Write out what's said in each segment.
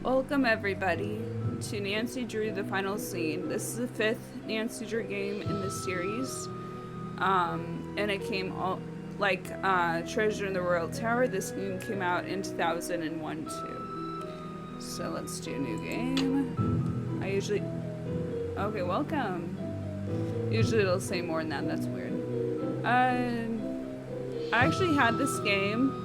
Welcome everybody to Nancy Drew the Final Scene. This is the 5th Nancy Drew game in this series. And it came all like Treasure in the Royal Tower. This game came out in 2001 too. So let's do a new game. Okay, welcome. Usually it'll say more than that. That's weird. I actually had this game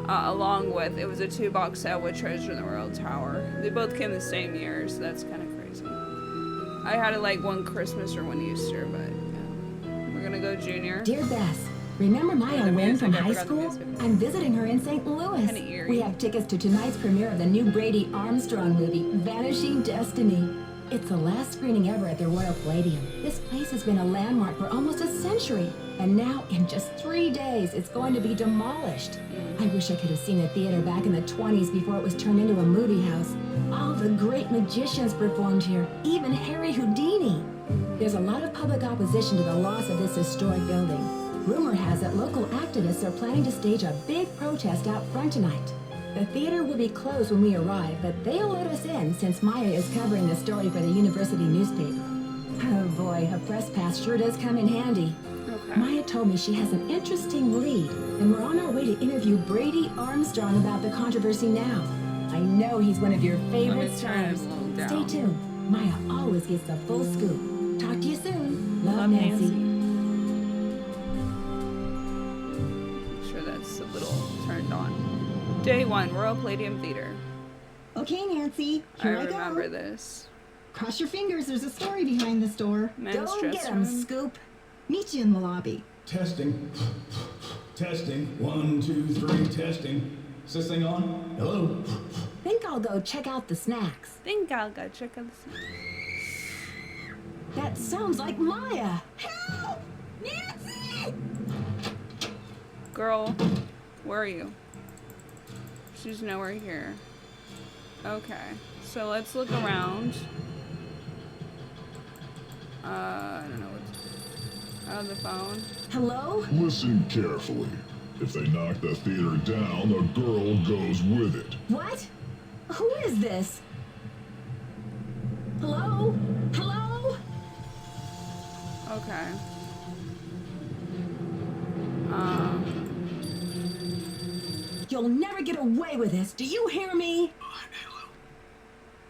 along with, it was a 2-box set with Treasure in the Royal Tower. They both came the same year, so that's kind of crazy. I had it like one Christmas or one Easter, but yeah. We're gonna go junior. Dear Bess, remember Maya Wynn from high school? I'm visiting her in St. Louis. We have tickets to tonight's premiere of the new Brady Armstrong movie, Vanishing Destiny. It's the last screening ever at the Royal Palladium. This place has been a landmark for almost a century, and now in just 3 days, it's going to be demolished. I wish I could have seen the theater back in the 20s before it was turned into a movie house. All the great magicians performed here, even Harry Houdini. There's a lot of public opposition to the loss of this historic building. Rumor has it local activists are planning to stage a big protest out front tonight. The theater will be closed when we arrive, but they'll let us in since Maya is covering the story for the university newspaper. Oh boy, a press pass sure does come in handy. Okay. Maya told me she has an interesting lead, and we're on our way to interview Brady Armstrong about the controversy now. I know he's one of your favorite stars. Stay tuned. Maya always gets the full scoop. Talk to you soon. Love, Nancy. Make sure that's a little turned on. Day 1, Royal Palladium Theater. Okay, Nancy, here I go. remember this. Cross your fingers, there's a story behind this door. Men's Go dress get him, room. Scoop. Meet you in the lobby. Testing. Testing. 1, 2, 3, testing. Is this thing on? Hello? Think I'll go check out the snacks. Think I'll go check out the... That sounds like Maya. Help! Nancy! Girl, where are you? She's nowhere here. Okay, so let's look around. I don't know what's... Out of the phone. Hello? Listen carefully. If they knock the theater down, the girl goes with it. What? Who is this? Hello? Hello? Okay. You'll never get away with this. Do you hear me?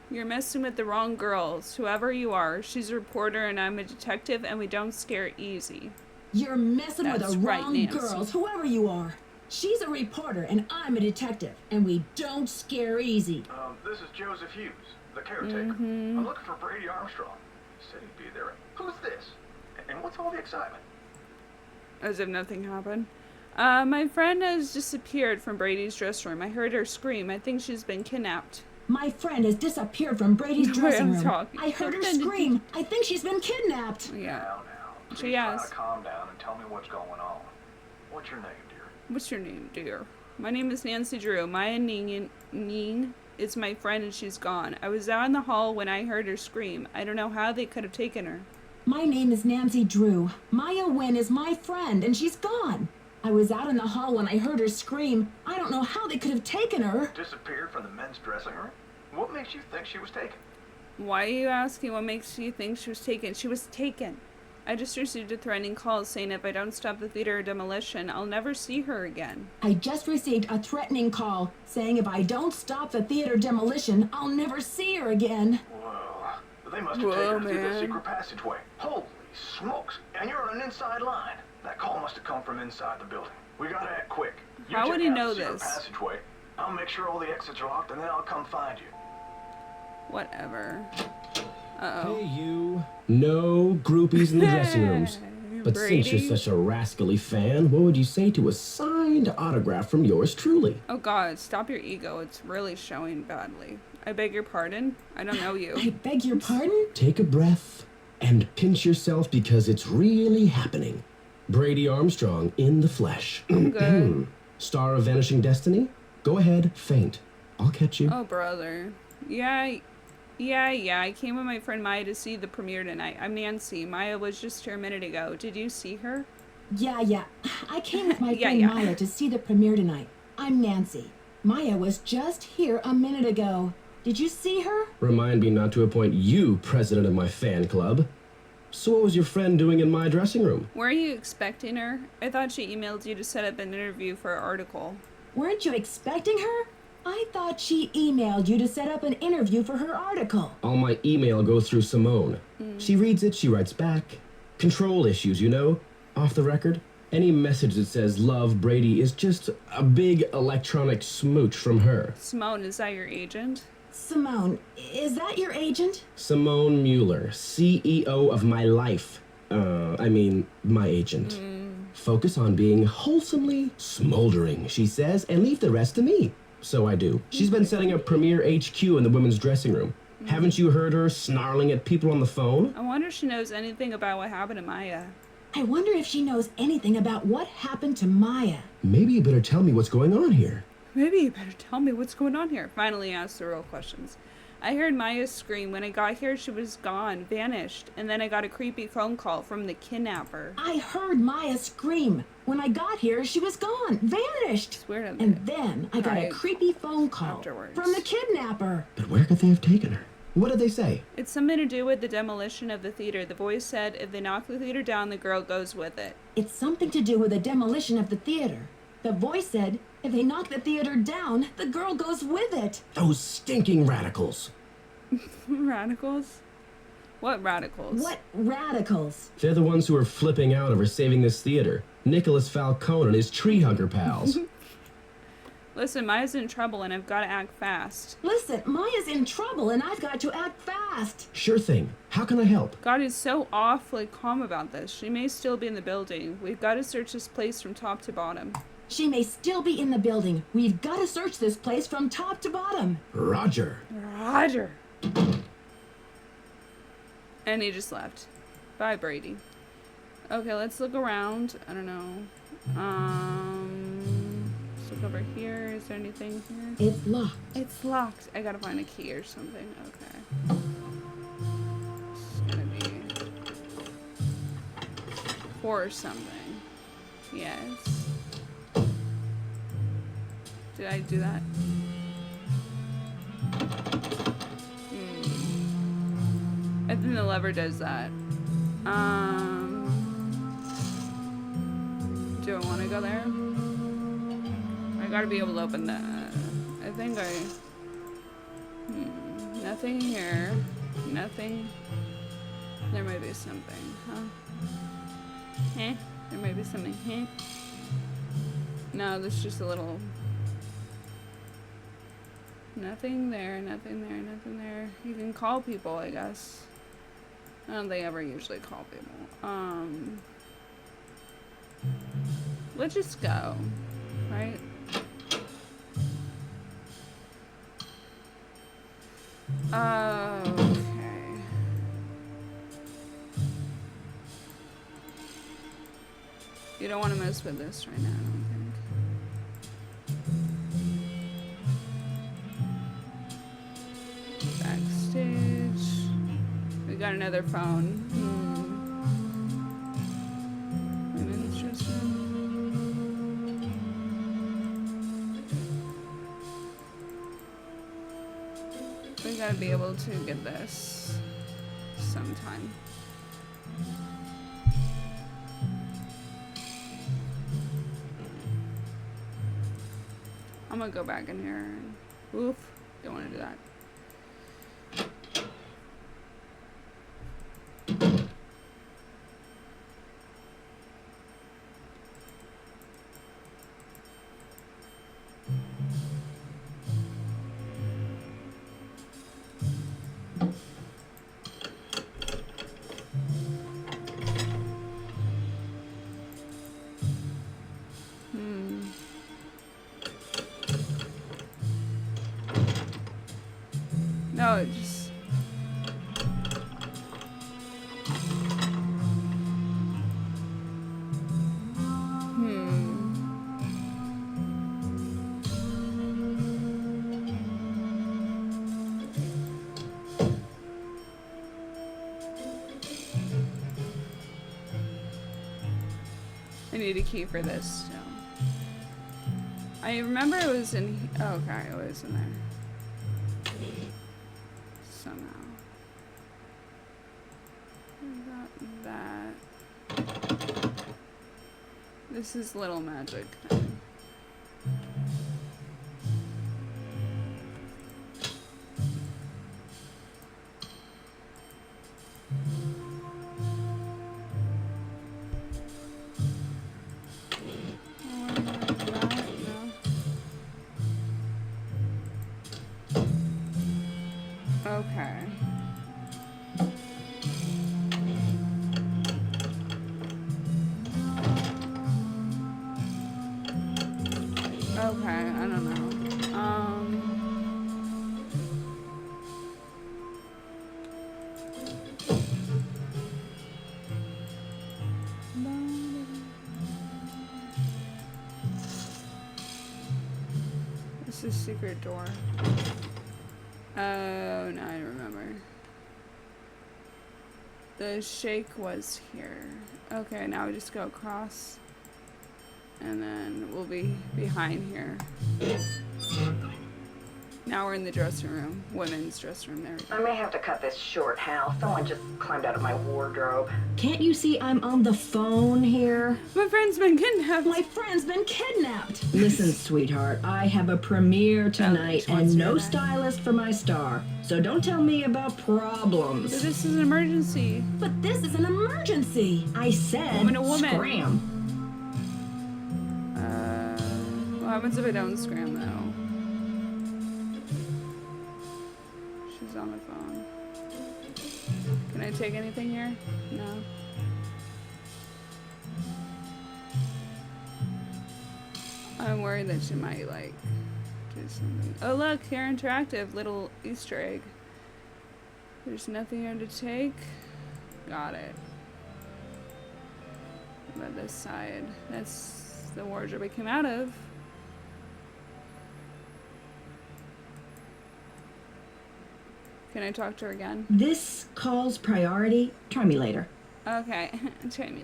You're messing with the wrong girls. Whoever you are, she's a reporter and I'm a detective and we don't scare easy. You're messing with That's the right, wrong Nancy. girls, whoever you are. She's a reporter and I'm a detective, and we don't scare easy. This is Joseph Hughes, the caretaker. I'm looking for Brady Armstrong. He said he'd be there. Who's this? And what's all the excitement? As if nothing happened. My friend has disappeared from Brady's dressing room. I heard her scream. I think she's been kidnapped. My friend has disappeared from Brady's dressing room. talking. I heard her scream. I think she's been kidnapped. Yeah. Now. She Please try has. to calm down and tell me what's going on. What's your name, dear? What's your name, dear? My name is Nancy Drew. Maya Ning is my friend and she's gone. I was out in the hall when I heard her scream. I don't know how they could have taken her. My name is Nancy Drew. Maya Wynn is my friend, and she's gone. I was out in the hall when I heard her scream. I don't know how they could have taken her. Disappeared from the men's dressing room? What makes you think she was taken? Why are you asking what makes you think she was taken? She was taken. I just received a threatening call saying if I don't stop the theater demolition, I'll never see her again. I just received a threatening call saying if I don't stop the theater demolition, I'll never see her again. Whoa. They must have taken her through the secret passageway. Holy smokes. And you're on an inside line. That call must have come from inside the building. We gotta act quick. You How would check he out know the secret this? passageway. I'll make sure all the exits are locked and then I'll come find you. Whatever. Uh-oh. Hey, you. No groupies in the dressing rooms. But since you're such a rascally fan, what would you say to a signed autograph from yours truly? Oh god, stop your ego. It's really showing badly. I beg your pardon? I don't know you. I beg your pardon? Take a breath and pinch yourself because it's really happening. Brady Armstrong in the flesh. I'm good. Star of Vanishing Destiny? Go ahead, faint. I'll catch you. Oh, brother. Yeah. I came with my friend Maya to see the premiere tonight. I'm Nancy. Maya was just here a minute ago. Did you see her? Yeah. I came with my Yeah, friend yeah. Maya to see the premiere tonight. I'm Nancy. Maya was just here a minute ago. Did you see her? Remind me not to appoint you president of my fan club. So what was your friend doing in my dressing room? Were you expecting her? I thought she emailed you to set up an interview for her article. Weren't you expecting her? I thought she emailed you to set up an interview for her article. All my email goes through Simone. She reads it, she writes back. Control issues, you know? Off the record. Any message that says love Brady is just a big electronic smooch from her. Simone, is that your agent? Simone, is that your agent? Simone Mueller, CEO of my life. My agent. Focus on being wholesomely smoldering, she says, and leave the rest to me. So I do. She's been setting up Premier HQ in the women's dressing room. Haven't you heard her snarling at people on the phone? I wonder if she knows anything about what happened to Maya. I wonder if she knows anything about what happened to Maya. Maybe you better tell me what's going on here. Maybe you better tell me what's going on here. Finally asked the real questions. I heard Maya scream. When I got here, she was gone, vanished. And then I got a creepy phone call from the kidnapper. I heard Maya scream. When I got here, she was gone, vanished. It's weird. And then I got a creepy phone call afterwards from the kidnapper. But where could they have taken her? What did they say? It's something to do with the demolition of the theater. The voice said if they knock the theater down, the girl goes with it. It's something to do with the demolition of the theater. The voice said if they knock the theater down, the girl goes with it. Those stinking radicals. Radicals? What radicals? What radicals? They're the ones who are flipping out over saving this theater. Nicholas Falcone and his tree hugger pals. Listen, Maya's in trouble and I've got to act fast. Listen, Maya's in trouble and I've got to act fast. Sure thing. How can I help? God is so awfully calm about this. She may still be in the building. We've got to search this place from top to bottom. She may still be in the building. We've got to search this place from top to bottom. Roger. Roger. And he just left. Bye, Brady. Okay, let's look around. I don't know. Let's look over here. Is there anything here? It's locked. It's locked. I gotta find a key or something. Okay. It's gonna be for something. Yes. Did I do that? I think the lever does that. Do I want to go there? I gotta be able to open that. I think I... Nothing here. Nothing. There might be something, huh? There might be something, No, there's just a little... Nothing there, nothing there, nothing there. You can call people, I guess. I don't think I ever usually call people. Let's just go, right? Okay. You don't want to mess with this right now, I don't think. Backstage. We got another phone. Women's dressing room. We gotta be able to get this sometime. I'm gonna go back in here and oof, don't wanna do that. No, it just... I need a key for this still. I remember it was in... Oh, okay, it was in there. somehow. Got that. This is little magic thing. Okay. Okay, I don't know. This is secret door. Oh, no, I remember. The shake was here. Okay, now we just go across. And then we'll be behind here. Now we're in the dressing room. Women's dressing room. There we go. I may have to cut this short, Hal. Someone just climbed out of my wardrobe. Can't you see I'm on the phone here? My friend's been kidnapped. My friend's been kidnapped. Listen, sweetheart, I have a premiere tonight and no stylist for my star. So don't tell me about problems. But this is an emergency. But this is an emergency. I said Woman to woman. scram. What happens if I don't scram though? She's on the phone. Can I take anything here? No. I'm worried that she might like do something. Oh look, here interactive, little Easter egg. There's nothing here to take. Got it. What about this side? That's the wardrobe I came out of. Can I talk to her again? This call's priority. Try me later. Okay, try me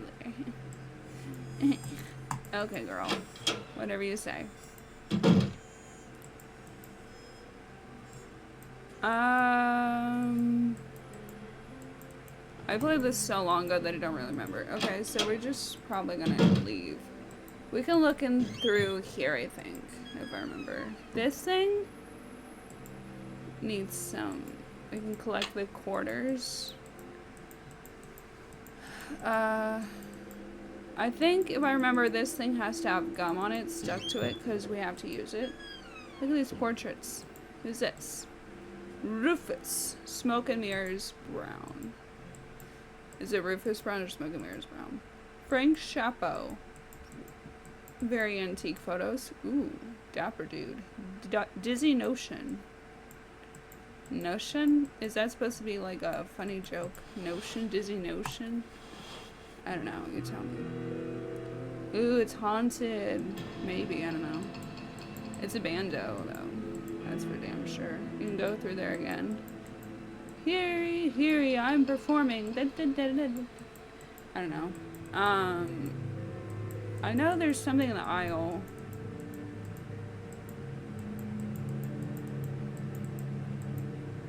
later. Okay, girl. Whatever you say. I played this so long ago that I don't really remember. Okay, so we're just probably gonna leave. We can look in through here, I think, if I remember. This thing needs some. We can collect the quarters. I think if I remember, this thing has to have gum on it stuck to it because we have to use it. Look at these portraits. Who's this? Rufus. Smoke and Mirrors Brown. Is it Rufus Brown or Smoke and Mirrors Brown? Frank Chapeau. Very antique photos. Ooh, dapper dude. Dizzy Notion. Notion? Is that supposed to be like a funny joke? Notion? Dizzy Notion? I don't know. You tell me. Ooh, it's haunted. Maybe. I don't know. It's a bando, though. That's for damn sure. You can go through there again. Here, I'm performing. I don't know. I know there's something in the aisle.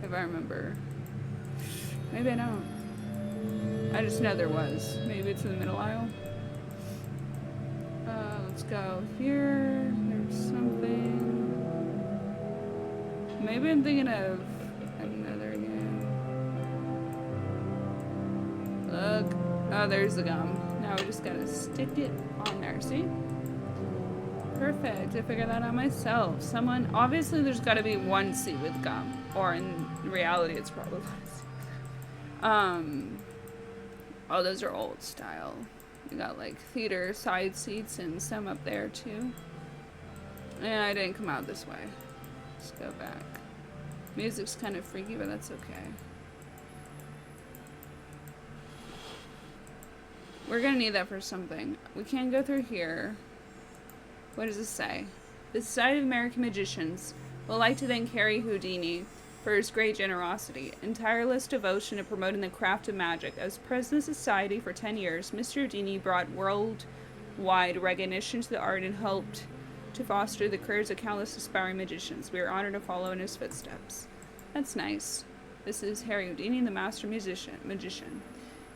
If I remember. Maybe I don't. I just know there was. Maybe it's in the middle aisle. Let's go here. There's something. Maybe I'm thinking of another game. Look. Oh, there's the gum. Now we just gotta stick it on there. See? Perfect. I figured that out myself. Someone. Obviously, there's gotta be one seat with gum. Or in reality, it's probably less. Oh, those are old style. We got like theater side seats and some up there too. And I didn't come out this way. Let's go back. Music's kind of freaky, but that's okay. We're gonna need that for something. We can't go through here. What does this say? The Society of American Magicians would like to thank Harry Houdini for his great generosity and tireless devotion to promoting the craft of magic. As president of the society for 10 years, Mr. Houdini brought worldwide recognition to the art and helped to foster the careers of countless aspiring magicians. We are honored to follow in his footsteps. That's nice. This is Harry Houdini, the master magician.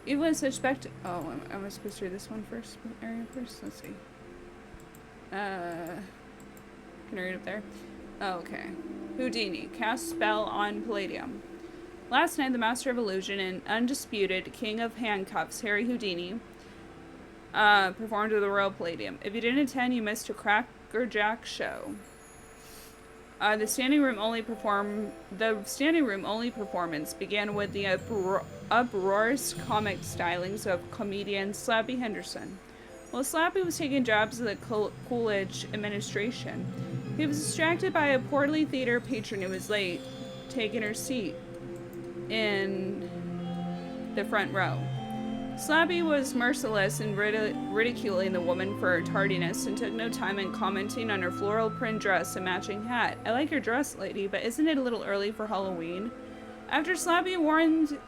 Even when such oh, am I supposed to read this one first? Area first? Let's see. Can I read up there? Oh, okay. Houdini, cast spell on Palladium. Last night, the master of illusion and undisputed king of handcuffs, Harry Houdini, performed at the Royal Palladium. If you didn't attend, you missed a crackerjack show. The standing room only performance began with the uproarious comic stylings of comedian Slappy Henderson. While Slappy was taking jobs at the Coolidge administration, he was distracted by a portly theater patron who was late, taking her seat in the front row. Slappy was merciless in ridiculing the woman for her tardiness and took no time in commenting on her floral print dress and matching hat. I like your dress, lady, but isn't it a little early for Halloween? After Slappy warmed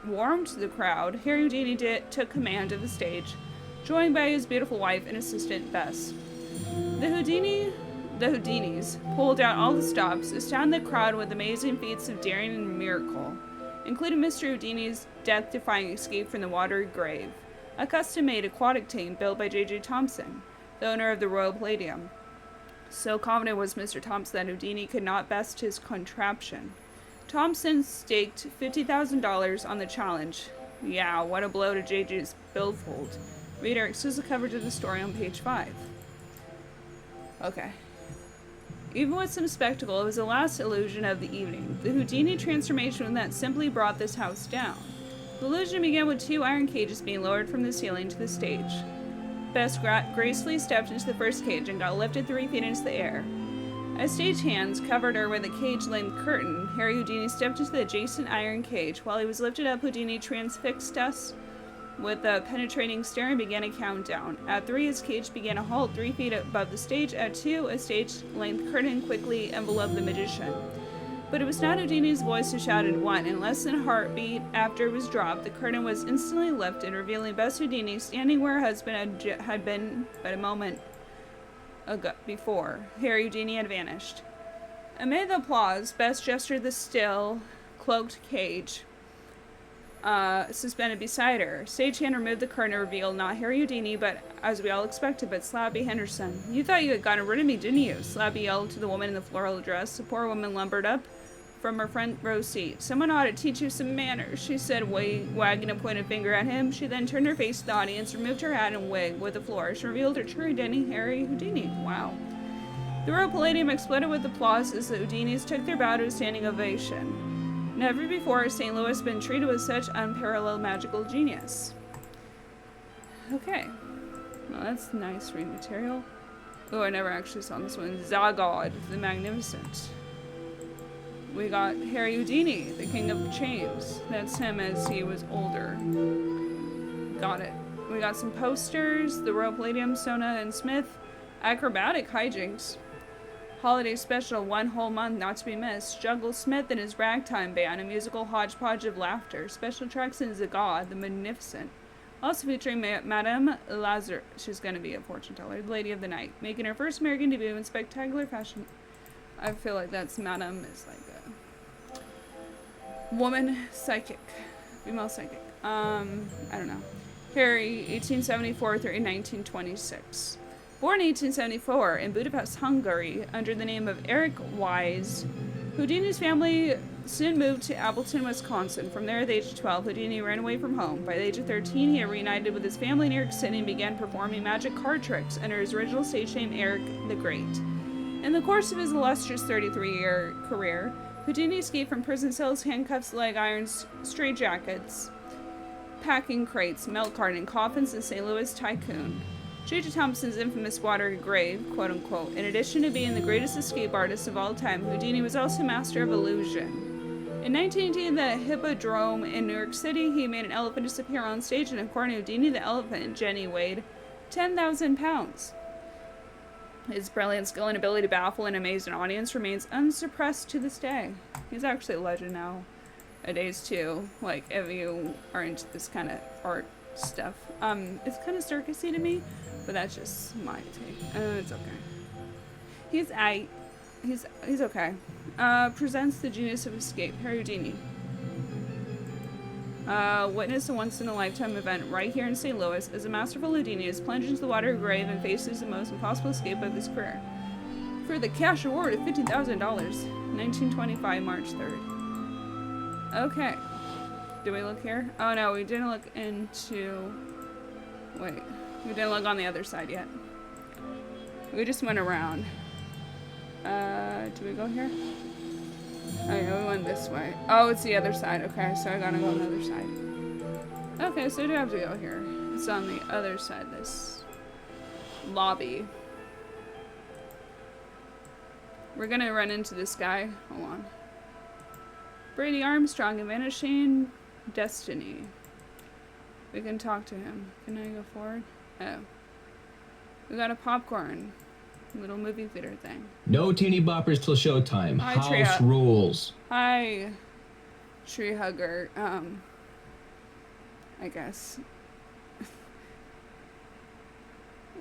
the crowd, Harry Houdini took command of the stage, joined by his beautiful wife and assistant Bess. The Houdinis pulled out all the stops, astounding the crowd with amazing feats of daring and miracle, including Mr. Houdini's death-defying escape from the watery grave, a custom-made aquatic team built by J.J. Thompson, the owner of the Royal Palladium. So confident was Mr. Thompson that Houdini could not best his contraption. Thompson staked $50,000 on the challenge. Yeah, what a blow to J.J.'s billfold. Read our exclusive coverage of the story on page 5. Okay. Even with some spectacle, it was the last illusion of the evening. The Houdini transformation that simply brought this house down. The illusion began with 2 iron cages being lowered from the ceiling to the stage. Bess gracefully stepped into the first cage and got lifted 3 feet into the air. As stagehands covered her with a cage-length curtain, Harry Houdini stepped into the adjacent iron cage. While he was lifted up, Houdini transfixed us with a penetrating stare and began a countdown. At 3, his cage began to halt 3 feet above the stage. At 2, a stage-length curtain quickly enveloped the magician. But it was not Houdini's voice who shouted 1. In less than a heartbeat after it was dropped, the curtain was instantly lifted, revealing Bess Houdini standing where her husband had been but a moment before. Harry Houdini had vanished. Amid the applause, Bess gestured the still, cloaked cage suspended beside her. Stagehand removed the curtain and revealed not Harry Houdini, but, as we all expected, but Slappy Henderson. You thought you had gotten rid of me, didn't you? Slappy yelled to the woman in the floral dress. The poor woman lumbered up from her front row seat. Someone ought to teach you some manners, she said, wagging a pointed finger at him. She then turned her face to the audience, removed her hat and wig with a flourish, and revealed her true identity, Harry Houdini. Wow. The Royal Palladium exploded with applause as the Houdinis took their bow to a standing ovation. Never before has St. Louis been treated with such unparalleled magical genius. Okay. Well, that's nice reading material. Oh, I never actually saw this one. Zagod, the Magnificent. We got Harry Houdini, the King of Chains. That's him as he was older. Got it. We got some posters. The Royal Palladium, Sona and Smith. Acrobatic hijinks. Holiday special, 1 whole month not to be missed. Juggle Smith and his ragtime band, a musical hodgepodge of laughter. Special tracks in Zagod, the Magnificent. Also featuring Madame Lazar. She's going to be a fortune teller, the Lady of the Night, making her first American debut in spectacular fashion. I feel like that's Madame is like a woman psychic, female psychic. I don't know. Harry, 1874 through 1926. Born in 1874 in Budapest, Hungary, under the name of Eric Wise, Houdini's family soon moved to Appleton, Wisconsin. From there, at the age of 12, Houdini ran away from home. By the age of 13, he reunited with his family in New York City and began performing magic card tricks under his original stage name, Eric the Great. In the course of his illustrious 33-year career, Houdini escaped from prison cells, handcuffs, leg irons, straitjackets, packing crates, milk carton, coffins, and St. Louis tycoon. J.J. Thompson's infamous watery grave, quote-unquote. In addition to being the greatest escape artist of all time, Houdini was also master of illusion. In 1918, the Hippodrome in New York City, he made an elephant disappear on stage, and according to Houdini, the elephant, Jenny, weighed 10,000 pounds. His brilliant skill and ability to baffle and amaze an audience remains unsuppressed to this day. He's actually a legend nowadays, too. Like, if you are into this kind of art stuff. It's kind of circusy to me, but that's just my take. It's okay. He's okay. Presents the genius of escape, Harry Houdini. Witness a once-in-a-lifetime event right here in St. Louis as a masterful Houdini is plunged into the water grave and faces the most impossible escape of his career. For the cash award of $15,000. 1925, March 3rd. Okay. Did we look here? Oh no, we didn't look into... Wait. We didn't look on the other side yet. We just went around. Do we go here? Oh yeah, we went this way. Oh, it's the other side. Okay, so I gotta go on the other side. Okay, so I do have to go here. It's on the other side of this lobby. We're gonna run into this guy. Hold on. Brady Armstrong and Vanishing Destiny. We can talk to him. Can I go forward? Oh. We got a popcorn. Little movie theater thing. No teeny boppers till showtime. Hi, House rules. Hi, tree hugger. I guess.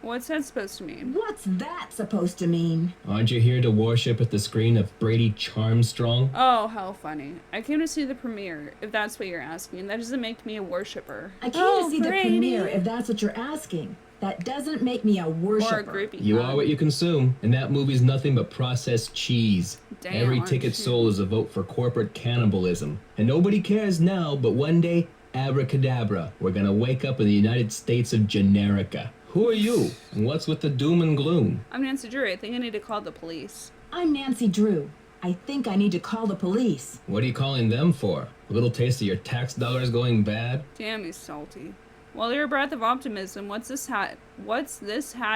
What's that supposed to mean? What's that supposed to mean? Aren't you here to worship at the screen of Brady Charmstrong? Oh, how funny. I came to see the premiere, if that's what you're asking. That doesn't make me a worshiper. I came to see the premiere, if that's what you're asking. That doesn't make me a worshiper. Or a groupie. You are what you consume, and that movie's nothing but processed cheese. Damn, Every aren't ticket you? sold is a vote for corporate cannibalism. And nobody cares now, but one day, abracadabra, we're gonna wake up in the United States of Generica. Who are you? And what's with the doom and gloom? I'm Nancy Drew. I think I need to call the police. I'm Nancy Drew. I think I need to call the police. What are you calling them for? A little taste of your tax dollars going bad? Damn, he's salty. Well, you're a breath of optimism. What's this hat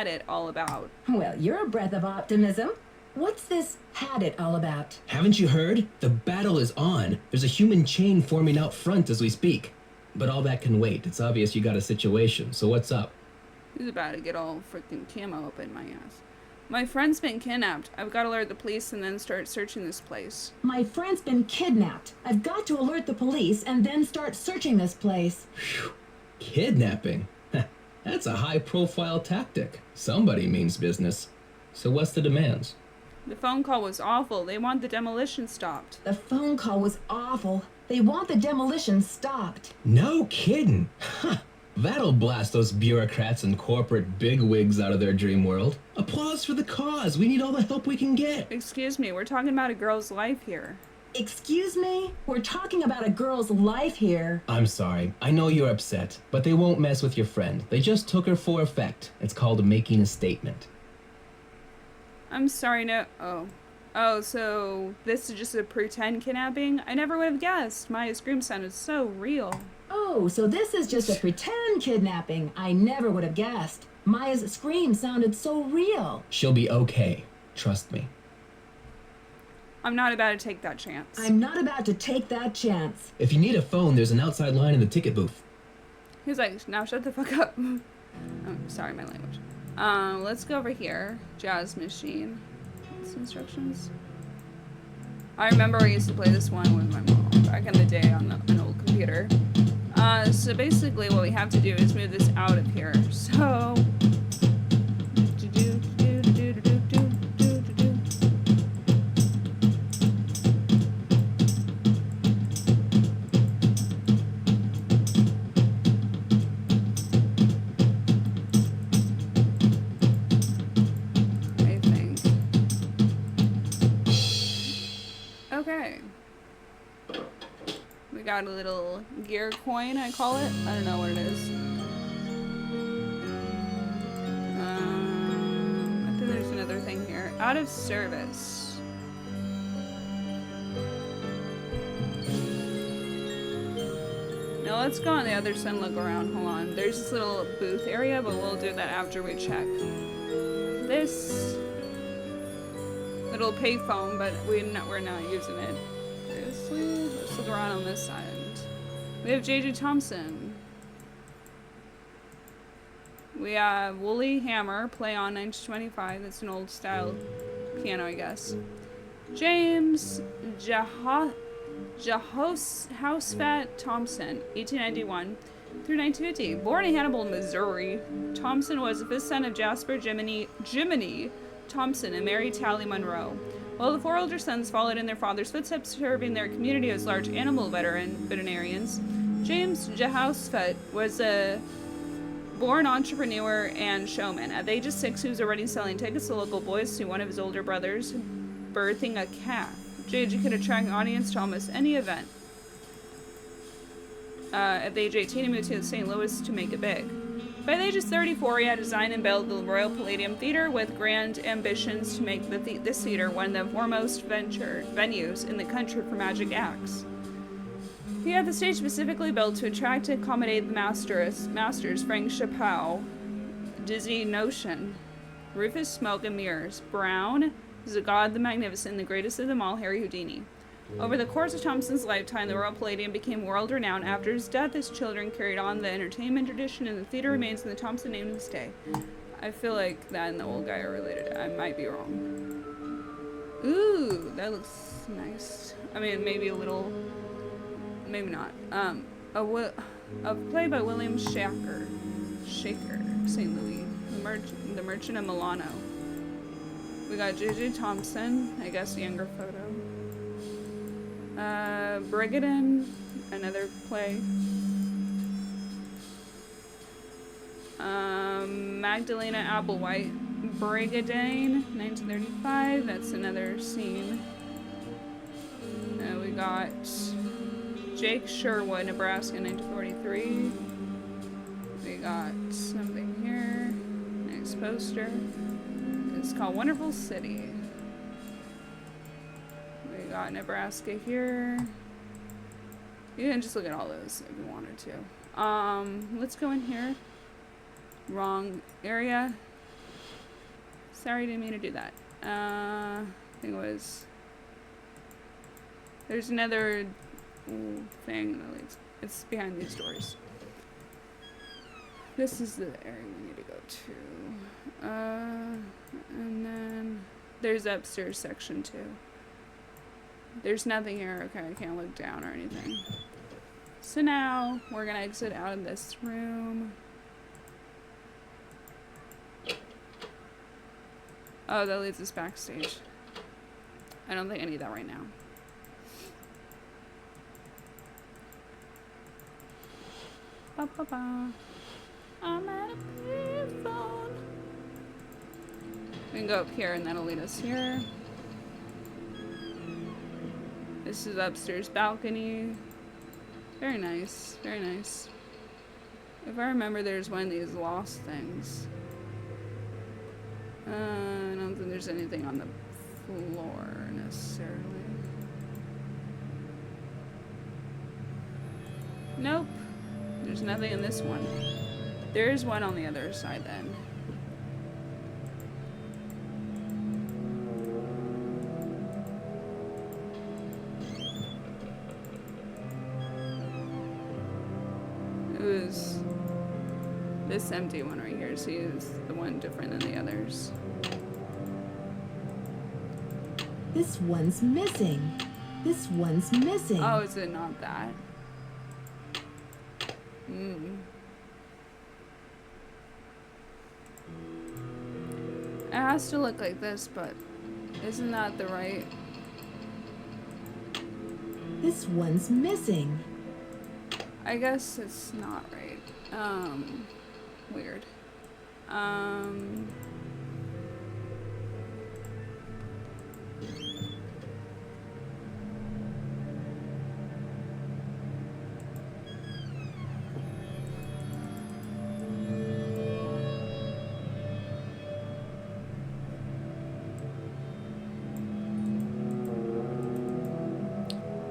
it all about? Well, you're a breath of optimism. What's this had it all about? Haven't you heard? The battle is on. There's a human chain forming out front as we speak. But all that can wait. It's obvious you got a situation, so what's up? He's about to get all freaking camo up in my ass. My friend's been kidnapped. I've got to alert the police and then start searching this place. My friend's been kidnapped. I've got to alert the police and then start searching this place. Phew. Kidnapping? That's a high-profile tactic. Somebody means business. So what's the demands? The phone call was awful. They want the demolition stopped. The phone call was awful. They want the demolition stopped. No kidding. That'll blast those bureaucrats and corporate bigwigs out of their dream world. Applause for the cause. We need all the help we can get. Excuse me, we're talking about a girl's life here. Excuse me? We're talking about a girl's life here. I'm sorry. I know you're upset, but they won't mess with your friend. They just took her for effect. It's called making a statement. I'm sorry, no. Oh, so this is just a pretend kidnapping? I never would have guessed. Maya's scream sounded so real. Oh, so this is just a pretend kidnapping. I never would have guessed. Maya's scream sounded so real. She'll be okay. Trust me. I'm not about to take that chance. I'm not about to take that chance. If you need a phone, there's an outside line in the ticket booth. He's like, now shut the fuck up. Oh, sorry, my language. Let's go over here. Jazz machine. What's the instructions? I remember I used to play this one with my mom back in the day on an old computer. So basically what we have to do is move this out of here. So... Okay. We got a little gear coin, I call it. I don't know what it is. I think there's another thing here. Out of service. Now let's go on the other side and look around. Hold on. There's this little booth area, but we'll do that after we check this little payphone, but we're not using it. Seriously? Let's look around on this side. We have J.J. Thompson. We have Woolly Hammer, play on 1925. That's an old style piano, I guess. James Jehoshaphat Thompson, 1891 through 1950. Born in Hannibal, Missouri, Thompson was the fifth son of Jasper Jiminy Thompson and Mary Tally Monroe. While the four older sons followed in their father's footsteps, serving their community as large animal veterinarians, James Jehoshaphat was a born entrepreneur and showman. At the age of 6, he was already selling tickets to local boys to one of his older brothers birthing a calf. JJ could attract an audience to almost any event. At the age of 18, he moved to St. Louis to make it big. By the age of 34, he had designed and built the Royal Palladium Theater with grand ambitions to make this theater one of the foremost venues in the country for magic acts. He had the stage specifically built to attract and accommodate the masters Frank Chappelle, Dizzy Notion, Rufus Smoke and Mirrors, Brown, Zagad the Magnificent, and the greatest of them all, Harry Houdini. Over the course of Thompson's lifetime, the Royal Palladium became world-renowned. After his death, his children carried on the entertainment tradition, and the theater remains in the Thompson name to this day. I feel like that and the old guy are related. I might be wrong. Ooh, that looks nice. I mean, maybe a little... maybe not. A play by William Shaker, St. Louis, the Merchant of Milano. We got J.J. Thompson, I guess younger photo. Brigadine, another play. Magdalena Applewhite, Brigadine, 1935. That's another scene. We got Jake Sherwood, Nebraska, 1943. We got something here. Next poster. It's called Wonderful City. We got Nebraska here. You can just look at all those if you wanted to. Let's go in here. Wrong area. Sorry, didn't mean to do that. I think it was... There's another thing that leads... It's behind these doors. This is the area we need to go to. And then there's upstairs section too. There's nothing here. Okay, I can't look down or anything. So now we're gonna exit out of this room. Oh, that leads us backstage. I don't think I need that right now. Ba ba ba. I'm at a payphone. We can go up here and that'll lead us here. This is upstairs balcony. Very nice, very nice. If I remember, there's one of these lost things. I don't think there's anything on the floor necessarily. Nope. There's nothing in this one. There's one on the other side then. It was this empty one right here. See, it's the one different than the others. This one's missing. This one's missing. Oh, is it not that? Hmm. It has to look like this, but isn't that the right? This one's missing. I guess it's not right. Weird.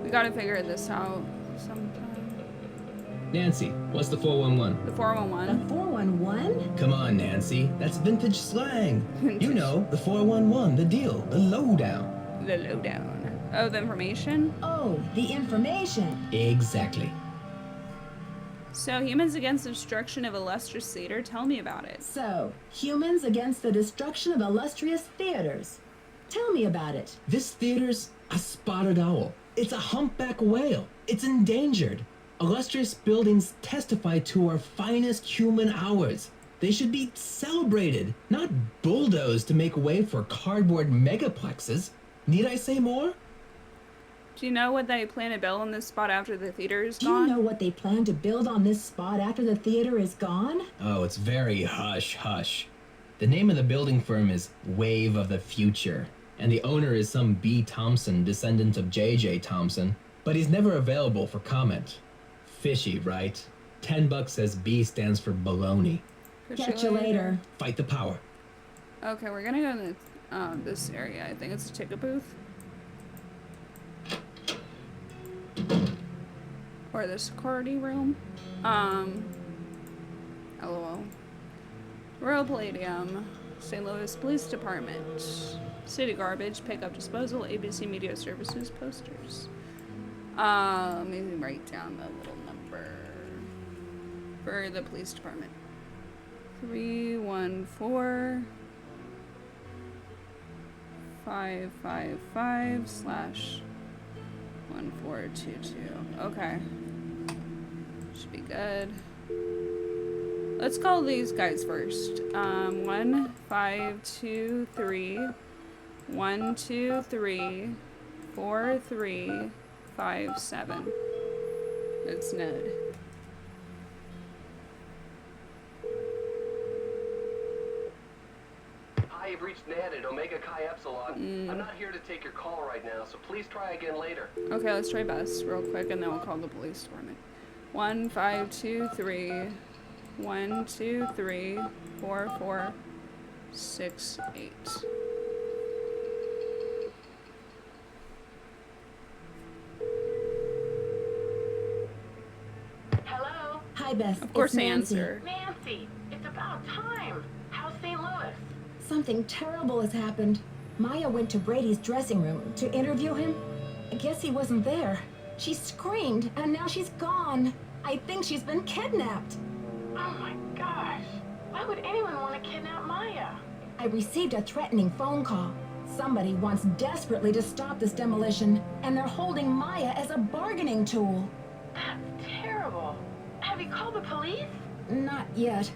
We gotta figure this out sometime. Nancy, what's the 411? The 411. The 411? Come on, Nancy. That's vintage slang. You know, the 411, the deal, the lowdown. The lowdown. Oh, the information? Oh, the information. Exactly. So, humans against the destruction of illustrious theater? Tell me about it. So, humans against the destruction of illustrious theaters. Tell me about it. This theater's a spotted owl. It's a humpback whale. It's endangered. Illustrious buildings testify to our finest human hours. They should be celebrated, not bulldozed to make way for cardboard megaplexes. Need I say more? Do you know what they plan to build on this spot after the theater is Do gone? you know what they plan to build on this spot after the theater is gone? Oh, it's very hush-hush. The name of the building firm is Wave of the Future, and the owner is some B. Thompson, descendant of J.J. Thompson, but he's never available for comment. Fishy, right? $10 says B stands for baloney. Catch you later. Fight the power. Okay, we're gonna go to this area. I think it's a ticket booth. Or the security room. LOL. Royal Palladium. St. Louis Police Department. City Garbage. Pickup Disposal. ABC Media Services. Posters. Let me write down the little number for the police department. 314 555/1422. Okay. Should be good. Let's call these guys first. 1523 123 4357. That's Ned. Hi, you've reached Ned at Omega Chi Epsilon. I'm not here to take your call right now, so please try again later. Okay, let's try Bess real quick and then we'll call the police department. 1523 123 4468. Hello? Hi, Bess. Of course it's they Nancy. answer. Nancy, it's about time. How's St. Louis? Something terrible has happened. Maya went to Brady's dressing room to interview him. I guess he wasn't there. She screamed, and now she's gone. I think she's been kidnapped. Oh my gosh. Why would anyone want to kidnap Maya? I received a threatening phone call. Somebody wants desperately to stop this demolition, and they're holding Maya as a bargaining tool. That's terrible. Have you called the police? Not yet.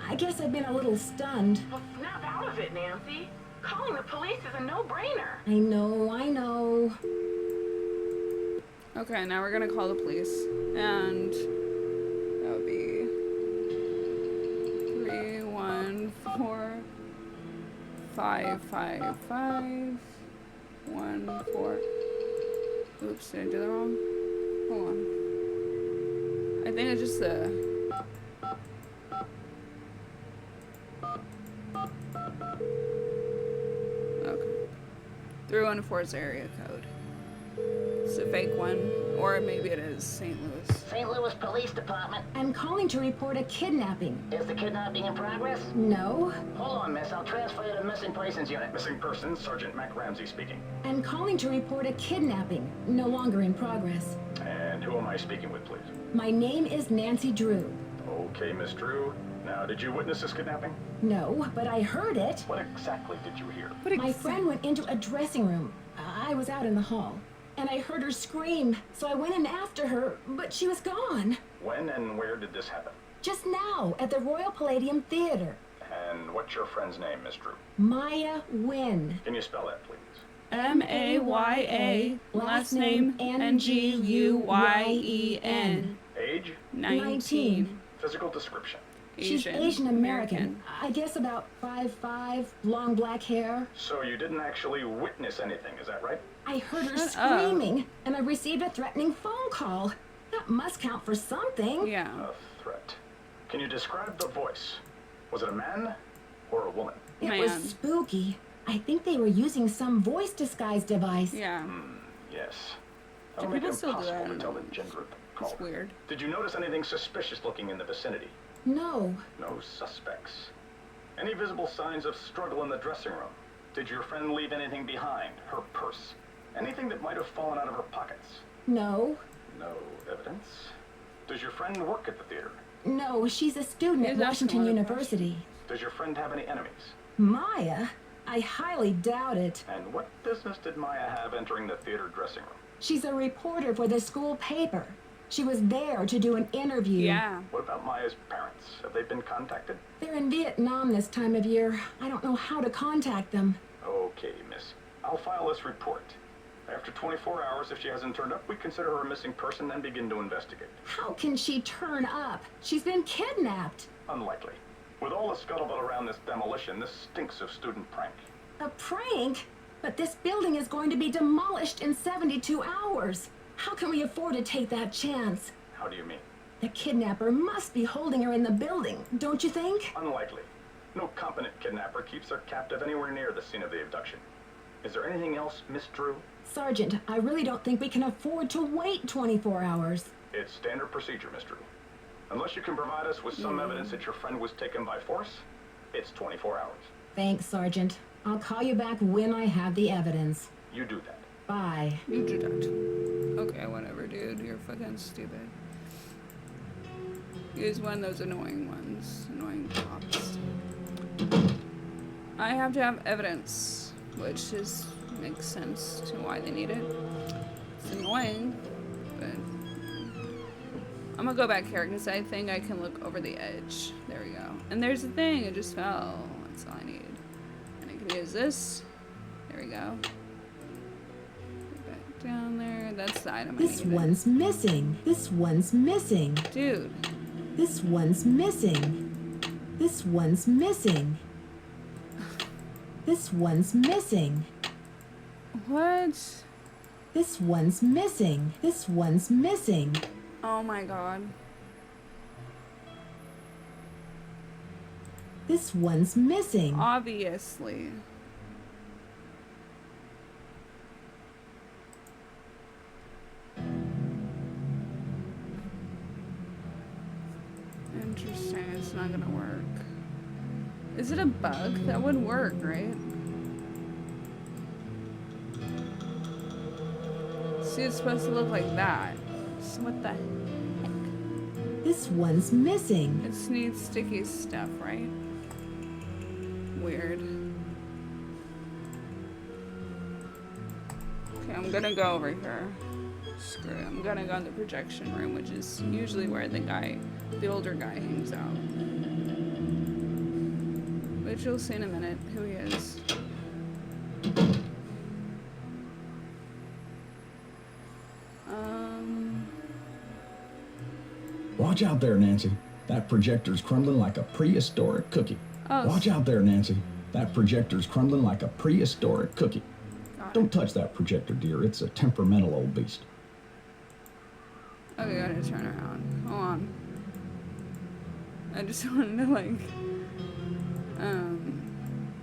I guess I've been a little stunned. Well, snap out of it, Nancy. Calling the police is a no-brainer. I know. Okay, now we're gonna call the police. And that would be 314 555 14. Oops, did I do that wrong? Hold on. I think it's just the. Okay. 314 is the area code. It's a fake one, or maybe it is St. Louis. St. Louis Police Department. I'm calling to report a kidnapping. Is the kidnapping in progress? No. Hold on, miss. I'll transfer you to Missing Persons Unit. Missing persons, Sergeant Mac Ramsey speaking. I'm calling to report a kidnapping. No longer in progress. And who am I speaking with, please? My name is Nancy Drew. Okay, Miss Drew. Now, did you witness this kidnapping? No, but I heard it. What exactly did you hear? My friend went into a dressing room. I was out in the hall. And I heard her scream, so I went in after her, but she was gone. When and where did this happen? Just now, at the Royal Palladium Theater. And what's your friend's name, Miss Drew? Maya Wynn. Can you spell that, please? M-A-Y-A, last name N-G-U-Y-E-N. Age? 19. Physical description? She's Asian American. I guess about 5'5", long black hair. So you didn't actually witness anything, is that right? I heard her screaming, and I received a threatening phone call. That must count for something. Yeah. A threat. Can you describe the voice? Was it a man or a woman? It was spooky. I think they were using some voice disguise device. Yeah. Yes. Do That'll make people it still do impossible that? to tell the gender of the caller. It's weird. Did you notice anything suspicious looking in the vicinity? No. No suspects. Any visible signs of struggle in the dressing room? Did your friend leave anything behind? Her purse? Anything that might have fallen out of her pockets? No. No evidence. Does your friend work at the theater? No, she's a student at Washington University. Does your friend have any enemies? Maya? I highly doubt it. And what business did Maya have entering the theater dressing room? She's a reporter for the school paper. She was there to do an interview. Yeah. What about Maya's parents? Have they been contacted? They're in Vietnam this time of year. I don't know how to contact them. Okay, miss. I'll file this report. After 24 hours, if she hasn't turned up, we consider her a missing person and begin to investigate. How can she turn up? She's been kidnapped. Unlikely. With all the scuttlebutt around this demolition, this stinks of student prank. A prank? But this building is going to be demolished in 72 hours. How can we afford to take that chance? How do you mean? The kidnapper must be holding her in the building, don't you think? Unlikely. No competent kidnapper keeps her captive anywhere near the scene of the abduction. Is there anything else, Miss Drew? Sergeant, I really don't think we can afford to wait 24 hours. It's standard procedure, Miss Drew. Unless you can provide us with some evidence that your friend was taken by force, it's 24 hours. Thanks, Sergeant. I'll call you back when I have the evidence. You do that. Bye. You do that. Okay, whatever, dude. You're fucking stupid. He's one of those annoying ones. Annoying cops. I have to have evidence, which makes sense to why they need it. It's annoying, but I'm gonna go back here because I think I can look over the edge. There we go. And there's the thing, it just fell. That's all I need. And I can use this. There we go. Back down there. That's the item I need. This one's missing. This one's missing. Dude. This one's missing. This one's missing. This one's missing. What? This one's missing. This one's missing. Oh my god. This one's missing. Obviously. Interesting, it's not gonna work. Is it a bug? That would work, right? See, it's supposed to look like that. So what the heck? This one's missing. It needs sticky stuff, right? Weird. Okay, I'm gonna go over here. Screw it. I'm gonna go in the projection room, which is usually where the older guy hangs out. Which you'll see in a minute who he is. Watch out there, Nancy. That projector's crumbling like a prehistoric cookie. Oh, Watch out there, Nancy. That projector's crumbling like a prehistoric cookie. Don't touch that projector, dear. It's a temperamental old beast. Okay, gotta turn around. Hold on. I just wanted to, like,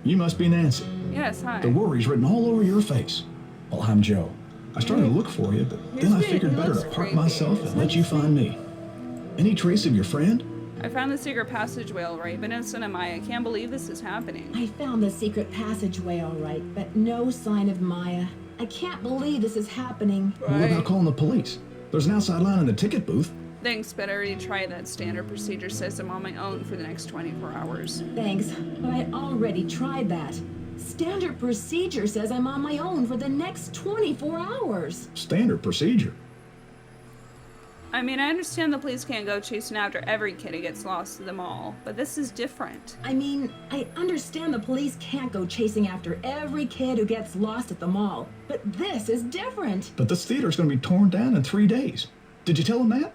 You must be Nancy. Yes, hi. The worry's written all over your face. Well, I'm Joe. I started to look for you, but then I figured better to park myself and let you find me. Any trace of your friend? I found the secret passageway all right, but Innocent and Maya, I can't believe this is happening. I found the secret passageway all right, but no sign of Maya. I can't believe this is happening. Well, what about calling the police? There's an outside line in the ticket booth. Thanks, but I already tried that. Standard procedure says I'm on my own for the next 24 hours. Thanks, but I already tried that. Standard procedure says I'm on my own for the next 24 hours. Standard procedure? I mean, I understand the police can't go chasing after every kid who gets lost at the mall, but this is different. I mean, I understand the police can't go chasing after every kid who gets lost at the mall, but this is different. But this theater's going to be torn down in 3 days. Did you tell them that?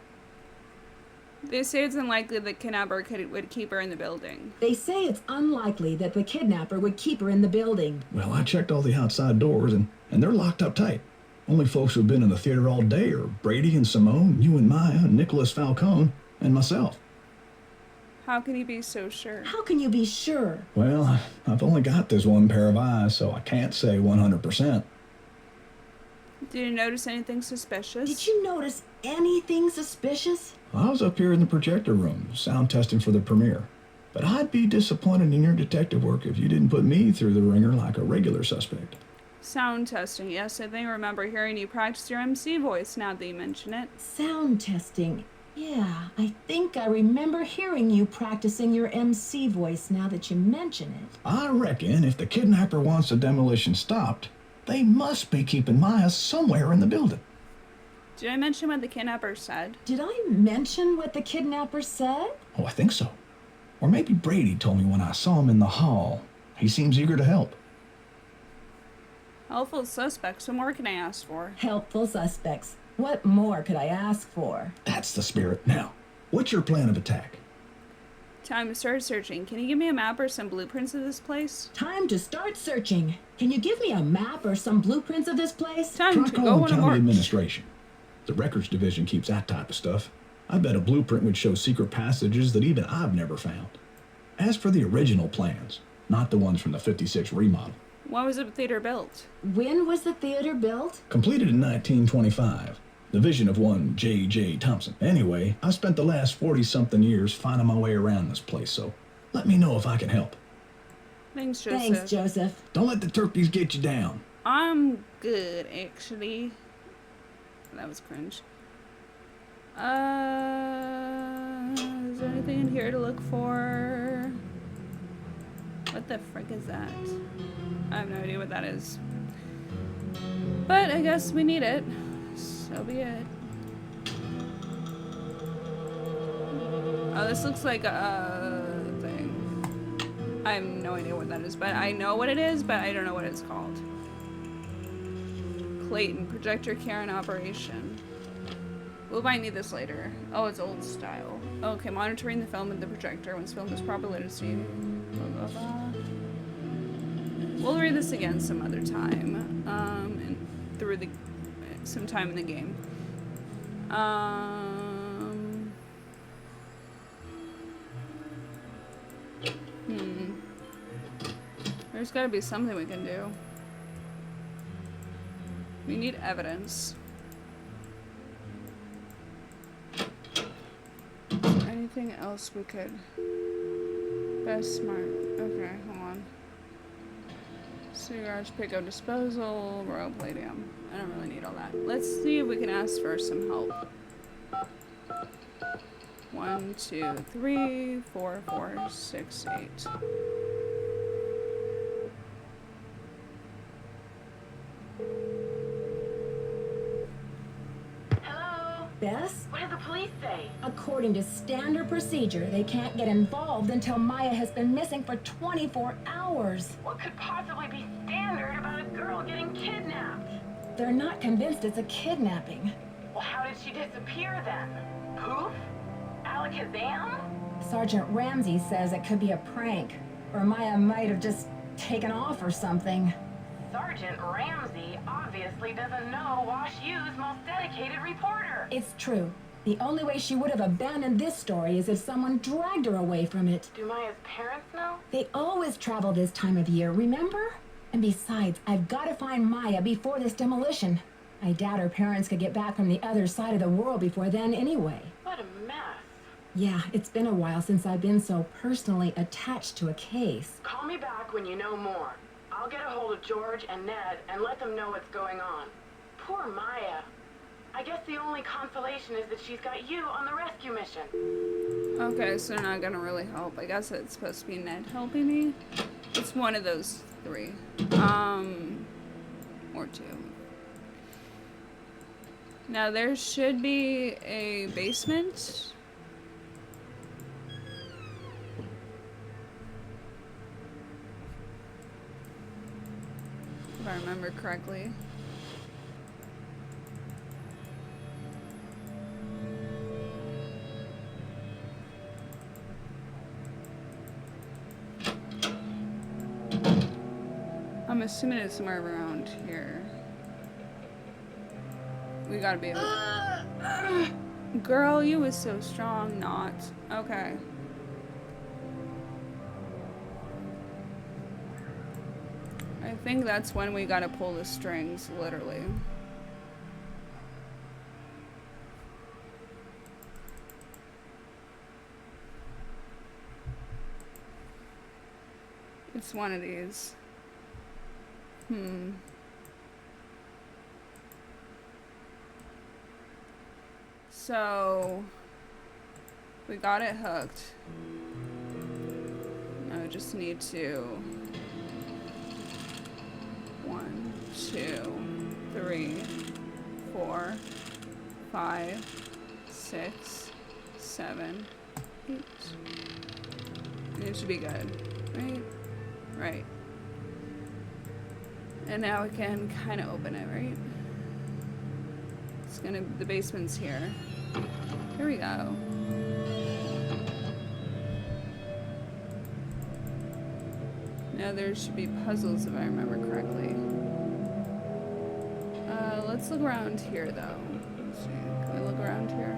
They say it's unlikely the kidnapper would keep her in the building. They say it's unlikely that the kidnapper would keep her in the building. Well, I checked all the outside doors, and they're locked up tight. Only folks who've been in the theater all day are Brady and Simone, you and Maya, Nicholas Falcone, and myself. How can you be so sure? How can you be sure? Well, I've only got this one pair of eyes, so I can't say 100%. Did you notice anything suspicious? Did you notice anything suspicious? I was up here in the projector room, sound testing for the premiere. But I'd be disappointed in your detective work if you didn't put me through the ringer like a regular suspect. Sound testing, yes, I think I remember hearing you practice your MC voice now that you mention it. Sound testing. Yeah, I think I remember hearing you practicing your MC voice now that you mention it. I reckon if the kidnapper wants the demolition stopped, they must be keeping Maya somewhere in the building. Did I mention what the kidnapper said? Did I mention what the kidnapper said? Oh, I think so. Or maybe Brady told me when I saw him in the hall. He seems eager to help. Helpful suspects. What more can I ask for? Helpful suspects. What more could I ask for? That's the spirit. Now, what's your plan of attack? Time to start searching. Can you give me a map or some blueprints of this place? Time to start searching. Can you give me a map or some blueprints of this place? Time to go on a county march. administration. The records division keeps that type of stuff. I bet a blueprint would show secret passages that even I've never found. As for the original plans, not the ones from the 56 remodel. When was the theater built? When was the theater built? Completed in 1925. The vision of one J.J. Thompson. Anyway, I spent the last 40-something years finding my way around this place, so let me know if I can help. Thanks, Joseph. Thanks, Joseph. Don't let the turkeys get you down. I'm good, actually. That was cringe. Is there anything in here to look for? What the frick is that? I have no idea what that is. But I guess we need it. So be it. Oh, this looks like a thing. I have no idea what that is, but I know what it is, but I don't know what it's called. Clayton, projector care and operation. We might need this later. Oh, it's old style. Okay, monitoring the film with the projector. Once film is properly lit, see. Blah, blah, blah. We'll read this again some other time. And through the some time in the game. There's gotta be something we can do. We need evidence. Is there anything else we could? Best smart. Okay, hold on. Cigars, pickup, disposal, rope, palladium. I don't really need all that. Let's see if we can ask for some help. 1, 2, 3, 4, 4, 6, 8. Hello? Bess? What did the police say? According to standard procedure, they can't get involved until Maya has been missing for 24 hours. What could possibly be standard about a girl getting kidnapped? They're not convinced it's a kidnapping. Well, how did she disappear then? Poof? Alakazam? Sergeant Ramsey says it could be a prank, or Maya might have just taken off or something. Sergeant Ramsey obviously doesn't know Wash U's most dedicated reporter. It's true. The only way she would have abandoned this story is if someone dragged her away from it. Do Maya's parents know? They always travel this time of year, remember? And besides, I've got to find Maya before this demolition. I doubt her parents could get back from the other side of the world before then anyway. What a mess. Yeah, it's been a while since I've been so personally attached to a case. Call me back when you know more. I'll get a hold of George and Ned and let them know what's going on. Poor Maya. I guess the only consolation is that she's got you on the rescue mission. Okay, so they're not gonna really help. I guess it's supposed to be Ned helping me. It's one of those three. Or two. Now there should be a basement. If I remember correctly. I'm assuming it's somewhere around here. We gotta be able to... Girl, you was so strong, not. Okay. I think that's when we gotta pull the strings, literally. It's one of these. So we got it hooked. Now we just need to 1, 2, 3, 4, 5, 6, 7, 8. It should be good, right? Right. And now we can kind of open it, right? It's gonna, the basement's here. Here we go. Now there should be puzzles if I remember correctly. Let's look around here though. Let's see, can we look around here?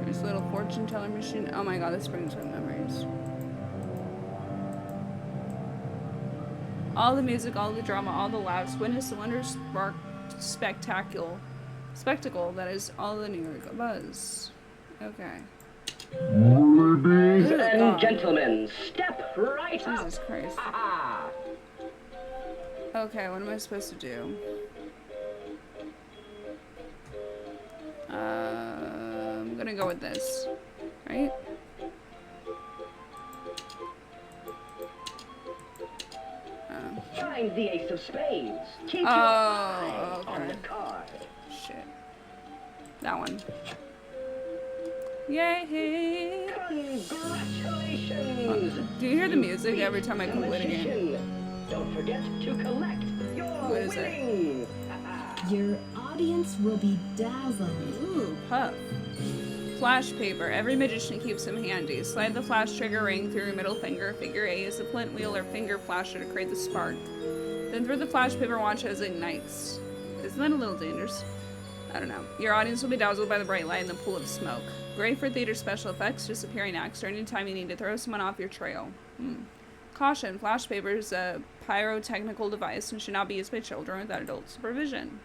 There's a little fortune teller machine. Oh my god, this brings back memories. All the music, all the drama, all the laughs, witness the wondrous spectacle that is all the New York buzz. Okay. Ladies and gentlemen, step right up. Jesus Christ. Okay, what am I supposed to do? I'm gonna go with this, right? Find the ace of spades. Keep your eye on the card. Shit. That one. Yay! Congratulations! Do you hear the music every time I complete a game? Don't forget to collect your What is winnings. Your audience will be dazzled. Ooh, puff. Flash paper. Every magician keeps them handy. Slide the flash trigger ring through your middle finger. Figure A is the flint wheel or finger flasher to create the spark. Then throw the flash paper, watch as it ignites. Isn't that a little dangerous? I don't know. Your audience will be dazzled by the bright light in the pool of smoke. Great for theater special effects, disappearing acts, or anytime you need to throw someone off your trail. Caution, flash paper is a pyrotechnical device and should not be used by children without adult supervision.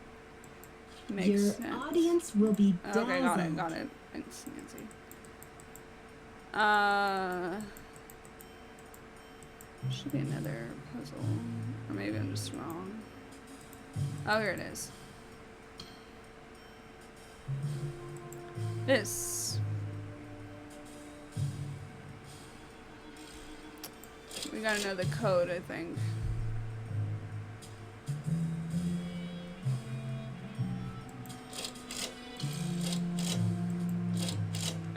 Makes Your sense. audience will be dazzled. Okay, got it. Thanks, Nancy. Should be another puzzle. Or maybe I'm just wrong. Oh, here it is. This. We gotta know the code, I think.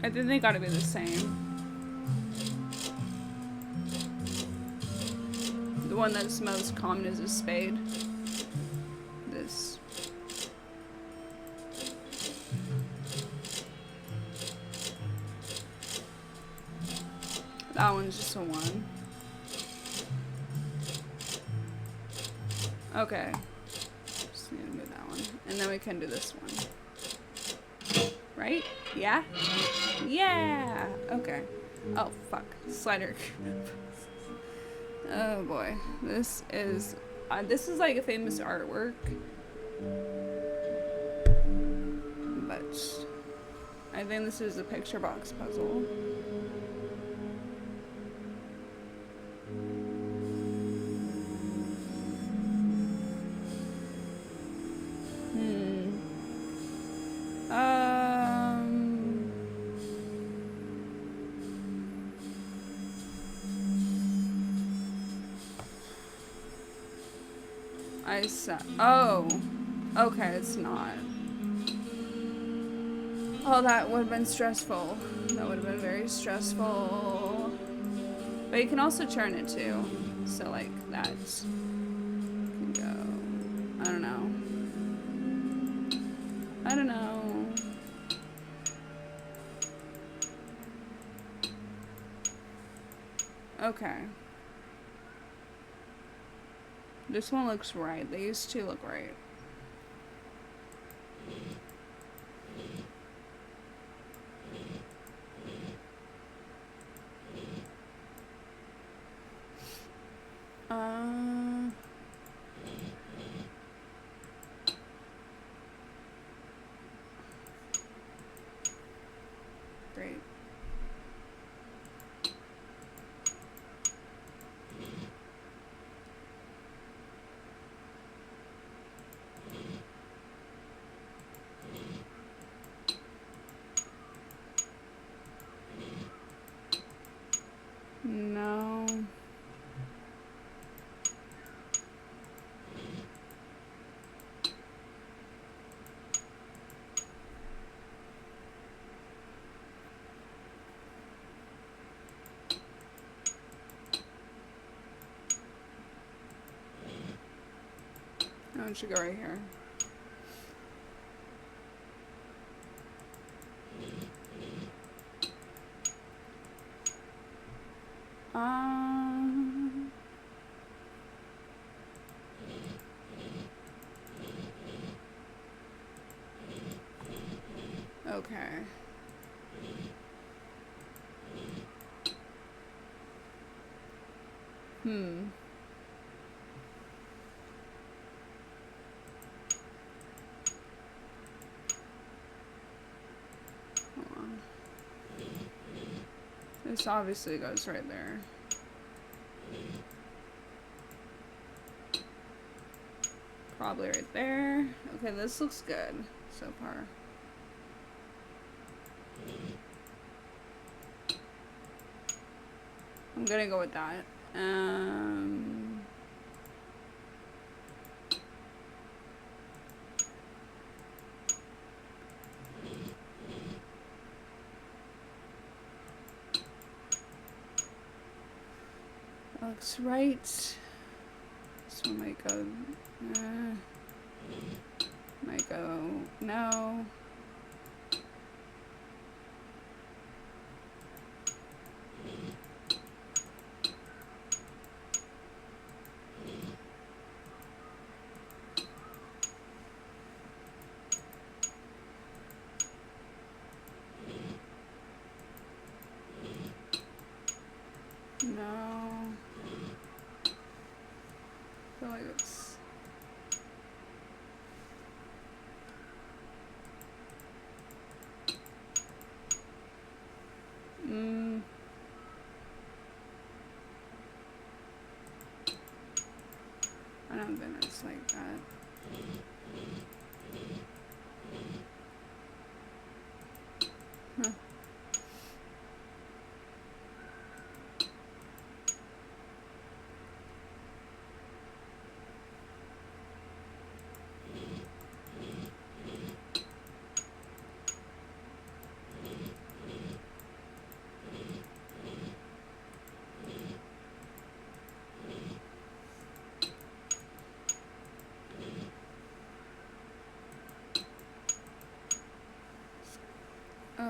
I think they gotta be the same. The one that's most common is a spade. This. That one's just a 1. Okay. Just need to move that one. And then we can do this one. Right? Yeah? Yeah! Okay. Oh, fuck. Slider. Oh boy. This is like a famous artwork. But I think this is a picture box puzzle. Oh, okay, it's not. Oh, that would have been stressful. That would have been very stressful. But you can also turn it too. So like that can go. I don't know. Okay. This one looks right. These two look right. Great. No. Oh, it should go right here. Okay. Hold on. This obviously goes right there. Probably right there. Okay, this looks good so far. I'm gonna go with that. Looks right. This one might go. Might go. No. No. I feel like it's. I don't think it's like that. Huh. Okay.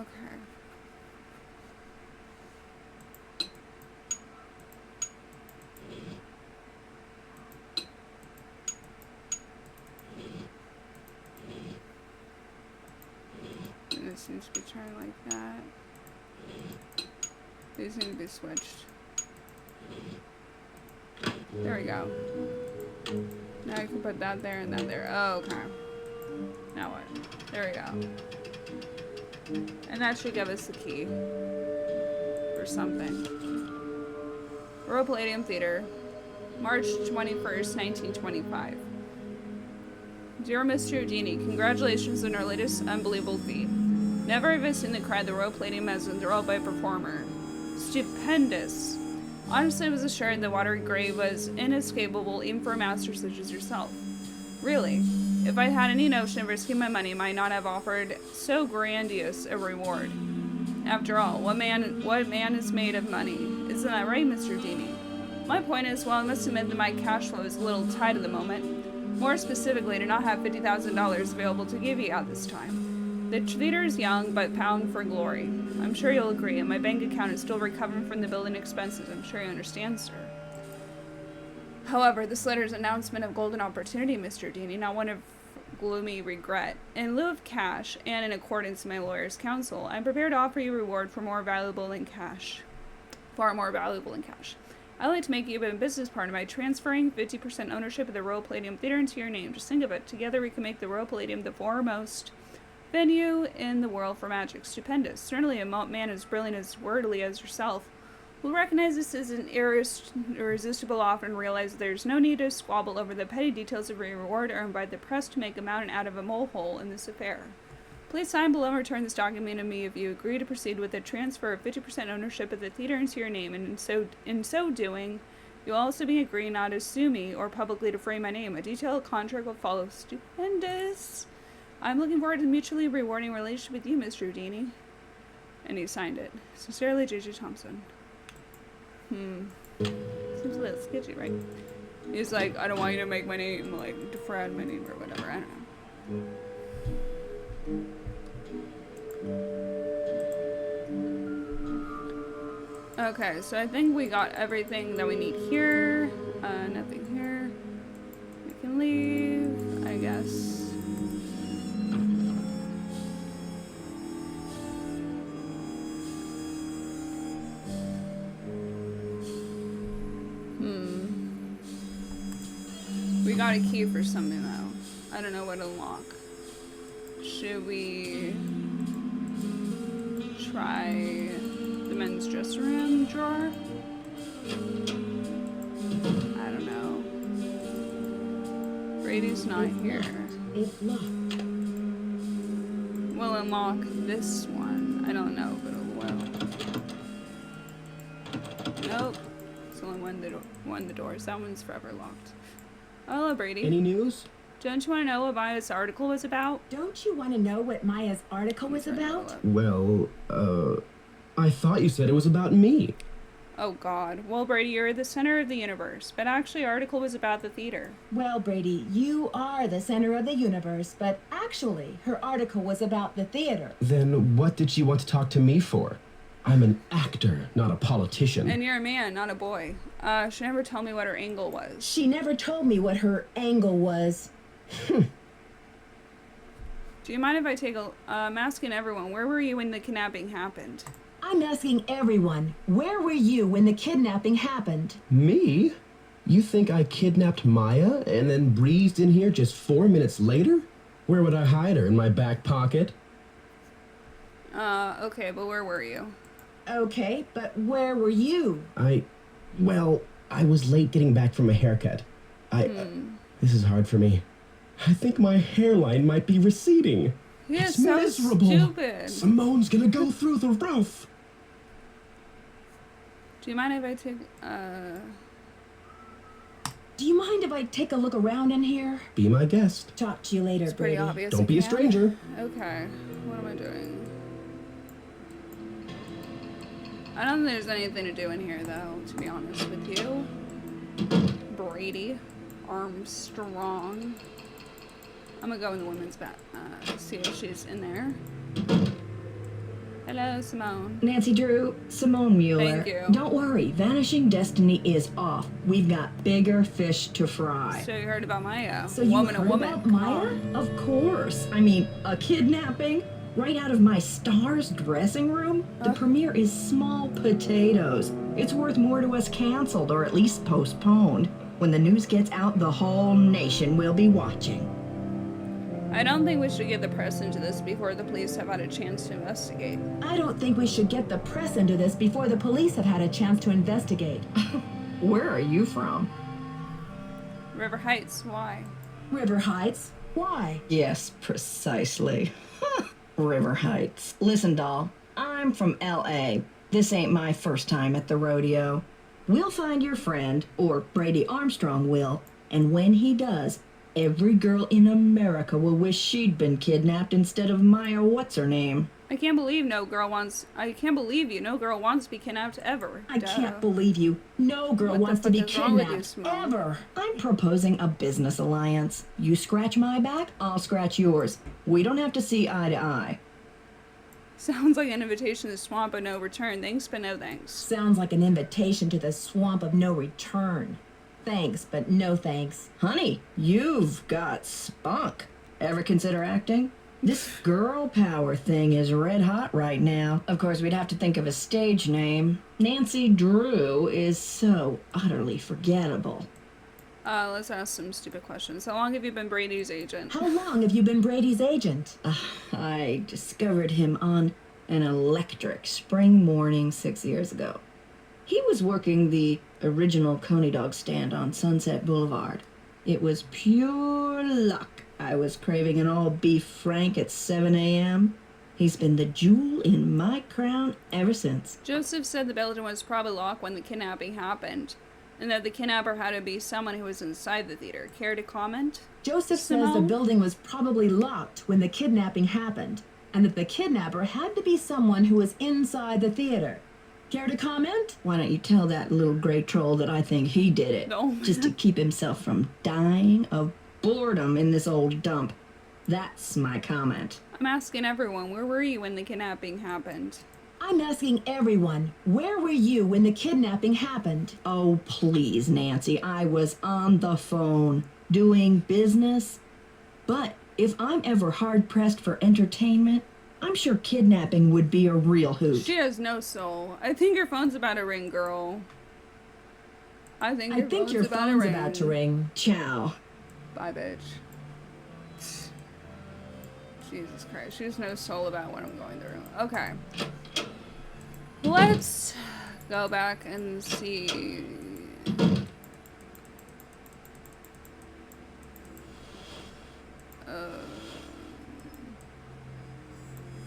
And this needs to be turned like that. These need to be switched. There we go. Now I can put that there and that there. Oh, okay. Now what? There we go. And that should give us the key. Or something. Royal Palladium Theater. March 21st, 1925. Dear Mr. Udini, congratulations on our latest unbelievable feat. Never have I seen the crowd the Royal Palladium has enthralled by a performer. Stupendous. Honestly, I was assured that Watery Grave was inescapable even for a master such as yourself. Really, if I had any notion of risking my money, I might not have offered so grandiose a reward. After all, what man is made of money? Isn't that right, Mr. Udini? My point is, well, I must admit that my cash flow is a little tight at the moment. More specifically, I do not have $50,000 available to give you at this time. The theater is young, but pound for glory. I'm sure you'll agree, and my bank account is still recovering from the building expenses. I'm sure you understand, sir. However, this letter's announcement of golden opportunity, Mr. Udini, not one of gloomy regret. In lieu of cash, and in accordance with my lawyer's counsel, I'm prepared to offer you a reward for more valuable than cash. Far more valuable than cash. I'd like to make you a business partner by transferring 50% ownership of the Royal Palladium Theater into your name. Just think of it. Together we can make the Royal Palladium the foremost venue in the world for magic. Stupendous. Certainly a man as brilliant as worldly as yourself will recognize this as an irresistible offer and realize there's no need to squabble over the petty details of your reward or invite the press to make a mountain out of a molehill in this affair. Please sign below and return this document to me if you agree to proceed with the transfer of 50% ownership of the theater into your name, and in so doing, you'll also be agreeing not to sue me or publicly defame my name. A detailed contract will follow. Stupendous. I'm looking forward to a mutually rewarding relationship with you, Mr. Udini. And he signed it. Sincerely, J.J. Thompson. Seems a little sketchy, right? He's like, I don't want you to make my name, like, defraud my name or whatever. I don't know. Okay, so I think we got everything that we need here. Nothing here. We can leave, I guess. We got a key for something though. I don't know what to unlock. Should we try the men's dressing room drawer? I don't know. Brady's not here. It's locked. We'll unlock this one. I don't know, but it will. Nope. It's only one of the doors. That one's forever locked. Hello, Brady. Any news? Don't you want to know what Maya's article was about? Don't you want to know what Maya's article was about? Well, I thought you said it was about me. Oh, God. Well, Brady, you're the center of the universe, but actually, our article was about the theater. Well, Brady, you are the center of the universe, but actually, her article was about the theater. Then what did she want to talk to me for? I'm an actor, not a politician. And you're a man, not a boy. She never told me what her angle was. She never told me what her angle was. Do you mind if I take a... I'm asking everyone, where were you when the kidnapping happened? I'm asking everyone, where were you when the kidnapping happened? Me? You think I kidnapped Maya and then breezed in here just 4 minutes later? Where would I hide her? In my back pocket? Okay, but where were you? Okay, but where were you? Well, I was late getting back from a haircut. This is hard for me. I think my hairline might be receding. Yeah, it's so miserable. Stupid. Simone's gonna go through the roof. Do you mind if I take, Do you mind if I take a look around in here? Be my guest. Talk to you later, It's pretty Brady. obvious. Don't be a stranger. Okay, what am I doing? I don't think there's anything to do in here, though, to be honest with you. Brady Armstrong. I'm gonna go in the women's bath, see if she's in there. Hello, Simone. Nancy Drew, Simone Mueller. Thank you. Don't worry, Vanishing Destiny is off. We've got bigger fish to fry. So you heard about Maya? So you heard about Maya? Of course. I mean, a kidnapping? Right out of my star's dressing room? The premiere is small potatoes. It's worth more to us canceled, or at least postponed. When the news gets out, the whole nation will be watching. I don't think we should get the press into this before the police have had a chance to investigate. I don't think we should get the press into this before the police have had a chance to investigate. Where are you from? River Heights, why? River Heights? Why? Yes, precisely. River Heights. Listen, doll, I'm from L.A. This ain't my first time at the rodeo. We'll find your friend, or Brady Armstrong will, and when he does, every girl in America will wish she'd been kidnapped instead of Maya what's-her-name. I can't believe no girl wants to be kidnapped ever. I can't believe you. No girl wants to be kidnapped, ever. I'm proposing a business alliance. You scratch my back, I'll scratch yours. We don't have to see eye to eye. Sounds like an invitation to the swamp of no return. Thanks, but no thanks. Sounds like an invitation to the swamp of no return. Thanks, but no thanks. Honey, you've got spunk. Ever consider acting? This girl power thing is red hot right now. Of course, we'd have to think of a stage name. Nancy Drew is so utterly forgettable. Let's ask some stupid questions. How long have you been Brady's agent? How long have you been Brady's agent? I discovered him on an electric spring morning 6 years ago. He was working the original Coney Dog stand on Sunset Boulevard. It was pure luck. I was craving an all-beef frank at 7 a.m. He's been the jewel in my crown ever since. Joseph said the building was probably locked when the kidnapping happened, and that the kidnapper had to be someone who was inside the theater. Care to comment? Joseph says the building was probably locked when the kidnapping happened, and that the kidnapper had to be someone who was inside the theater. Care to comment? Why don't you tell that little gray troll that I think he did it? No. Just to keep himself from dying of boredom in this old dump. That's my comment. I'm asking everyone, where were you when the kidnapping happened? I'm asking everyone, where were you when the kidnapping happened? Oh, please, Nancy. I was on the phone, doing business. But if I'm ever hard-pressed for entertainment, I'm sure kidnapping would be a real hoot. She has no soul. I think your phone's about to ring, girl. I think your phone's about to ring. Ciao. Bye, bitch. Jesus Christ. She has no soul about what I'm going through. Okay. Let's go back and see.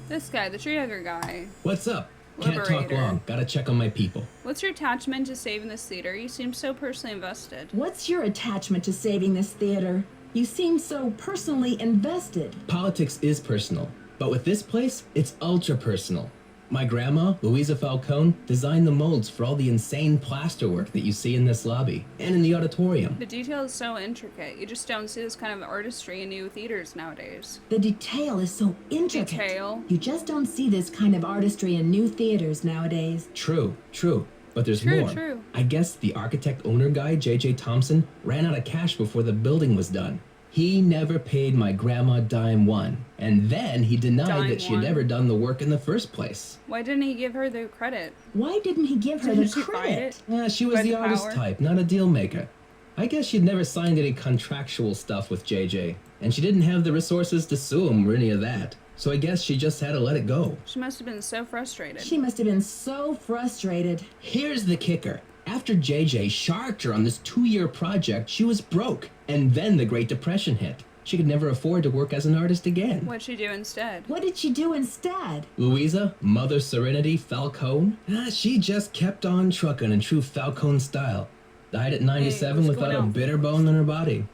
This guy, the tree hugger guy. What's up? Can't talk long. Gotta check on my people. What's your attachment to saving this theater? You seem so personally invested. What's your attachment to saving this theater? You seem so personally invested. Politics is personal, but with this place, it's ultra personal. My grandma, Louisa Falcone, designed the molds for all the insane plasterwork that you see in this lobby and in the auditorium. The detail is so intricate. You just don't see this kind of artistry in new theaters nowadays. The detail is so intricate. Detail? You just don't see this kind of artistry in new theaters nowadays. True. But there's True. more. I guess the architect-owner guy, J.J. Thompson, ran out of cash before the building was done. He never paid my grandma dime one, and then he denied that she had ever done the work in the first place. Why didn't he give her the credit? Why didn't he give her the credit? She was the artist type, not a deal maker. I guess she'd never signed any contractual stuff with JJ, and she didn't have the resources to sue him or any of that. So I guess she just had to let it go. She must have been so frustrated. She must have been so frustrated. Here's the kicker. After JJ sharked her on this 2-year project, she was broke. And then the Great Depression hit. She could never afford to work as an artist again. What'd she do instead? What did she do instead? Louisa, Mother Serenity Falcone, she just kept on trucking in true Falcone style. Died at 97 without a bitter bone in her body.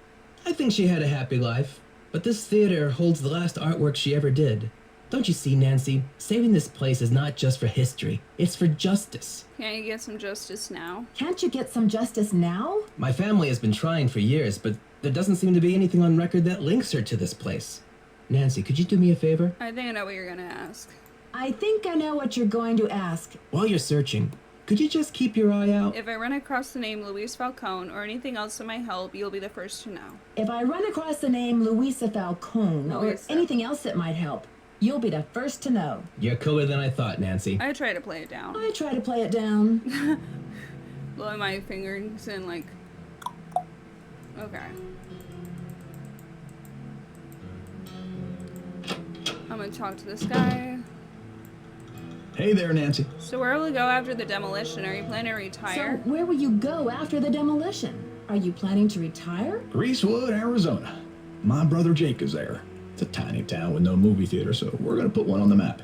I think she had a happy life. But this theater holds the last artwork she ever did. Don't you see, Nancy? Saving this place is not just for history. It's for justice. Can't you get some justice now? Can't you get some justice now? My family has been trying for years, but there doesn't seem to be anything on record that links her to this place. Nancy, could you do me a favor? I think I know what you're gonna ask. I think I know what you're going to ask. While you're searching, could you just keep your eye out? If I run across the name Louise Falcone or anything else that might help, you'll be the first to know. If I run across the name Louisa Falcone or anything else that might help, you'll be the first to know. You're cooler than I thought, Nancy. I try to play it down. I try to play it down. Blowing my fingers in like... Okay. I'm gonna talk to this guy. Hey there, Nancy. So where will we go after the demolition? Are you planning to retire? So where will you go after the demolition? Are you planning to retire? Greasewood, Arizona. My brother Jake is there. It's a tiny town with no movie theater, so we're gonna put one on the map.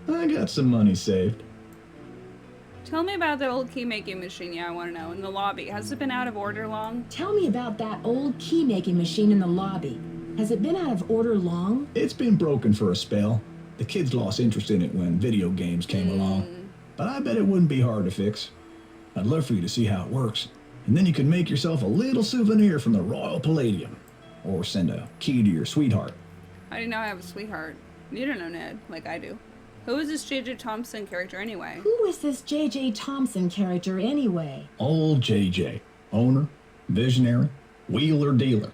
I got some money saved. Tell me about the old key-making machine. Yeah, I want to know. In the lobby. Has it been out of order long? Tell me about that old key-making machine in the lobby. Has it been out of order long? It's been broken for a spell. The kids lost interest in it when video games came along. But I bet it wouldn't be hard to fix. I'd love for you to see how it works. And then you could make yourself a little souvenir from the Royal Palladium. Or send a key to your sweetheart. I do not have a sweetheart. You don't know Ned, like I do. Who is this J.J. Thompson character anyway? Who is this J.J. Thompson character anyway? Old J.J. Owner, visionary, wheeler dealer.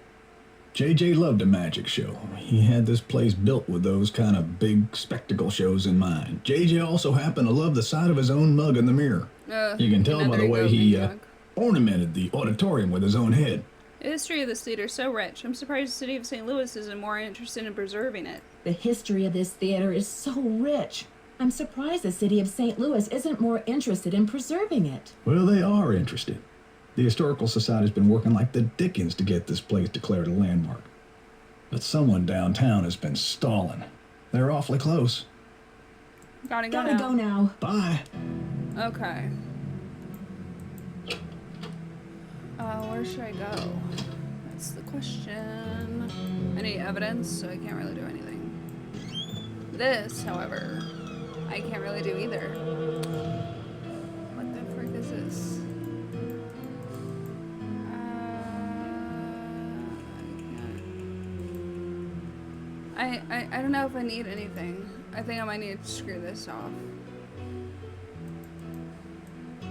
J.J. loved a magic show. He had this place built with those kind of big spectacle shows in mind. J.J. also happened to love the sight of his own mug in the mirror. You can tell by the way he ornamented the auditorium with his own head. The history of this theater is so rich. I'm surprised the city of St. Louis isn't more interested in preserving it. The history of this theater is so rich. I'm surprised the city of St. Louis isn't more interested in preserving it. Well, they are interested. The Historical Society's been working like the dickens to get this place declared a landmark. But someone downtown has been stalling. They're awfully close. Gotta go now. Bye. Okay. Where should I go? That's the question. I need evidence, so I can't really do anything. This, however, I can't really do either. I don't know if I need anything. I think I might need to screw this off.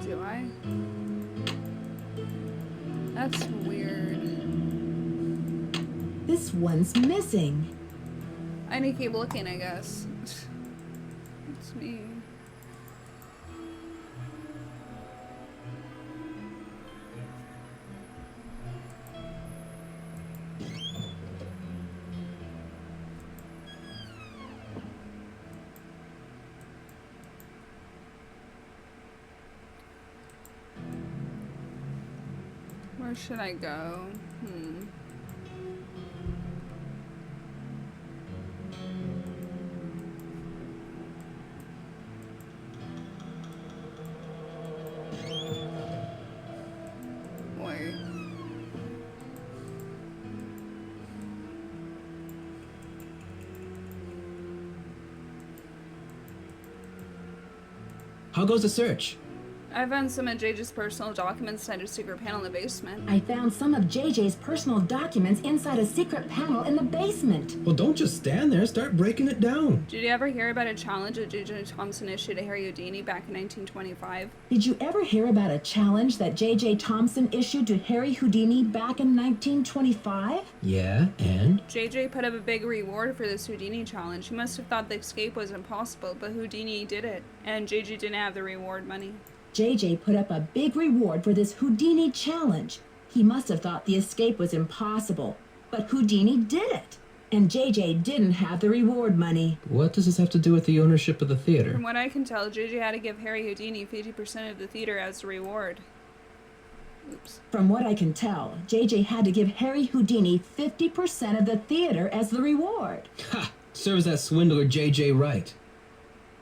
Do I? That's weird. This one's missing. I need to keep looking, I guess. It's me. Where should I go? Wait. How goes the search? I found some of JJ's personal documents inside a secret panel in the basement. I found some of JJ's personal documents inside a secret panel in the basement. Well, don't just stand there. Start breaking it down. Did you ever hear about a challenge that JJ Thompson issued to Harry Houdini back in 1925? Did you ever hear about a challenge that J.J. Thompson issued to Harry Houdini back in 1925? Yeah, and? JJ put up a big reward for this Houdini challenge. He must have thought the escape was impossible, but Houdini did it, and JJ didn't have the reward money. JJ put up a big reward for this Houdini challenge. He must have thought the escape was impossible, but Houdini did it, and JJ didn't have the reward money. What does this have to do with the ownership of the theater? From what I can tell, JJ had to give Harry Houdini 50% of the theater as a reward. Oops. From what I can tell, JJ had to give Harry Houdini 50% of the theater as the reward. Ha! Serves that swindler JJ right.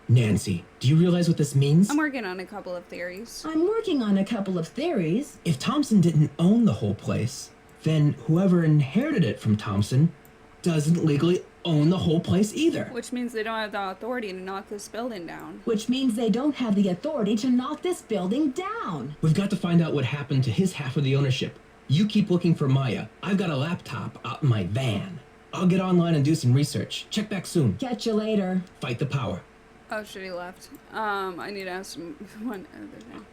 Nancy, do you realize what this means? I'm working on a couple of theories. I'm working on a couple of theories. If Thompson didn't own the whole place, then whoever inherited it from Thompson doesn't legally own the whole place either. Which means they don't have the authority to knock this building down. Which means they don't have the authority to knock this building down. We've got to find out what happened to his half of the ownership. You keep looking for Maya. I've got a laptop out in my van. I'll get online and do some research. Check back soon. Catch you later. Fight the power. Oh shit, he left. I need to ask him one other thing.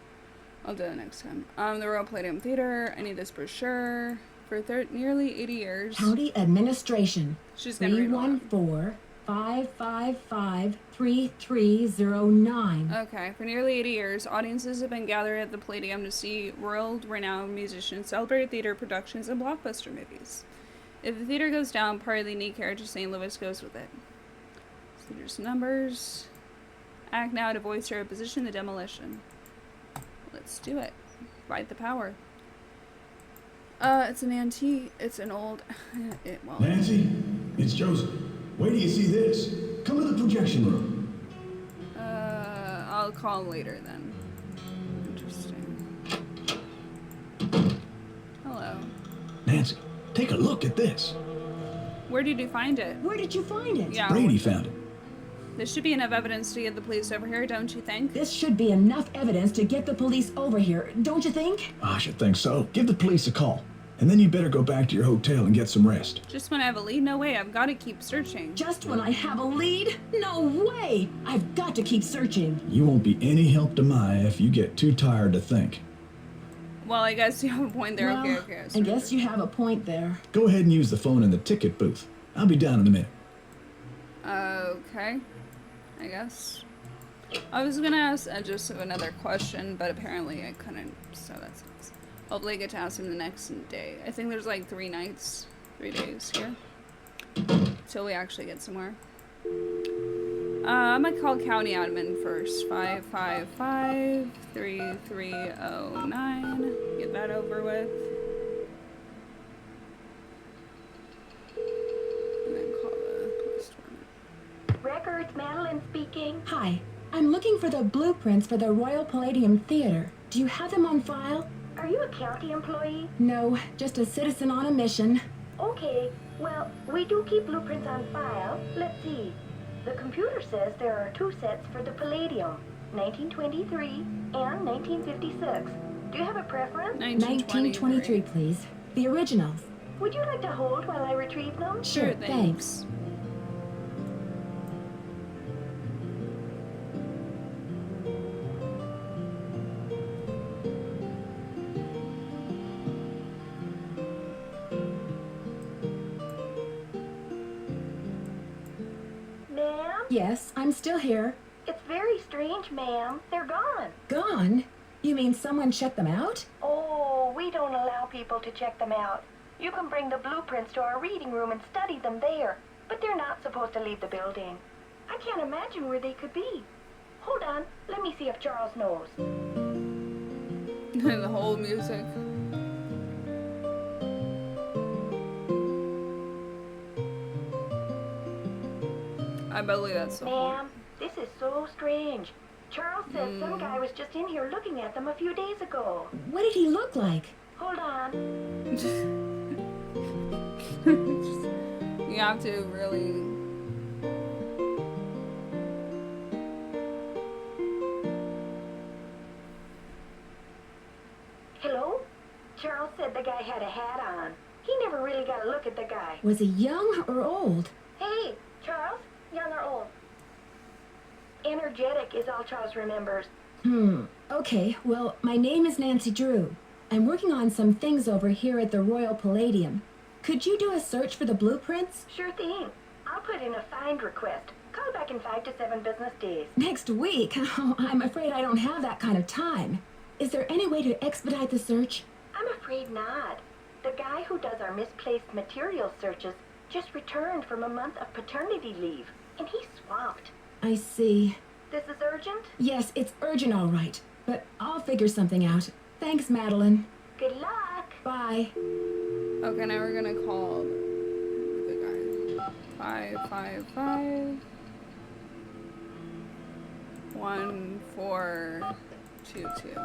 I'll do it next time. The Royal Palladium Theater. I need this brochure. For nearly 80 years. County Administration. She's gonna read 314-555-3309. Okay, for nearly 80 years, audiences have been gathered at the Palladium to see world-renowned musicians celebrate theater productions and blockbuster movies. If the theater goes down, part of the unique heritage of St. Louis goes with it. So there's numbers. Act now to voice your opposition to demolition. Let's do it. Fight the power. It's an antique. It's an old. Well. Nancy, it's Joseph. Wait till you see this. Come to the projection room. I'll call later then. Interesting. Hello. Nancy, take a look at this. Where did you find it? Where did you find it? Yeah. Brady found it. This should be enough evidence to get the police over here, don't you think? This should be enough evidence to get the police over here, don't you think? I should think so. Give the police a call. And then you better go back to your hotel and get some rest. Just when I have a lead? No way, I've got to keep searching. Just when I have a lead? No way! I've got to keep searching. You won't be any help to Maya if you get too tired to think. Well, I guess you have a point there. Well, Okay. I guess you have a point there. Go ahead and use the phone in the ticket booth. I'll be down in a minute. Okay. I guess. I was gonna ask just another question, but apparently I couldn't, so that sucks. Hopefully I get to ask him the next day. I think there's like 3 days here. Till we actually get somewhere. I'm gonna call County Admin first. 555-3309. Get that over with. And then call the police department. Records, Madeline speaking. Hi, I'm looking for the blueprints for the Royal Palladium Theater. Do you have them on file? Are you a county employee? No, just a citizen on a mission. Okay, well, we do keep blueprints on file. Let's see. The computer says there are 2 sets for the Palladium, 1923 and 1956. Do you have a preference? 1923, please. The originals. Would you like to hold while I retrieve them? Sure, thanks. Yes, I'm still here. It's very strange, ma'am. They're gone. Gone? You mean someone checked them out? Oh, we don't allow people to check them out. You can bring the blueprints to our reading room and study them there, but they're not supposed to leave the building. I can't imagine where they could be. Hold on, let me see if Charles knows. The whole music. I believe that's the point. Ma'am, this is so strange. Charles says some guy was just in here looking at them a few days ago. What did he look like? Hold on. You have to really... Hello? Charles said the guy had a hat on. He never really got a look at the guy. Was he young or old? Hey, Charles, young or old? Energetic is all Charles remembers. Okay, well, my name is Nancy Drew. I'm working on some things over here at the Royal Palladium. Could you do a search for the blueprints? Sure thing. I'll put in a find request. Call back in 5 to 7 business days. Next week? Oh, I'm afraid I don't have that kind of time. Is there any way to expedite the search? I'm afraid not. The guy who does our misplaced material searches just returned from a month of paternity leave, and he's swamped. I see. This is urgent? Yes, it's urgent, all right. But I'll figure something out. Thanks, Madeline. Good luck. Bye. Okay, now we're gonna call the guy. 555 1422.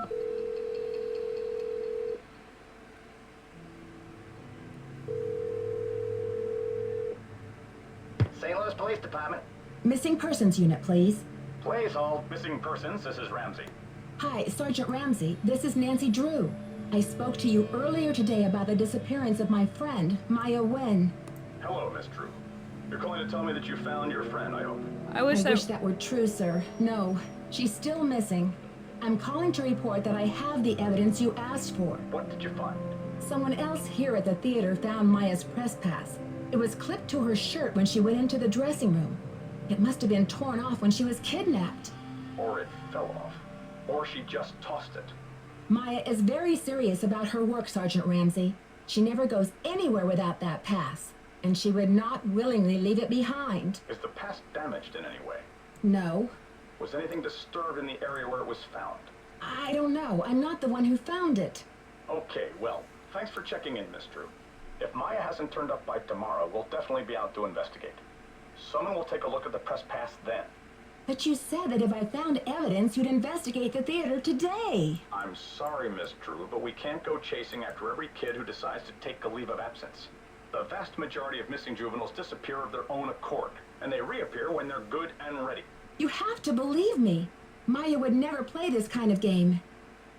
St. Louis Police Department. Missing Persons Unit, please. Please hold missing persons. This is Ramsey. Hi, Sergeant Ramsey. This is Nancy Drew. I spoke to you earlier today about the disappearance of my friend, Maya Wen. Hello, Miss Drew. You're calling to tell me that you found your friend, I hope. I wish that were true, sir. No, she's still missing. I'm calling to report that I have the evidence you asked for. What did you find? Someone else here at the theater found Maya's press pass. It was clipped to her shirt when she went into the dressing room. It must have been torn off when she was kidnapped. Or it fell off. Or she just tossed it. Maya is very serious about her work, Sergeant Ramsey. She never goes anywhere without that pass, and she would not willingly leave it behind. Is the pass damaged in any way? No. Was anything disturbed in the area where it was found? I don't know. I'm not the one who found it. Okay, well, thanks for checking in, Miss Drew. If Maya hasn't turned up by tomorrow, we'll definitely be out to investigate. Someone will take a look at the press pass then. But you said that if I found evidence, you'd investigate the theater today. I'm sorry, Miss Drew, but we can't go chasing after every kid who decides to take a leave of absence. The vast majority of missing juveniles disappear of their own accord, and they reappear when they're good and ready. You have to believe me. Maya would never play this kind of game.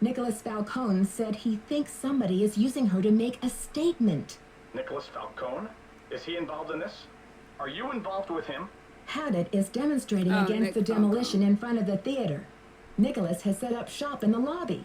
Nicholas Falcone said he thinks somebody is using her to make a statement. Nicholas Falcone? Is he involved in this? Are you involved with him? Hadit is demonstrating against the demolition in front of the theater. Nicholas has set up shop in the lobby.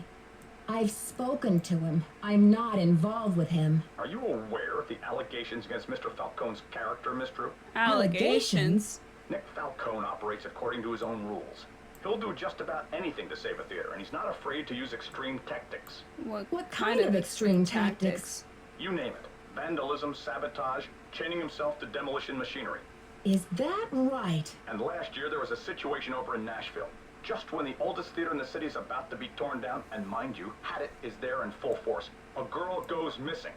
I've spoken to him. I'm not involved with him. Are you aware of the allegations against Mr. Falcone's character, Miss Drew? Allegations? Nick Falcone operates according to his own rules. He'll do just about anything to save a theater, and he's not afraid to use extreme tactics. What kind of extreme tactics? You name it. Vandalism, sabotage, chaining himself to demolition machinery. Is that right? And last year there was a situation over in Nashville. Just when the oldest theater in the city is about to be torn down, and mind you, Hadit is there in full force, a girl goes missing.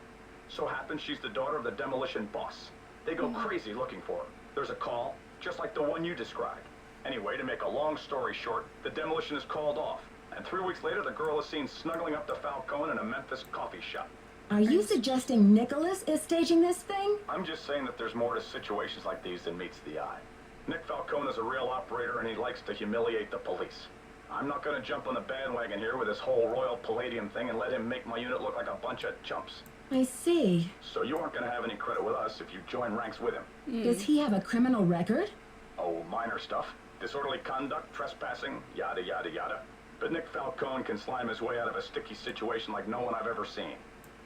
So happens she's the daughter of the demolition boss. They go crazy looking for her. There's a call, just like the one you described. Anyway, to make a long story short, the demolition is called off. And 3 weeks later, the girl is seen snuggling up to Falcone in a Memphis coffee shop. Are you suggesting Nicholas is staging this thing? I'm just saying that there's more to situations like these than meets the eye. Nick Falcone is a real operator, and he likes to humiliate the police. I'm not going to jump on the bandwagon here with this whole Royal Palladium thing and let him make my unit look like a bunch of chumps. I see. So you aren't going to have any credit with us if you join ranks with him. Does he have a criminal record? Oh, minor stuff. Disorderly conduct, trespassing, yada, yada, yada. But Nick Falcone can slime his way out of a sticky situation like no one I've ever seen.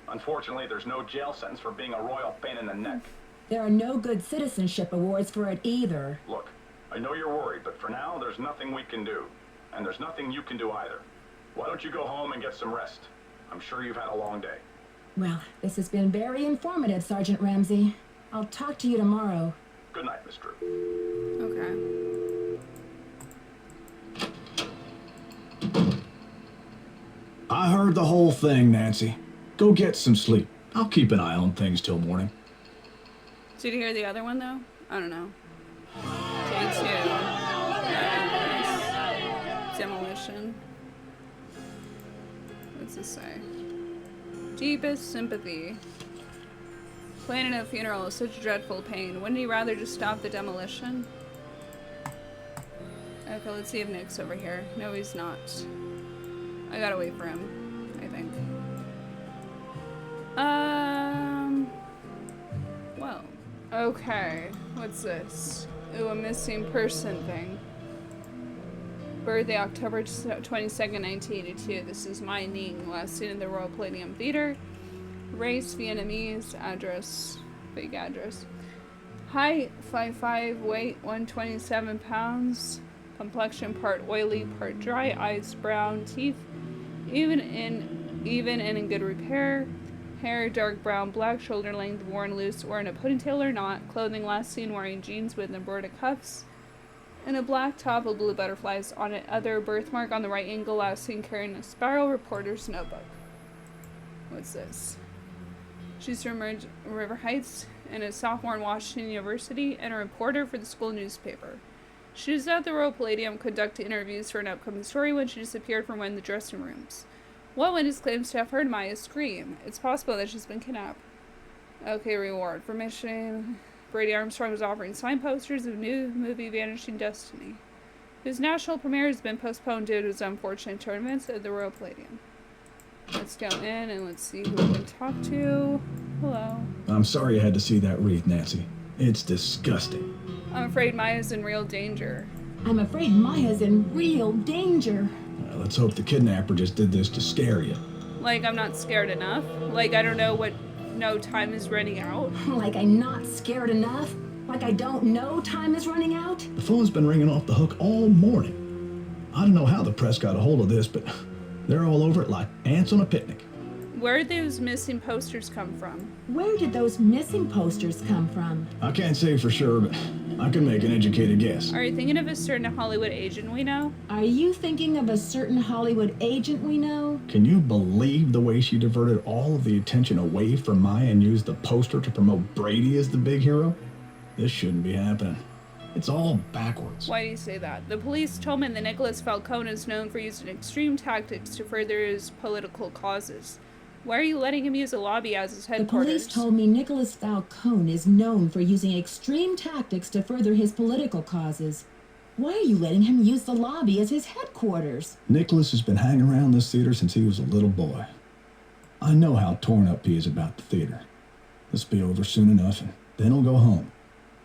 Unfortunately, there's no jail sentence for being a royal pain in the neck. There are no good citizenship awards for it either. Look, I know you're worried, but for now, there's nothing we can do. And there's nothing you can do either. Why don't you go home and get some rest? I'm sure you've had a long day. Well, this has been very informative, Sergeant Ramsey. I'll talk to you tomorrow. Good night, Miss Drew. Okay. I heard the whole thing, Nancy. Go get some sleep. I'll keep an eye on things till morning. Did you hear the other one, though? I don't know. J2. Demolition. What's this say? Deepest sympathy. Planning a funeral is such dreadful pain. Wouldn't he rather just stop the demolition? Okay, let's see if Nick's over here. No, he's not. I gotta wait for him, I think. Well. Okay, what's this? Ooh, a missing person thing. Birthday, October 22nd, 1982. This is my Ning, last seen in the Royal Palladium Theater. Race, Vietnamese. Address, fake address. Height, 5'5", weight, 127 pounds. Complexion, part oily, part dry. Eyes brown, teeth even and in good repair. Hair, dark brown, black, shoulder length, worn loose or in a ponytail or not. Clothing, last seen wearing jeans with embroidered cuffs. And a black top with blue butterflies on it. Other birthmark on the right ankle, last seen carrying a spiral. Reporter's notebook. What's this? She's from River Heights and a sophomore in Washington University and a reporter for the school newspaper. She was at the Royal Palladium conducting interviews for an upcoming story when she disappeared from one of the dressing rooms. One witness claims to have heard Maya scream. It's possible that she's been kidnapped. Okay, reward for mission. Brady Armstrong was offering signed posters of new movie Vanishing Destiny, whose national premiere has been postponed due to his unfortunate tournaments at the Royal Palladium. Let's go in and let's see who we can talk to. Hello. I'm sorry you had to see that wreath, Nancy. It's disgusting. I'm afraid Maya's in real danger. I'm afraid Maya's in real danger. Let's hope the kidnapper just did this to scare you. Like I'm not scared enough? Like I don't know what no time is running out? Like I'm not scared enough? Like I don't know time is running out? The phone's been ringing off the hook all morning. I don't know how the press got a hold of this, but they're all over it like ants on a picnic. Where did those missing posters come from? Where did those missing posters come from? I can't say for sure, but I can make an educated guess. Are you thinking of a certain Hollywood agent we know? Are you thinking of a certain Hollywood agent we know? Can you believe the way she diverted all of the attention away from Maya and used the poster to promote Brady as the big hero? This shouldn't be happening. It's all backwards. Why do you say that? The police told me that Nicholas Falcone is known for using extreme tactics to further his political causes. Why are you letting him use a lobby as his headquarters? The police told me Nicholas Falcone is known for using extreme tactics to further his political causes. Why are you letting him use the lobby as his headquarters? Nicholas has been hanging around this theater since he was a little boy. I know how torn up he is about the theater. This will be over soon enough, and then he'll go home.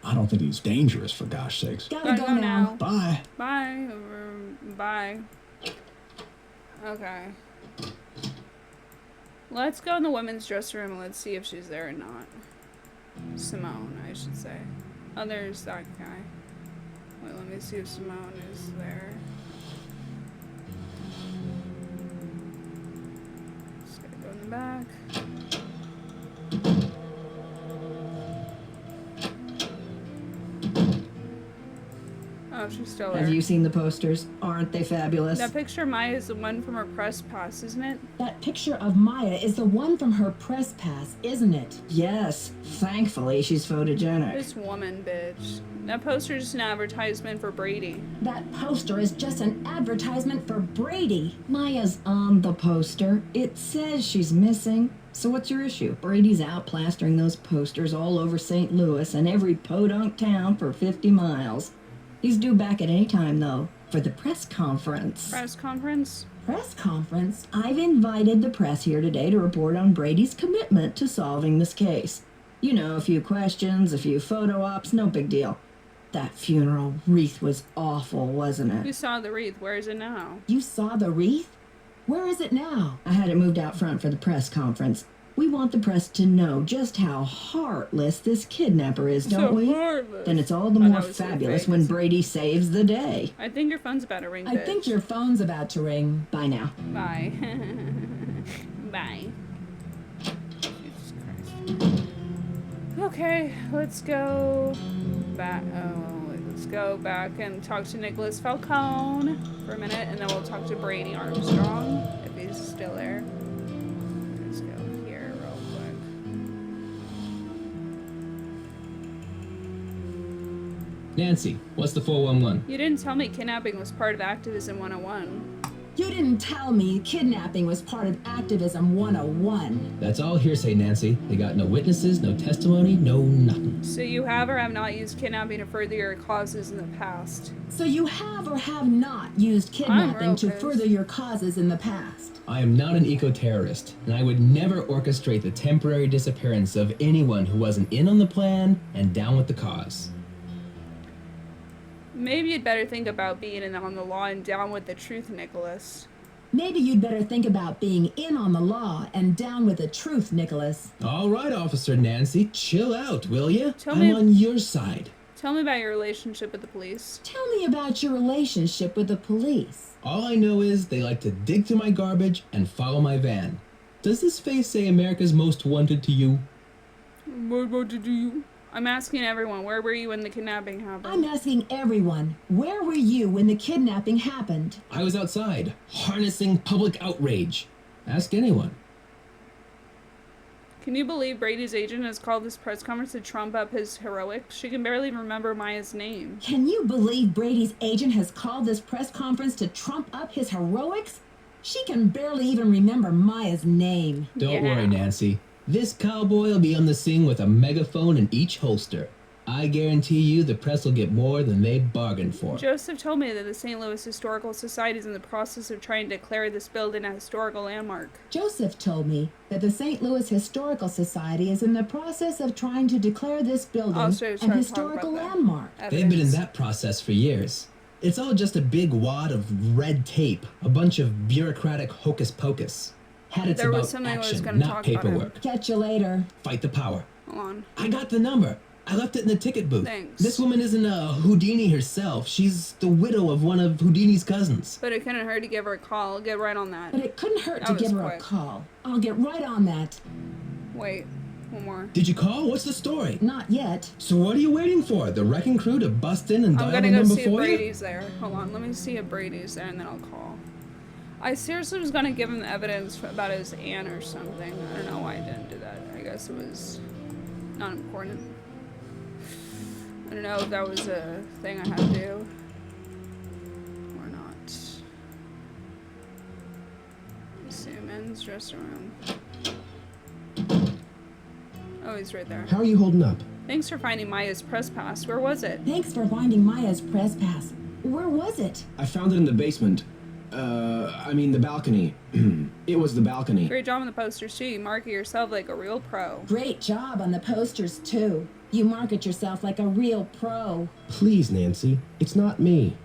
I don't think he's dangerous, for gosh sakes. Gotta go now. Bye. Bye. Bye. Okay. Let's go in the women's dressing room and let's see if she's there or not. Simone, I should say. Oh, there's that guy. Wait, let me see if Simone is there. Just gotta go in the back. Oh, she's still there. Have you seen the posters? Aren't they fabulous? That picture of Maya is the one from her press pass, isn't it? That picture of Maya is the one from her press pass, isn't it? Yes. Thankfully, she's photogenic. This woman, bitch. That poster is just an advertisement for Brady. That poster is just an advertisement for Brady. Maya's on the poster. It says she's missing. So what's your issue? Brady's out plastering those posters all over St. Louis and every podunk town for 50 miles. He's due back at any time, though, for the press conference. Press conference? Press conference? I've invited the press here today to report on Brady's commitment to solving this case. You know, a few questions, a few photo ops, no big deal. That funeral wreath was awful, wasn't it? You saw the wreath. Where is it now? You saw the wreath? Where is it now? I had it moved out front for the press conference. We want the press to know just how heartless this kidnapper is, don't we? Heartless. Then it's all the more fabulous when Brady saves the day. I think your phone's about to ring, I think your phone's about to ring. Bye now. Bye. Bye. Jesus Christ. Okay, let's go back. Let's go back and talk to Nicholas Falcone for a minute, and then we'll talk to Brady Armstrong if he's still there. Let's go here real quick. Nancy, what's the 411? You didn't tell me kidnapping was part of Activism 101. You didn't tell me kidnapping was part of Activism 101. That's all hearsay, Nancy. They got no witnesses, no testimony, no nothing. So you have or have not used kidnapping to further your causes in the past? So you have or have not used kidnapping to further your causes in the past? I am not an eco-terrorist, and I would never orchestrate the temporary disappearance of anyone who wasn't in on the plan and down with the cause. Maybe you'd better think about being in on the law and down with the truth, Nicholas. Maybe you'd better think about being in on the law and down with the truth, Nicholas. All right, Officer Nancy, chill out, will you? Tell me- I'm on your side. Tell me about your relationship with the police. Tell me about your relationship with the police. All I know is they like to dig through my garbage and follow my van. Does this face say America's Most Wanted to you? What did you? I'm asking everyone, where were you when the kidnapping happened? I'm asking everyone, where were you when the kidnapping happened? I was outside, harnessing public outrage. Ask anyone. Can you believe Brady's agent has called this press conference to trump up his heroics? She can barely remember Maya's name. Can you believe Brady's agent has called this press conference to trump up his heroics? She can barely even remember Maya's name. Don't worry, Nancy. This cowboy will be on the scene with a megaphone in each holster. I guarantee you the press will get more than they bargained for. Joseph told me that the St. Louis Historical Society is in the process of trying to declare this building a historical landmark. Joseph told me that the St. Louis Historical Society is in the process of trying to declare this building an historical landmark. They've been in that process for years. It's all just a big wad of red tape, a bunch of bureaucratic hocus pocus. Had it's about action, not paperwork. Catch you later. Fight the power. Hold on. I got the number. I left it in the ticket booth. Thanks. This woman isn't a Houdini herself. She's the widow of one of Houdini's cousins. But it couldn't hurt to give her a call. I'll get right on that. But it couldn't hurt to give her a call. I'll get right on that. Wait, one more. Did you call? What's the story? Not yet. So what are you waiting for? The wrecking crew to bust in and dial the I'm gonna go number see if for you? Brady's there. Hold on, let me see if Brady's there and then I'll call. I seriously was gonna give him the evidence about his aunt or something. I don't know why I didn't do that. I guess it was not important. I don't know if that was a thing I had to do or not. Let's see, men's dressing room. Oh, he's right there. How are you holding up? Thanks for finding Maya's press pass. Where was it? Thanks for finding Maya's press pass. Where was it? I found it in the basement. The balcony. It was the balcony. Great job on the posters too. You market yourself like a real pro. Great job on the posters too. You market yourself like a real pro. Please, Nancy. It's not me.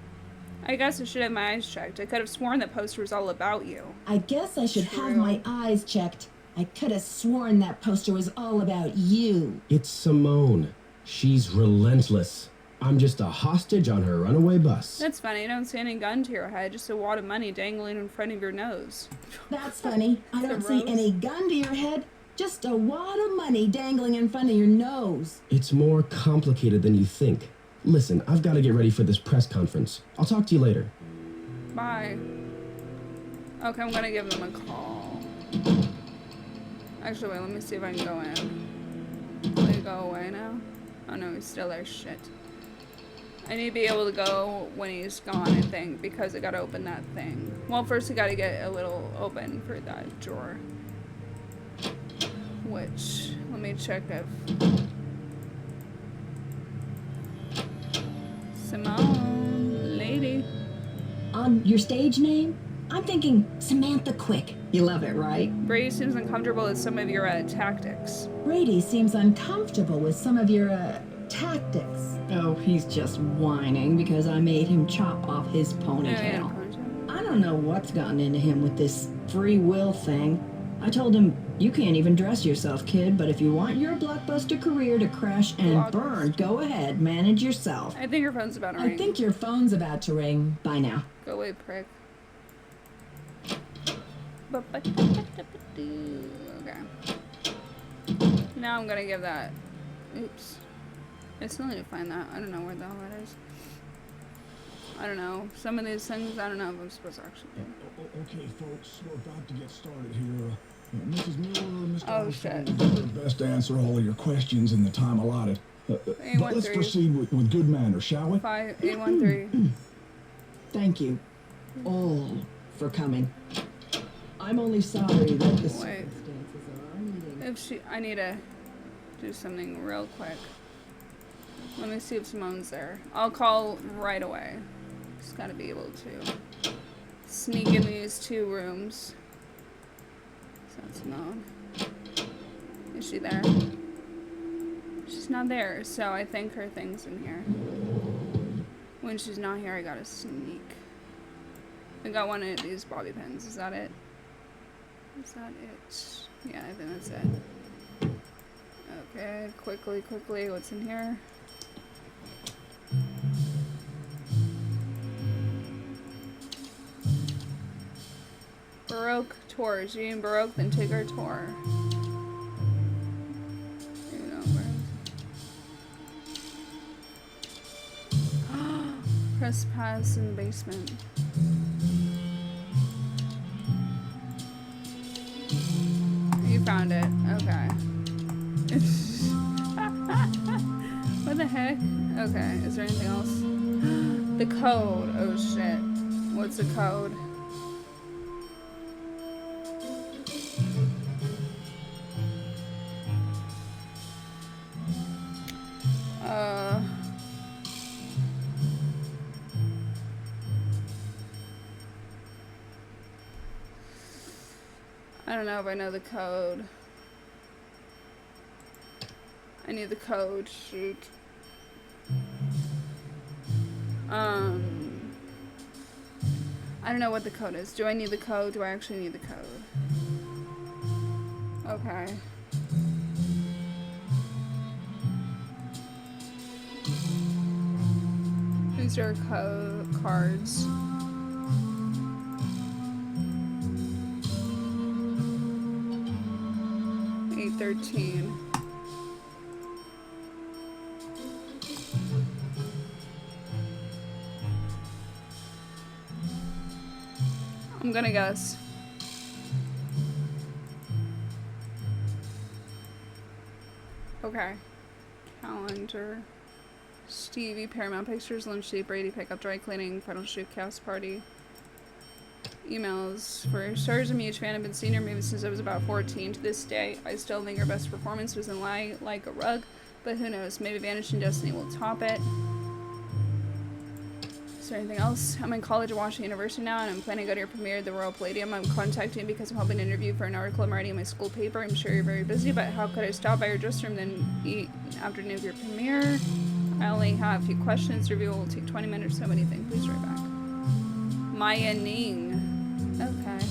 I guess I should have my eyes checked. I could have sworn that poster was all about you. I guess I should have my eyes checked. I could have sworn that poster was all about you. It's Simone. She's relentless. I'm just a hostage on her runaway bus. That's funny. I don't see any gun to your head, just a wad of money dangling in front of your nose. That's funny. I don't see any gun to your head, just a wad of money dangling in front of your nose. It's more complicated than you think. Listen, I've got to get ready for this press conference. I'll talk to you later. Bye. Okay, I'm gonna give them a call. Actually, wait, let me see if I can go in. Will he go away now? Oh no, he's still there. Shit. I need to be able to go when he's gone, I think, because I gotta open that thing. Well, first I gotta get a little open for that drawer. Which, let me check if... Simone, lady. On your stage name? I'm thinking Samantha Quick. You love it, right? Brady seems uncomfortable with some of your tactics. Brady seems uncomfortable with some of your tactics. Oh, he's just whining because I made him chop off his ponytail. I don't know what's gotten into him with this free will thing. I told him, you can't even dress yourself, kid, but if you want your blockbuster career to crash and burn, go ahead, manage yourself. I think your phone's about to ring. I think your phone's about to ring. Bye now. Go away, prick. Okay. Now I'm gonna give that. Oops. I still need to find that. I don't know where the hell that is. I don't know. Some of these things, I don't know if I'm supposed to actually do. Okay, folks, we're about to get started here. Mrs. Miller, Mr. Oh, shit. We'll do our best to answer all of your questions in the time allotted. But let's proceed with good manners, shall we? 5813. Thank you all for coming. I'm only sorry that the circumstances are unmeeting. I need to do something real quick. Let me see if Simone's there. I'll call right away. Just gotta be able to sneak in these 2 rooms. So that's Simone. Is she there? She's not there, so I think her thing's in here. When she's not here, I gotta sneak. I got one of these bobby pins. Is that it? Is that it? Yeah, I think that's it. Okay, quickly, what's in here? Baroque tour. Is she in Baroque? Then take our tour. Press pass in the basement. You found it. Okay. What the heck? Okay, is there anything else? The code. Oh shit. What's the code? I don't know if I know the code. I need the code. Shoot. I don't know what the code is. Do I need the code? Do I actually need the code? Okay. These are cards. $8.13. I'm gonna guess. Okay. Calendar. Stevie, Paramount Pictures, lunch date, Brady, pickup, dry cleaning, final shoot, cast party. Emails. For starters, I'm a huge fan. I've been seeing her movies since I was about 14. To this day, I still think her best performance was in Lie Like a Rug, but who knows? Maybe Vanishing Destiny will top it. Is there anything else? I'm in college at Washington University now, and I'm planning to go to your premiere at the Royal Palladium. I'm contacting because I'm hoping to interview for an article I'm writing in my school paper. I'm sure you're very busy, but how could I stop by your dressing room then eat an afternoon of your premiere? I only have a few questions. The review will take 20 minutes, so anything. Please write back. Maya Ning. Okay.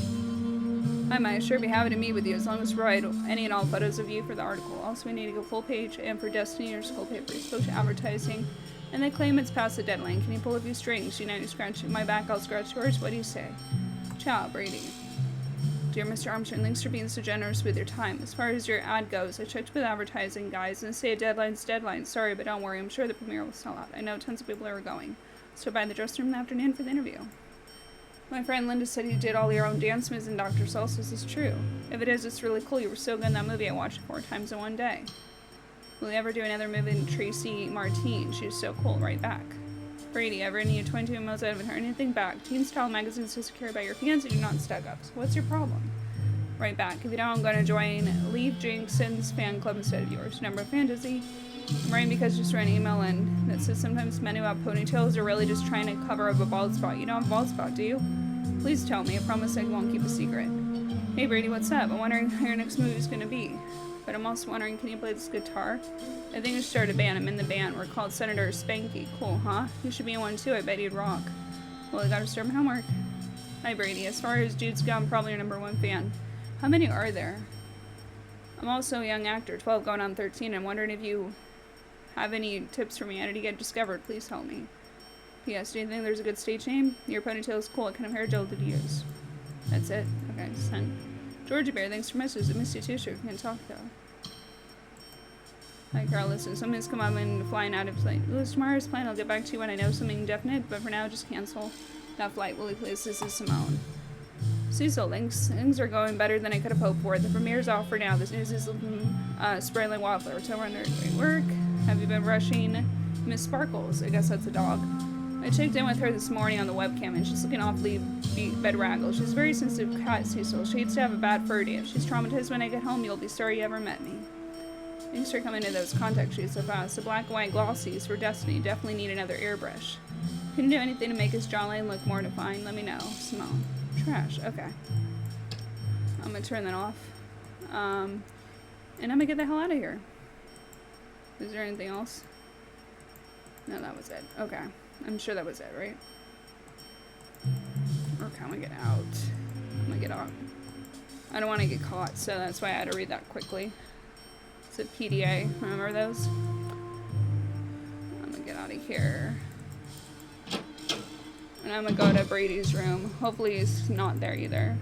I might sure be happy to meet with you as long as you provide any and all photos of you for the article. Also, we need to go full page, and for Destiny, your school paper is spoke to advertising, and they claim it's past the deadline. Can you pull a few strings? You scratch my back, I'll scratch yours. What do you say? Ciao, Brady. Dear Mr. Armstrong, thanks for being so generous with your time. As far as your ad goes, I checked with advertising guys and say a deadline's deadline. Sorry, but don't worry, I'm sure the premiere will sell out. I know tons of people are going. So by the dressing room in the afternoon for the interview. My friend Linda said you did all your own dance moves in Dr. Seuss. This is true. If it is, it's really cool. You were so good in that movie. I watched it 4 times in one day. Will you ever do another movie in Tracy Martine? She was so cool. Right back. Brady, I've written you 22 emails. I haven't heard anything back. Teen Style magazines so secure by your fans and you're not stuck up. So what's your problem? Right back. If you don't, I'm going to join Leaf Jenkinson's fan club instead of yours. Number of fantasy. I'm writing because just wrote an email in that says sometimes men who have ponytails are really just trying to cover up a bald spot. You don't have a bald spot, do you? Please tell me. I promise I won't keep a secret. Hey Brady, what's up? I'm wondering how your next movie is going to be. But I'm also wondering, can you play this guitar? I think I started a band. I'm in the band. We're called Senator Spanky. Cool, huh? You should be in one too. I bet you'd rock. Well, I gotta start my homework. Hi Brady. As far as dudes go, I'm probably your #1 fan. How many are there? I'm also a young actor, 12 going on 13. I'm wondering if you have any tips for me. How did he get discovered? Please help me. P.S. Do you think there's a good stage name? Your ponytail is cool. What kind of hair gel did you use? That's it. Okay, send. Georgie Bear, thanks for messages. I missed you too, sure. Can't talk though. Hi, Carl. Listen, something's come up and flying out of flight. Lewis, tomorrow's plane. I'll get back to you when I know something definite, but for now, just cancel that flight. Will you please? This is Simone. Cecil, things are going better than I could have hoped for. The premiere's off for now. This news is looking spray like wildflower. Tell her under great work. Have you been rushing Miss Sparkles? I guess that's a dog. I checked in with her this morning on the webcam, and she's looking awfully bedraggled. She's a very sensitive cat, Cecil. She hates to have a bad fur day. If she's traumatized when I get home, you'll be sorry you ever met me. Thanks for coming to those contact sheets so fast. The black and white glossies for Destiny definitely need another airbrush. Can you do anything to make his jawline look more defined? Let me know. Simone. Trash. Okay. I'm gonna turn that off. And I'm gonna get the hell out of here. Is there anything else? No, that was it. Okay. I'm sure that was it, right? Or can we get out? I'm gonna get out. I don't want to get caught, so that's why I had to read that quickly. It's a PDA. Remember those? I'm gonna get out of here. And I'm gonna go to Brady's room. Hopefully he's not there either.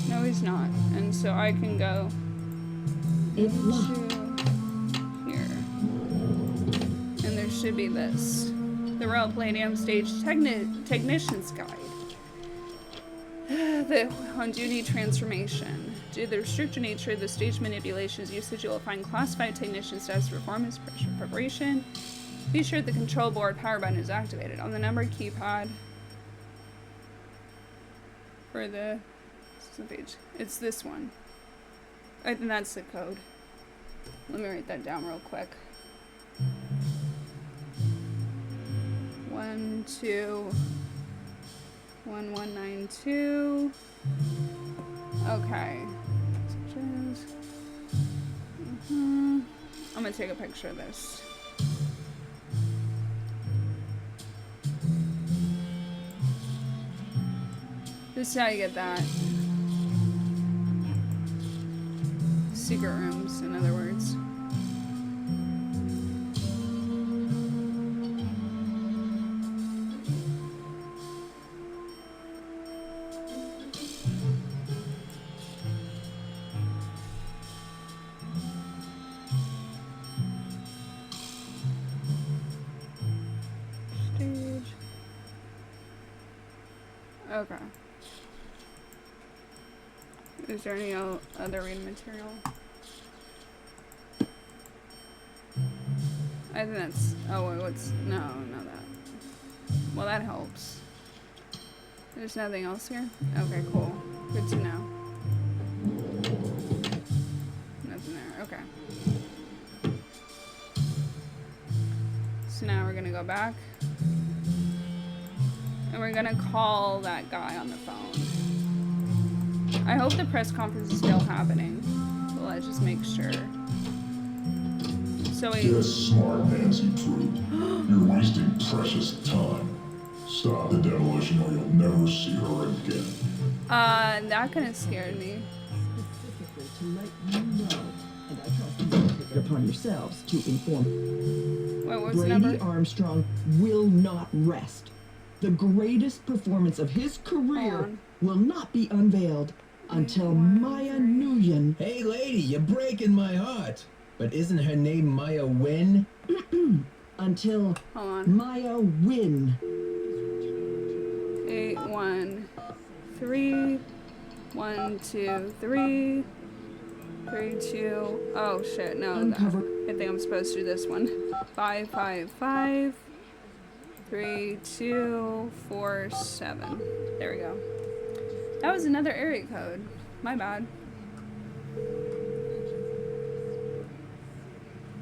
No, he's not. And so I can go It's locked. to here. And there should be this. The Royal Palladium Stage Technician's Guide. The on-duty transformation. Due to the restricted nature of the stage manipulations usage, you will find classified technician status performance pressure preparation. Be sure the control board power button is activated on the number keypad for the page. It's this one. I think that's the code. Let me write that down real quick. 121192. Okay. I'm gonna take a picture of this. This is how you get that. Secret rooms, in other words. Stage. Okay. Is there any other reading material? I think that's... Oh, wait, what's... No, not that. Well, that helps. There's nothing else here? Okay, cool. Good to know. Nothing there. Okay. So now we're gonna go back. And we're gonna call that guy on the phone. I hope the press conference is still happening. So let's just make sure. So we... Yes, smart Nancy Drew. You're wasting precious time. Stop the demolition or you'll never see her again. That kind of scared me. Specifically to let you know, and I trust you will take it upon yourselves to inform. Wait, what's the Brady number? Armstrong will not rest. The greatest performance of his career will not be unveiled until Maya Nguyen. Hey lady, you're breaking my heart. But isn't her name Maya Win? Until Maya Win. 813 123 32. Oh shit! No, Uncover. I think I'm supposed to do this one. 555 3247. There we go. That was another area code. My bad.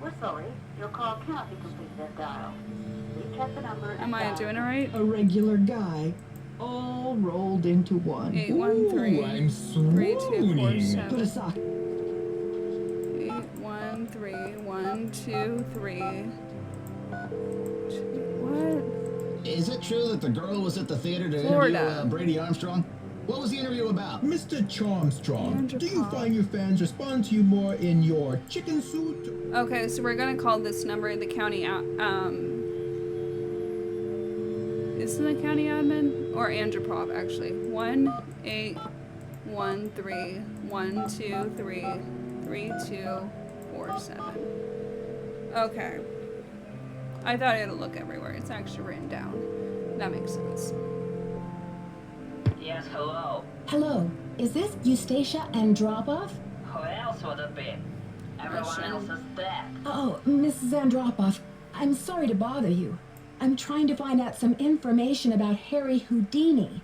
We're sorry. Your call cannot be completed as dialed. Please check the number. Am I doing it right? A regular guy, all rolled into one. 813 I'm swooning. 3247. Put a sock. 813 123. What? Is it true that the girl was at the theater to Florida. interview Brady Armstrong? What was the interview about? Mr. Charmstrong, Andrew do you Pop. find your fans respond to you more in your chicken suit? Okay, so we're gonna call this number the county isn't the county admin or Andrew Prop actually? 1-813-123-3247. Okay. I thought it'd look everywhere. It's actually written down. That makes sense. Yes, hello. Hello, is this Eustacia Andropov? Who else would it be? Everyone else is dead. Oh, Mrs. Andropov, I'm sorry to bother you. I'm trying to find out some information about Harry Houdini.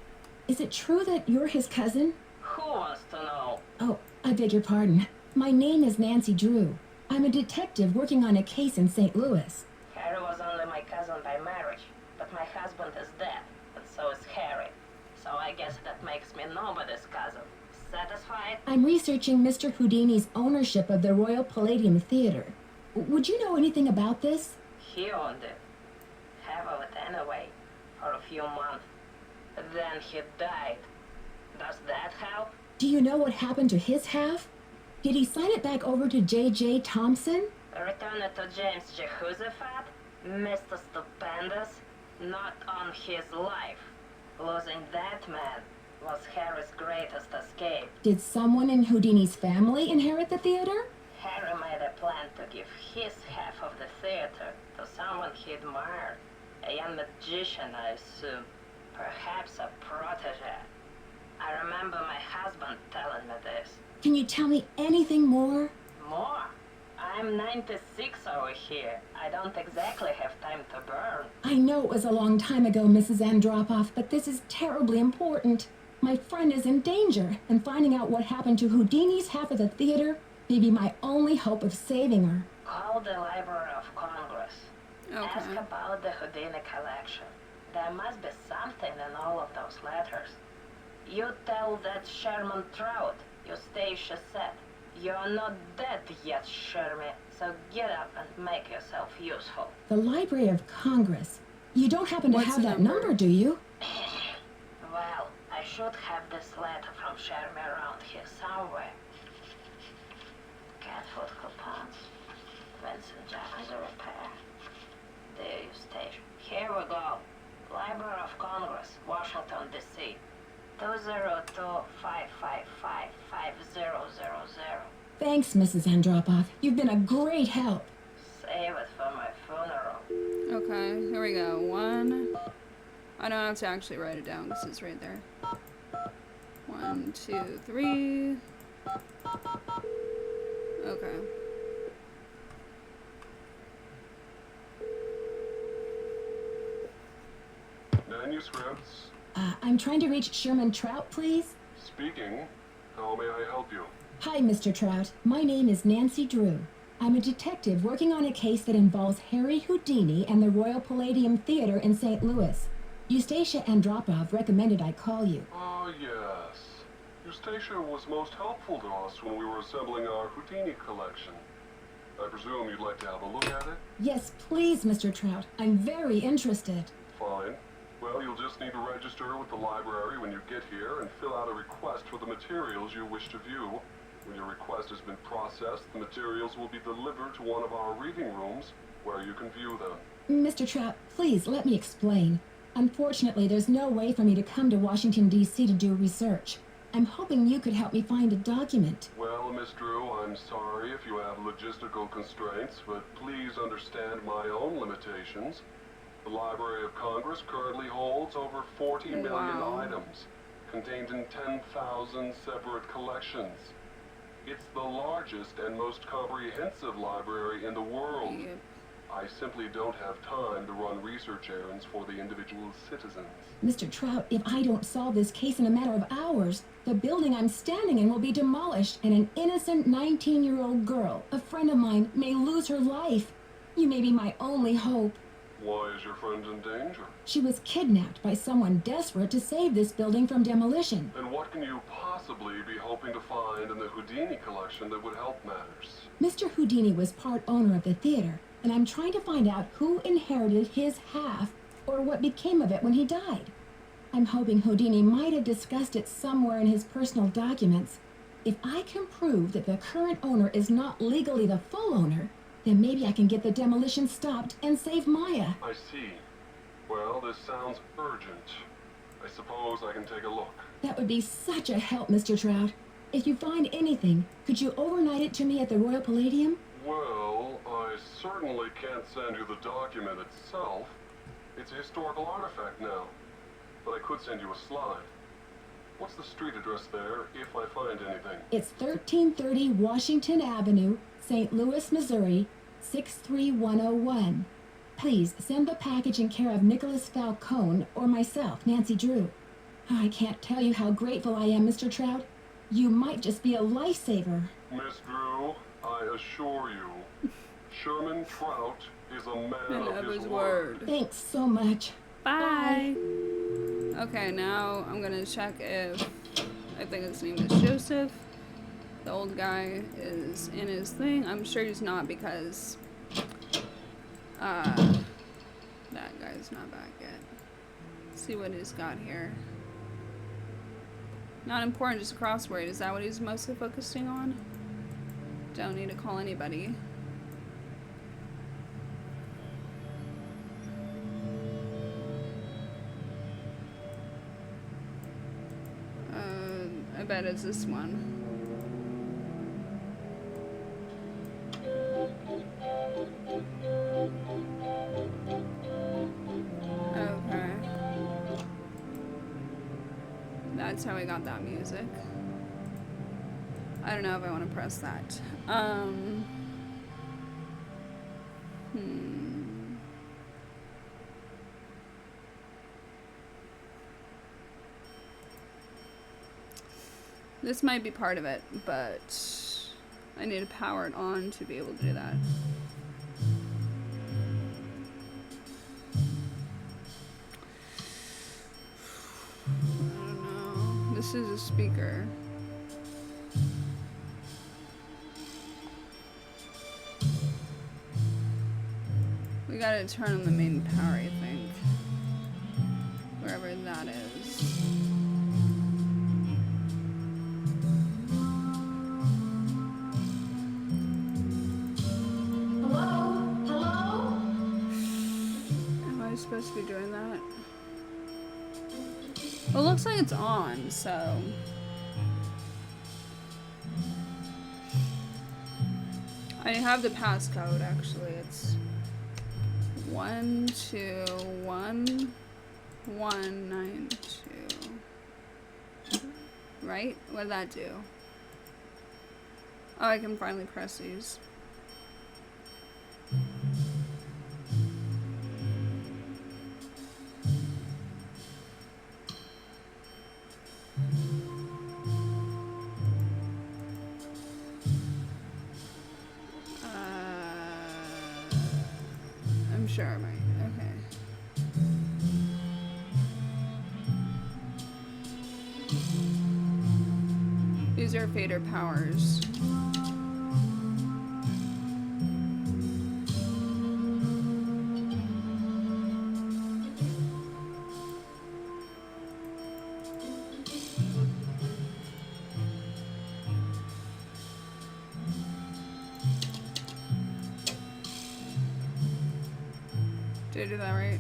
Is it true that you're his cousin? Who wants to know? Oh, I beg your pardon. My name is Nancy Drew. I'm a detective working on a case in St. Louis. Harry was only my cousin by marriage, but my husband is dead, and so is Harry. So I guess that makes me nobody's cousin. Satisfied? I'm researching Mr. Houdini's ownership of the Royal Palladium Theater. Would you know anything about this? He owned it. Half of it anyway, for a few months. Then he died. Does that help? Do you know what happened to his half? Did he sign it back over to J.J. Thompson? Return it to James Jehoshaphat? Mr. Stupendous? Not on his life. Losing that man was Harry's greatest escape. Did someone in Houdini's family inherit the theater? Harry made a plan to give his half of the theater to someone he admired. A young magician, I assume. Perhaps a protege. I remember my husband telling me this. Can you tell me anything more? More? I'm 96 over here. I don't exactly have time to burn. I know it was a long time ago, Mrs. Andropov, but this is terribly important. My friend is in danger, and finding out what happened to Houdini's half of the theater may be my only hope of saving her. Call the Library of Congress. Okay. Ask about the Houdini collection. There must be something in all of those letters. You tell that Sherman Trout, Eustacia said. You're not dead yet, Sherman, so get up and make yourself useful. The Library of Congress. You don't happen to What's have the that number? number, do you? Well, I should have this letter from Sherman around here somewhere. Cat food coupons. Vincent Jack's repair. Dear Eustacia. Here we go. Library of Congress, Washington, D.C. 202-555-5000. Thanks, Mrs. Andropov. You've been a great help. Save it for my funeral. Okay, here we go. 1. I don't have to actually write it down because it's right there. 1, 2, 3. Okay. Manuscripts. I'm trying to reach Sherman Trout, please. Speaking. How may I help you? Hi, Mr. Trout. My name is Nancy Drew. I'm a detective working on a case that involves Harry Houdini and the Royal Palladium Theater in St. Louis. Eustacia Andropov recommended I call you. Ah, yes. Eustacia was most helpful to us when we were assembling our Houdini collection. I presume you'd like to have a look at it? Yes, please, Mr. Trout. I'm very interested. Fine. Well, you'll just need to register with the library when you get here and fill out a request for the materials you wish to view. When your request has been processed, the materials will be delivered to one of our reading rooms where you can view them. Mr. Trout, please let me explain. Unfortunately, there's no way for me to come to Washington, D.C. to do research. I'm hoping you could help me find a document. Well, Miss Drew, I'm sorry if you have logistical constraints, but please understand my own limitations. The Library of Congress currently holds over 40 million items, contained in 10,000 separate collections. It's the largest and most comprehensive library in the world. Yep. I simply don't have time to run research errands for the individual citizens. Mr. Trout, if I don't solve this case in a matter of hours, the building I'm standing in will be demolished and an innocent 19-year-old girl, a friend of mine, may lose her life. You may be my only hope. Why is your friend in danger? She was kidnapped by someone desperate to save this building from demolition. And what can you possibly be hoping to find in the Houdini collection that would help matters? Mr. Houdini was part owner of the theater, and I'm trying to find out who inherited his half. or what became of it when he died. I'm hoping Houdini might have discussed it somewhere in his personal documents. If I can prove that the current owner is not legally the full owner, then maybe I can get the demolition stopped and save Maya. I see. Well, this sounds urgent. I suppose I can take a look. That would be such a help, Mr. Trout. If you find anything, could you overnight it to me at the Royal Palladium? Well, I certainly can't send you the document itself. It's a historical artifact now. But I could send you a slide. What's the street address there, if I find anything? It's 1330 Washington Avenue, St. Louis, Missouri, 63101. Please send the package in care of Nicholas Falcone or myself, Nancy Drew. I can't tell you how grateful I am, Mr. Trout. You might just be a lifesaver. Miss Drew, I assure you, Sherman Trout is a man of his word. Thanks so much. Bye. Okay, now I'm gonna check if I think his name is Joseph. The old guy is in his thing. I'm sure he's not because that guy's not back yet. Let's see what he's got here. Not important, just a crossword. Is that what he's mostly focusing on? Don't need to call anybody. I bet it's this one. Okay. That's how I got that music. I don't know if I want to press that. This might be part of it, but I need to power it on to be able to do that. I don't know. This is a speaker. We gotta turn on the main power, I think. Wherever that is. Supposed to be doing that. Well, it looks like it's on, so I have the passcode actually. It's 121192. Right? What did that do? Oh, I can finally press these. I'm sure I might. Okay. These are fader powers. Did I do that right?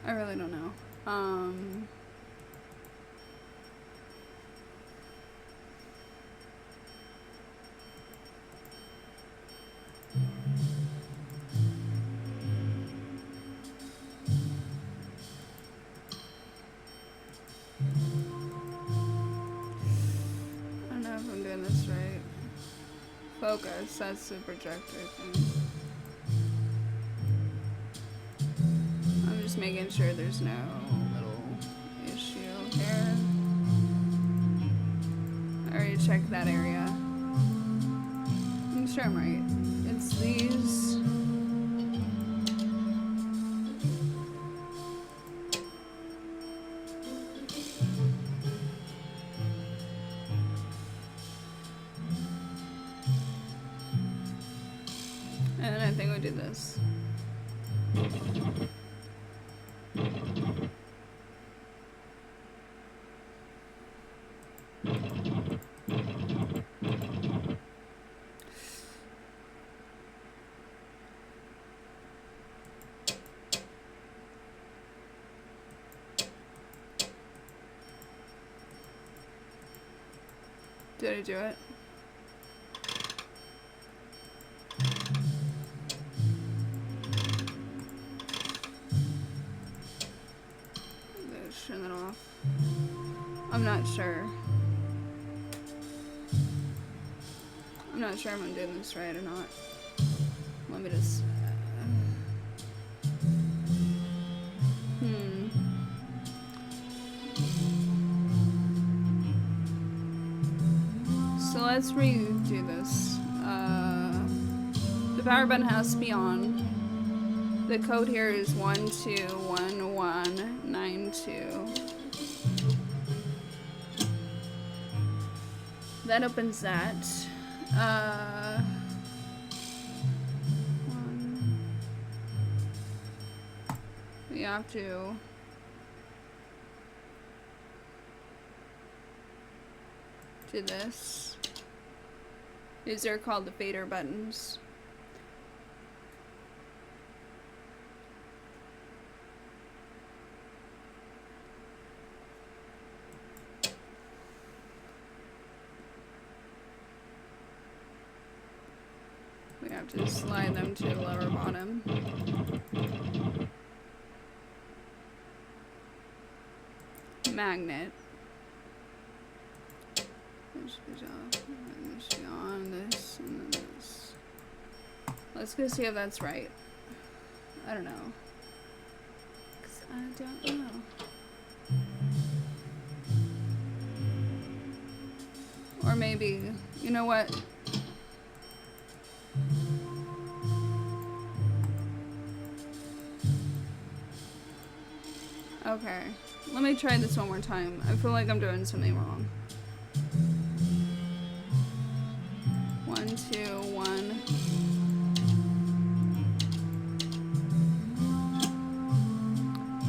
I really don't know. I don't know if I'm doing this right. Focus, that's the projector thing. I'm just making sure there's no little issue here. I already checked that area. I'm sure I'm right. It's these. And I think we did this. Did I do it? Let's turn that off. I'm not sure. I'm not sure if I'm doing this right or not. Let me just... So let's redo this. The power button has to be on. The code here is 121192. That opens that. We have to do this. These are called the fader buttons. We have to slide them to the lower bottom. Magnet. This goes off, and this goes on, this, and then this. Let's go see if that's right. I don't know. 'Cause I don't know. Or maybe, you know what? Okay, let me try this one more time. I feel like I'm doing something wrong. 1, 2, 1.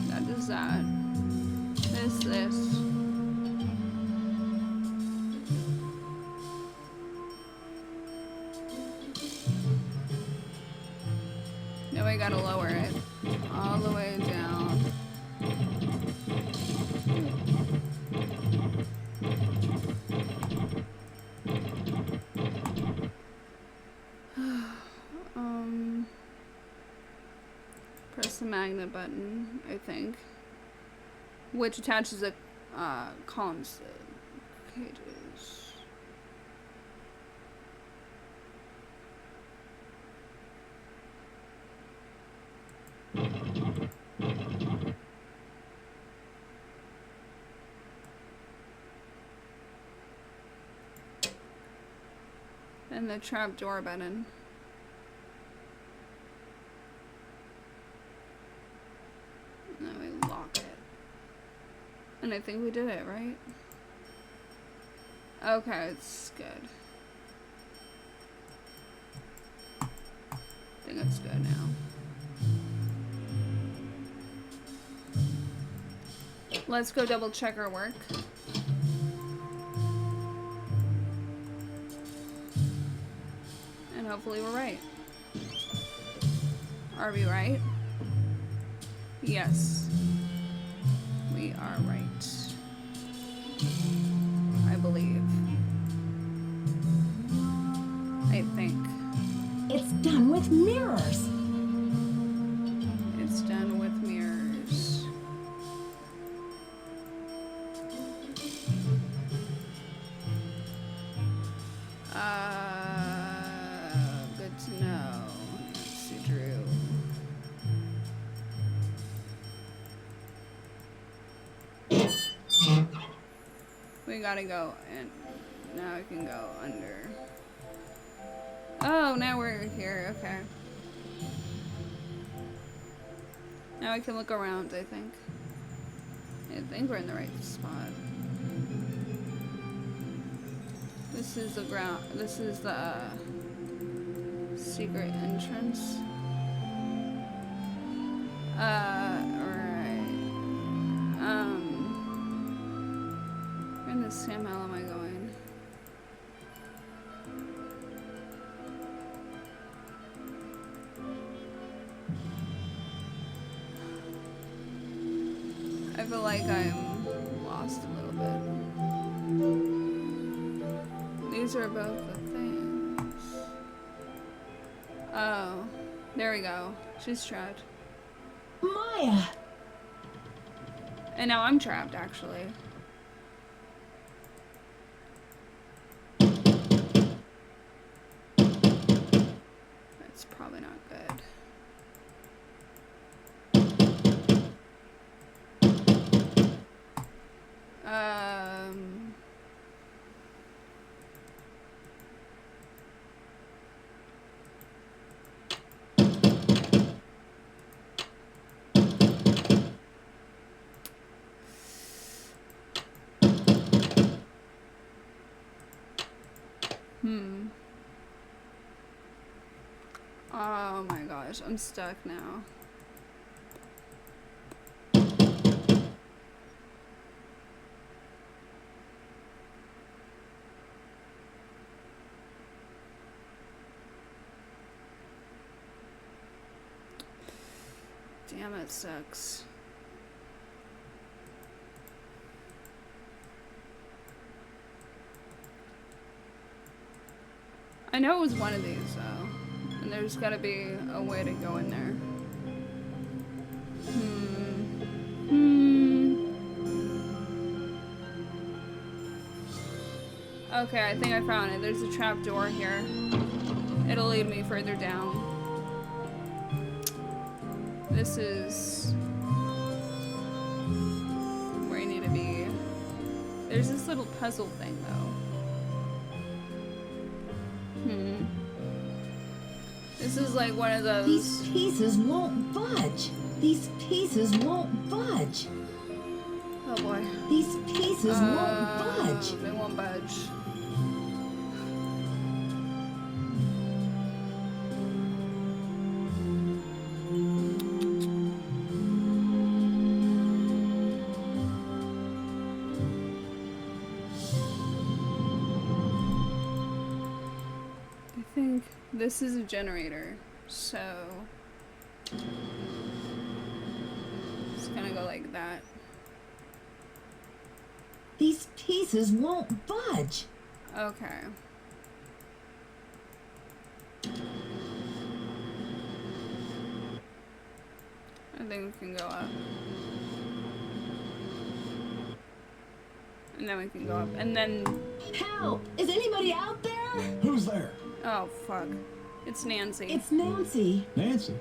That does that. This. Now we gotta lower it all the way down. Press the magnet button, I think, which attaches the columns to pages. And the trapdoor button. And then we lock it. And I think we did it, right? Okay, it's good. I think it's good now. Let's go double check our work. And hopefully we're right. Are we right? Yes. We are right. I believe. I think. It's done with mirrors. It's done with mirrors. Good to know. Nancy Drew. We gotta go, and now I can go under. Oh, now we're here, okay. Now I can look around, I think. I think we're in the right spot. This is the ground, this is the secret entrance. Alright. the Sam, how am I going? I feel like I'm lost a little bit. These are both the things. Oh, there we go. She's trapped. Maya! And now I'm trapped, actually. That's probably not good. Oh my gosh, I'm stuck now. Damn, it sucks. I know it was one of these though, and there's gotta be a way to go in there. Okay, I think I found it. There's a trap door here. It'll lead me further down. This is where I need to be. There's this little puzzle thing though. This is like one of those. These pieces won't budge. These pieces won't budge. Oh boy. These pieces won't budge. They won't budge. I think this is a generator, so it's gonna go like that. These pieces won't budge. Okay. I think we can go up. And then we can go up. And then... Help! Is anybody out there? Who's there? Oh, fuck. It's Nancy. It's Nancy. Nancy?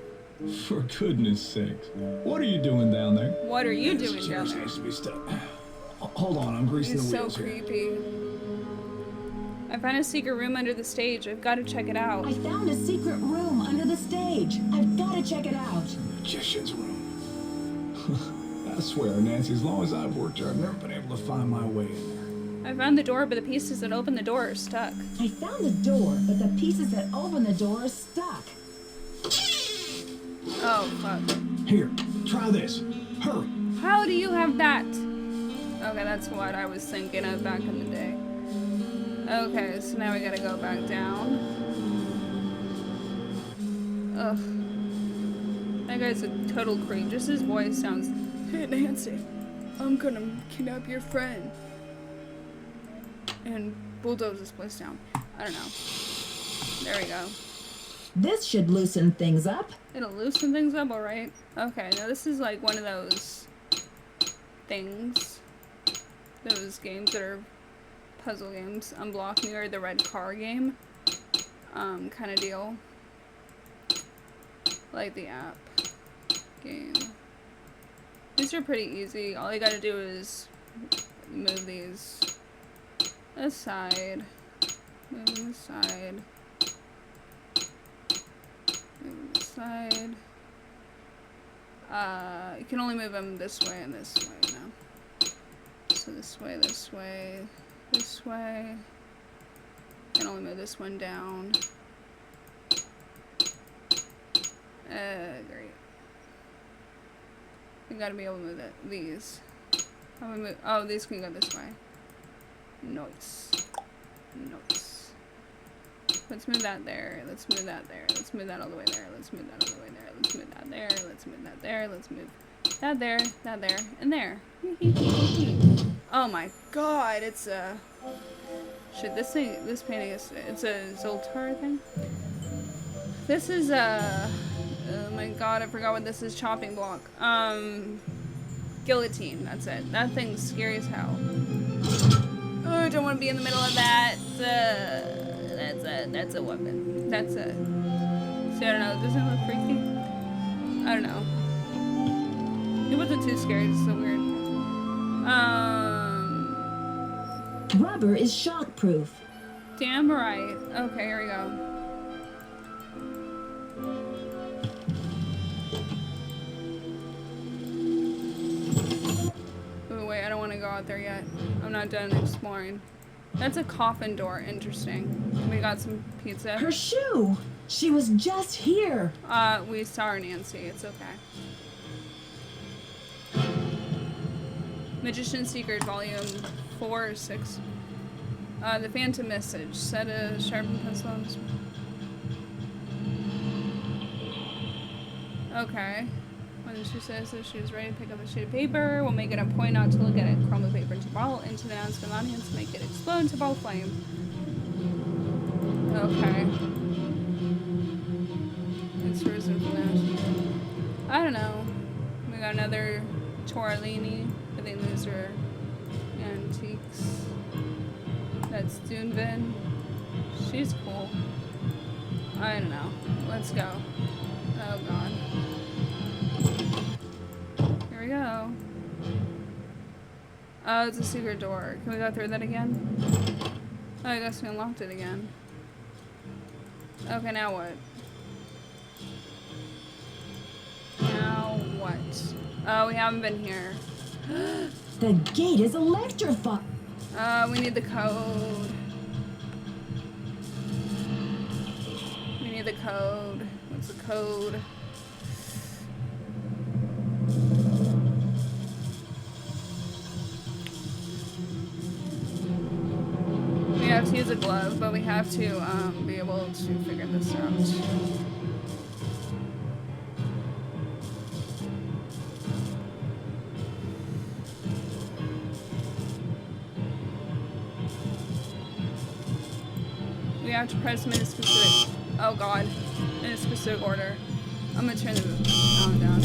For goodness sakes. What are you doing down there? What are you doing down This there? has to be stuck. Hold on, I'm greasing He's the so wheels here. creepy. I found a secret room under the stage. I've got to check it out. I found a secret room under the stage. I've got to check it out. Magician's room. I swear, Nancy, as long as I've worked here, I've never been able to find my way in there. I found the door, but the pieces that open the door are stuck. I found the door, but the pieces that open the door are stuck. Oh, fuck. Here, try this. Hurry. How do you have that? Okay, that's what I was thinking of back in the day. Okay, so now we gotta go back down. Ugh. That guy's a total creep. Just his voice sounds... Hey, Nancy, I'm gonna kidnap your friend. And bulldoze this place down. I don't know. There we go. This should loosen things up. It'll loosen things up, alright? Okay, now this is like one of those things. Those games that are puzzle games. Unblock Me or the red car game. Kind of deal. Like the app game. These are pretty easy. All you gotta do is move these aside. Move them aside. Move them aside. You can only move them this way and this way, you know. So this way, this way, this way. You can only move this one down. Great. You gotta be able to move these. How do we move? Oh, these can go this way. Nice. Nice. Let's move that there. Let's move that there. Let's move that all the way there. Let's move that all the way there. Let's move that there. Let's move that there. Let's move that there, and there. Oh my god, it's a... Shit, this painting is... It's a Zoltar thing? This is a... Oh my god, I forgot what this is. Chopping block. Guillotine, that's it. That thing's scary as hell. Oh, I don't want to be in the middle of that. That's a weapon. That's a... See, I don't know. Doesn't it look freaky? I don't know. It wasn't too scary. It's so weird. Rubber is shockproof. Damn right. Okay, here we go. Oh, wait, I don't want to go out there yet. I'm not done exploring. That's a coffin door. Interesting. We got some pizza. Her shoe! She was just here. We saw her, Nancy. It's okay. Magician's Secret, Volume 4 or 6. The Phantom Message. Set a sharpened pencil on this. Okay. When she says that she was ready to pick up a sheet of paper, we'll make it a point not to look at it. Crumble the paper into a bottle, into the announcement audience, make it explode into a ball of flame. Okay. It's risen from that. I don't know. We got another Torellini. I think those are antiques. That's Dunvin. She's cool. I don't know. Let's go. Oh god. Here we go. Oh, it's a secret door. Can we go through that again? Oh, I guess we unlocked it again. Okay, now what? Now what? Oh, we haven't been here. The gate is electrified. We need the code. We need the code. What's the code? We have to use a glove, but we have to be able to figure this out. We have to press them in a specific... Oh god. In a specific order. I'm gonna turn the sound down.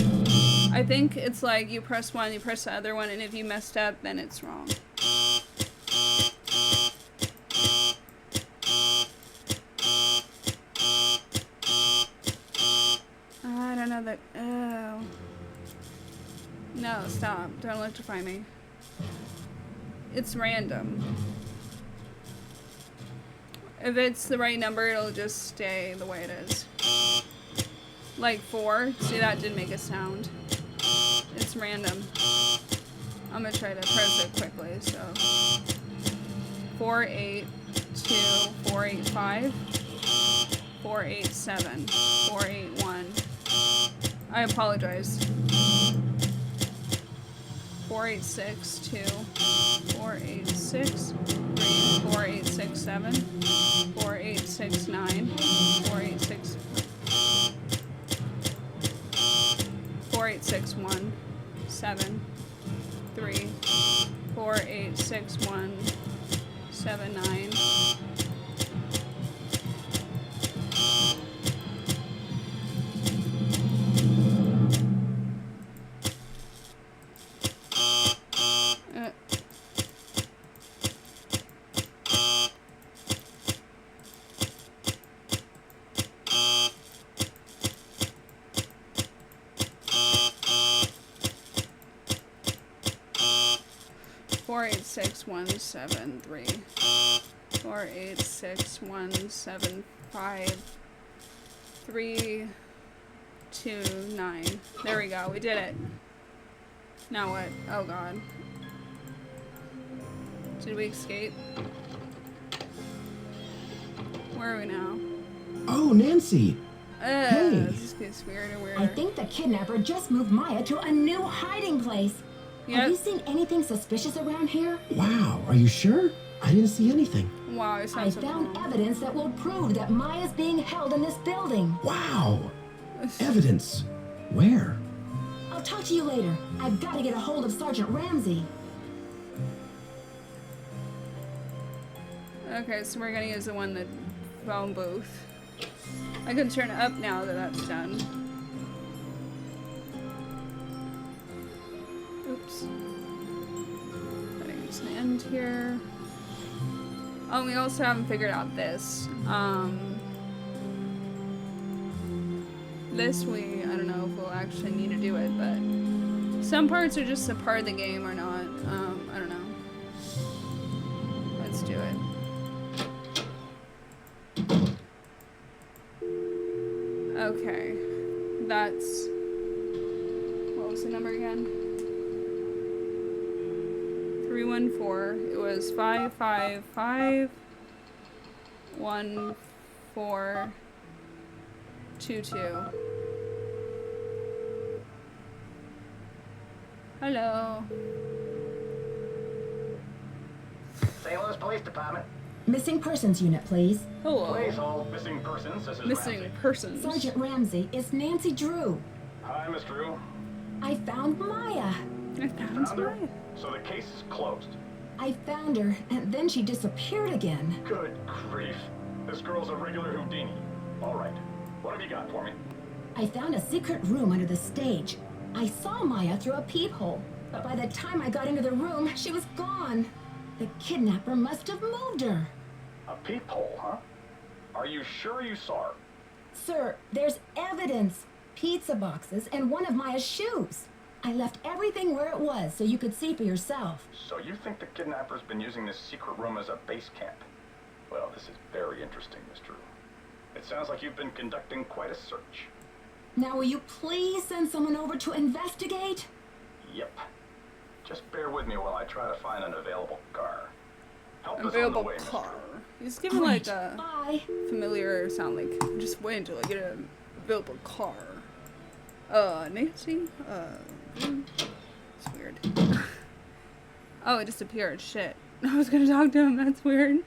I think it's like you press one, you press the other one, and if you messed up, then it's wrong. I don't know that... Oh. No, stop. Don't electrify me. It's random. If it's the right number, it'll just stay the way it is. Like 4. See, that did make a sound. It's random. I'm gonna try to press it quickly, so. 4, 8, 2, 4, 8, 5. 4, 8, 7. 4, 8, 1. I apologize. 4, 8, 6, 2. 4, 8, 6. 3, 4, 8, 6, 7. 4, 8, 6, 9. 4, 8, 6. 4, 8, 6, 1. 7. 3. 4, 8, 6, 1. 7, 9. Four, 8, 6, 1, 7, 3. 4, 8, 6, 1, 7, 5. 3, 2, 9. There we go. We did it. Now what? Oh god. Did we escape? Where are we now? Oh, Nancy! Hey! This gets weirder and weirder. I think the kidnapper just moved Maya to a new hiding place. Yep. Have you seen anything suspicious around here? Wow, are you sure? I didn't see anything. Wow, it I sounds so found calm. evidence that will prove that Maya's being held in this building. Wow! Evidence. Where? I'll talk to you later. I've got to get a hold of Sergeant Ramsey. Okay, so we're gonna use the one that phone booth. I can turn it up now that that's done. Oops. Putting an end here. Oh, we also haven't figured out this. This I don't know if we'll actually need to do it, but some parts are just a part of the game or not. I don't know. Let's do it. Okay, that's, what was the number again? 314. It was 555-1422. Hello. St. Louis Police Department. Missing persons unit, please. Hello. Please, all missing persons. This is Missing Ramsey. persons. Sergeant Ramsey, it's Nancy Drew. Hi, Miss Drew. I found Maya. I found Found her? Maya. So the case is closed. I found her, and then she disappeared again. Good grief. This girl's a regular Houdini. All right. What have you got for me? I found a secret room under the stage. I saw Maya through a peephole, but by the time I got into the room, she was gone. The kidnapper must have moved her. A peephole, huh? Are you sure you saw her? Sir, there's evidence. Pizza boxes and one of Maya's shoes. I left everything where it was so you could see for yourself. So you think the kidnapper's been using this secret room as a base camp? Well, this is very interesting, Miss Drew. It sounds like you've been conducting quite a search. Now will you please send someone over to investigate? Yep. Just bear with me while I try to find an available car. Help us on the Available way, Miss car. Drew. He's giving like a Bye. familiar sound, like just wait until I get an available car. Nancy? It's weird. Oh, it disappeared. Shit. I was gonna talk to him. That's weird.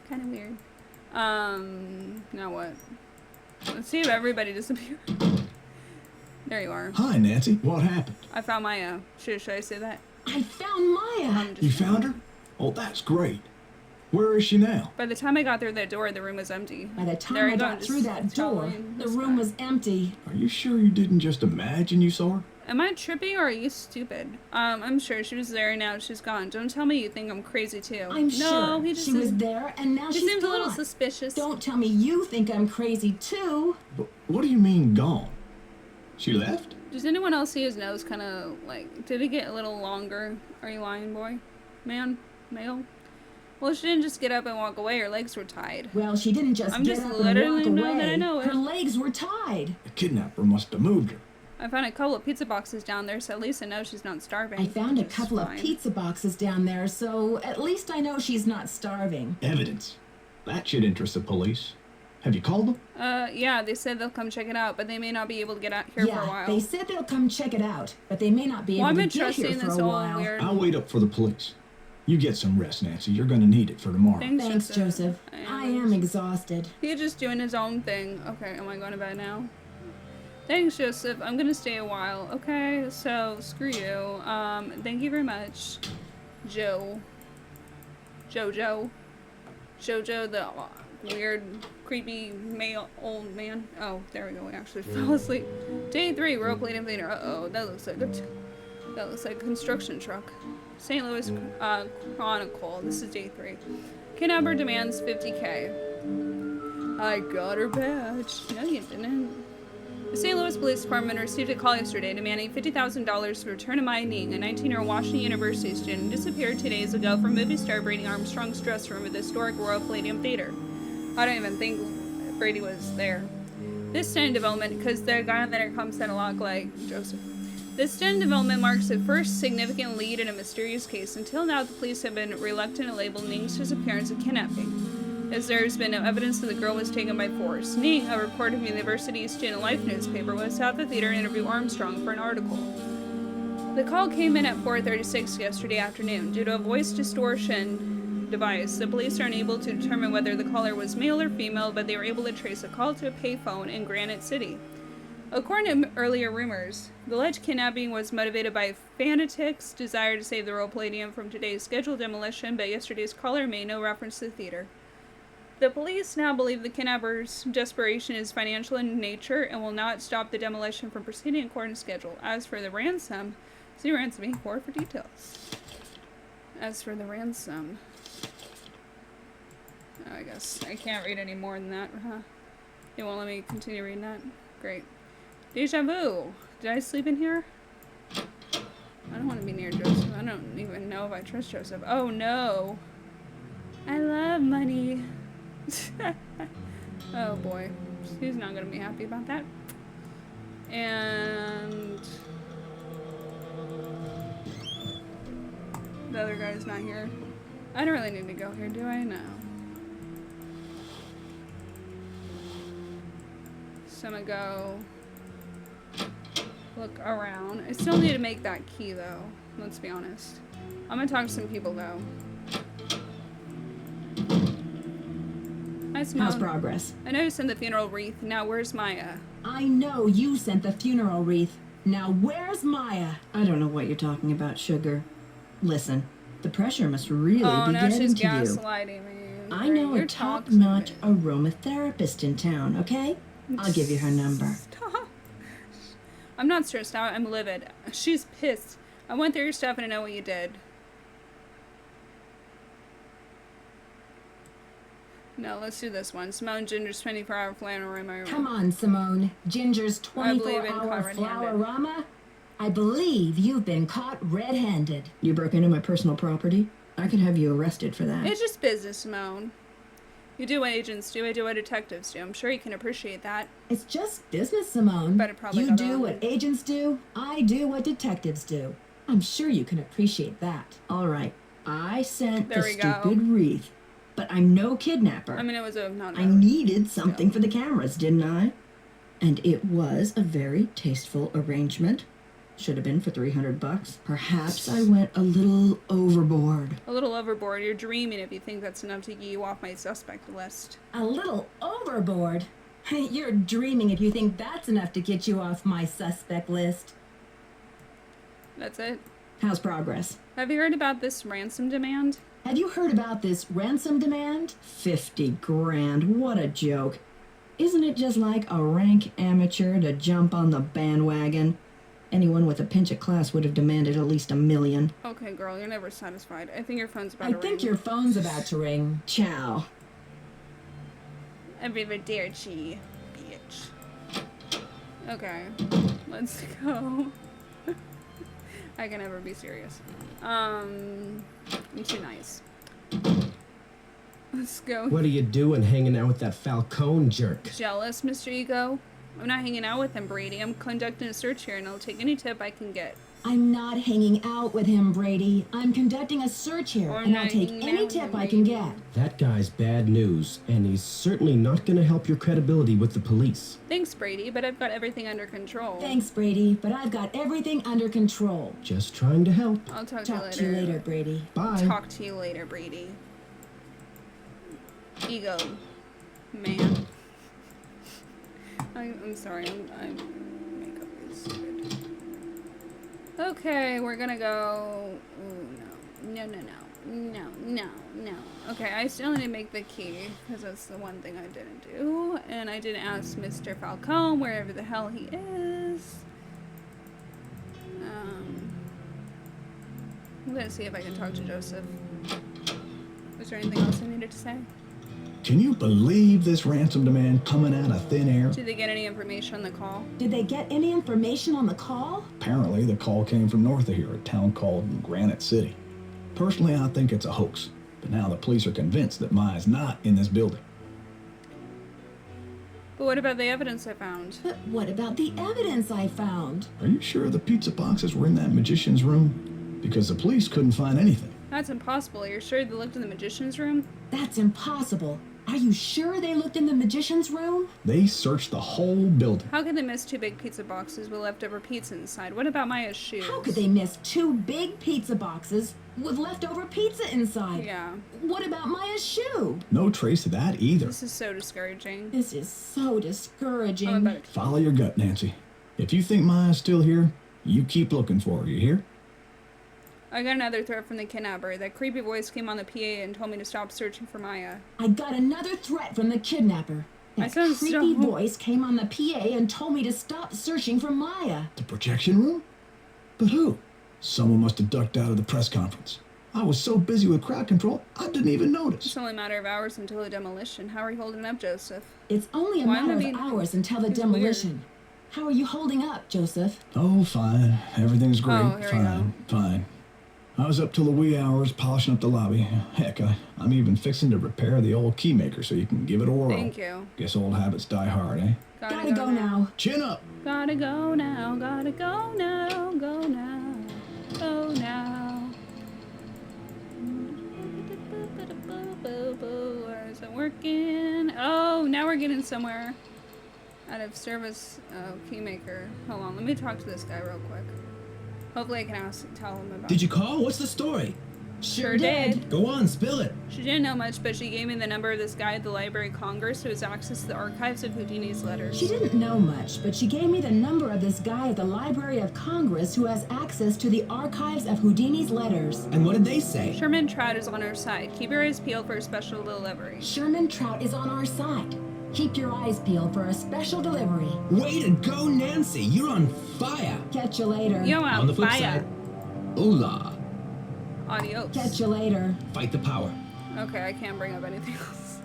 Kind of weird. Now what? Let's see if everybody disappeared. There you are. Hi, Nancy. What happened? I found Maya. Should I say that? I found Maya. You found her? Oh, that's great. Where is she now? By the time I got through that door, the room was empty. By the time There I you go, got just through that door, telling the this room guy. was empty. Are you sure you didn't just imagine you saw her? Am I tripping or are you stupid? I'm sure she was there and now she's gone. Don't tell me you think I'm crazy too. I'm no, sure he just she was there and now He she's seems gone. a little suspicious. Don't tell me you think I'm crazy too. But what do you mean gone? She left? Does anyone else see his nose kind of like, did it get a little longer? Are you lying, boy? Man? Male? Well, she didn't just get up and walk away. Her legs were tied. Well, she didn't just I'm get just up and literally walk know away. that I know it. Her legs were tied. The kidnapper must have moved her. I found a couple of pizza boxes down there, so at least I know she's not starving. I found a which is couple of fine. pizza boxes down there, so at least I know she's not starving. Evidence. That should interest the police. Have you called them? Yeah, they said they'll come check it out, but they may not be able to get out here for a Yeah, while. they said they'll come check it out, but they may not be Well, able I've to been get here trusting for this a whole while. weird. I'll wait up for the police. You get some rest, Nancy. You're gonna need it for tomorrow. Thanks, Joseph. I am exhausted. He's just doing his own thing. Okay, am I going to bed now? Thanks, Joseph. I'm gonna stay a while. Okay, so screw you. Thank you very much, Jojo, the weird, creepy male old man. Oh, there we go. We actually fell asleep. Day 3, role-played invader. Uh-oh, that looks like a construction truck. St. Louis Chronicle. This is day 3. Kidnapper demands $50K. I got her badge. No, you didn't. The St. Louis Police Department received a call yesterday demanding $50,000 for return of Maya Ning, a 19-year-old Washington University student who disappeared 2 days ago from movie star Brady Armstrong's dress room at the historic Royal Palladium Theater. I don't even think Brady was there. This stunning development, because the guy on the intercom said a lot like Joseph. This stunning development marks the first significant lead in a mysterious case. Until now, the police have been reluctant to label Ning's disappearance a kidnapping, as there has been no evidence that the girl was taken by force. Ning, a reporter of the University Student Life newspaper, was at the theater to interview Armstrong for an article. The call came in at 4:36 yesterday afternoon. Due to a voice distortion device. The police are unable to determine whether the caller was male or female, but they were able to trace a call to a payphone in Granite City. According to earlier rumors, the alleged kidnapping was motivated by fanatics' desire to save the Royal Palladium from today's scheduled demolition, but yesterday's caller made no reference to the theater. The police now believe the kidnapper's desperation is financial in nature and will not stop the demolition from proceeding according to schedule. As for the ransom, see Ransom 84 for details. As for the ransom, I guess I can't read any more than that, huh? You won't let me continue reading that? Great. Deja vu. Did I sleep in here? I don't want to be near Joseph. I don't even know if I trust Joseph. Oh no. I love money. Oh boy. He's not going to be happy about that. And the other guy's not here. I don't really need to go here, do I? No. So I'm gonna go look around. I still need to make that key though. Let's be honest. I'm gonna talk to some people though. Hi, Simone. How's progress? I know you sent the funeral wreath. Now where's Maya? I know you sent the funeral wreath. Now where's Maya? I don't know what you're talking about, Sugar. Listen, the pressure must really be now getting she's to you. gaslighting me. I know a top-notch aromatherapist in town, okay? I'll give you her number. Stop. I'm not stressed out. I'm livid. She's pissed. I went through your stuff and I know what you did. No, let's do this one. Simone Ginger's 24-hour flower-rama. Come on, Simone. Ginger's 24-hour flower-rama? I believe you've been caught red-handed. You broke into my personal property? I could have you arrested for that. It's just business, Simone. You do what agents do. I do what detectives do. I'm sure you can appreciate that. It's just business, Simone. But it probably you do what agents do. I do what detectives do. I'm sure you can appreciate that. All right. I sent there the stupid wreath, but I'm no kidnapper. I mean, it was a not. I needed something for the cameras, didn't I? And it was a very tasteful arrangement. Should have been for $300. Perhaps I went a little overboard. A little overboard. You're dreaming if you think that's enough to get you off my suspect list. A little overboard? You're dreaming if you think that's enough to get you off my suspect list. That's it. How's progress? Have you heard about this ransom demand? Have you heard about this ransom demand? 50 grand. What a joke. Isn't it just like a rank amateur to jump on the bandwagon? Anyone with a pinch of class would have demanded at least $1 million. Okay, girl, you're never satisfied. I think your phone's about to ring. I think your phone's about to ring. Ciao. Arrivederci, bitch. Okay, let's go. I can never be serious. I'm too nice. Let's go. What are you doing hanging out with that Falcone jerk? Jealous, Mr. Ego? I'm not hanging out with him, Brady. I'm conducting a search here, and I'll take any tip I can get. I'm not hanging out with him, Brady. I'm conducting a search here, and I'll take any tip I can get. That guy's bad news, and he's certainly not going to help your credibility with the police. Thanks, Brady, but I've got everything under control. Thanks, Brady, but I've got everything under control. Just trying to help. I'll talk to you later, Brady. Bye. Talk to you later, Brady. Ego. Man. I'm sorry, I'm makeup is stupid. Okay, we're gonna go. Ooh, no. Okay, I still need to make the key because that's the one thing I didn't do, and I didn't ask Mr. Falcone wherever the hell he is. I'm gonna see if I can talk to Joseph. Was there anything else I needed to say? Can you believe this ransom demand coming out of thin air? Did they get any information on the call? Did they get any information on the call? Apparently, the call came from north of here, a town called Granite City. Personally, I think it's a hoax, but now the police are convinced that Maya's not in this building. But what about the evidence I found? But what about the evidence I found? Are you sure the pizza boxes were in that magician's room? Because the police couldn't find anything. That's impossible. You're sure they looked in the magician's room? That's impossible. Are you sure they looked in the magician's room? They searched the whole building. How could they miss 2 big pizza boxes with leftover pizza inside? What about Maya's shoes? How could they miss 2 big pizza boxes with leftover pizza inside? Yeah. What about Maya's shoe? No trace of that either. This is so discouraging. This is so discouraging. I'm about to... Follow your gut, Nancy. If you think Maya's still here, you keep looking for her, you hear? I got another threat from the kidnapper. That creepy voice came on the PA and told me to stop searching for Maya. I got another threat from the kidnapper. That creepy voice came on the PA and told me to stop searching for Maya. The projection room? But who? Someone must have ducked out of the press conference. I was so busy with crowd control, I didn't even notice. It's only a matter of hours until the demolition. How are you holding up, Joseph? It's only a matter of hours until the demolition. Weird. How are you holding up, Joseph? Oh, fine. Everything's great. Oh, here fine, fine. I was up till the wee hours polishing up the lobby. Heck, I'm even fixing to repair the old key maker so you can give it a whirl. Thank you. Guess old habits die hard, eh? Gotta go now. Chin up. Gotta go now. Gotta go now. Go now. Go now. Where is it working? Oh, now we're getting somewhere. Out of service key maker. Hold on, let me talk to this guy real quick. Hopefully I can tell him about it. Did you call? What's the story? Sure did. Go on, spill it. She didn't know much, but she gave me the number of this guy at the Library of Congress who has access to the archives of Houdini's letters. She didn't know much, but she gave me the number of this guy at the Library of Congress who has access to the archives of Houdini's letters. And what did they say? Sherman Trout is on our side. Keep your eyes peeled for a special delivery. Sherman Trout is on our side. Keep your eyes peeled for a special delivery. Way to go, Nancy. You're on fire. Catch you later. You're on the flip fire. side. Hola. Adios. Catch you later. Fight the power. Okay, I can't bring up anything else.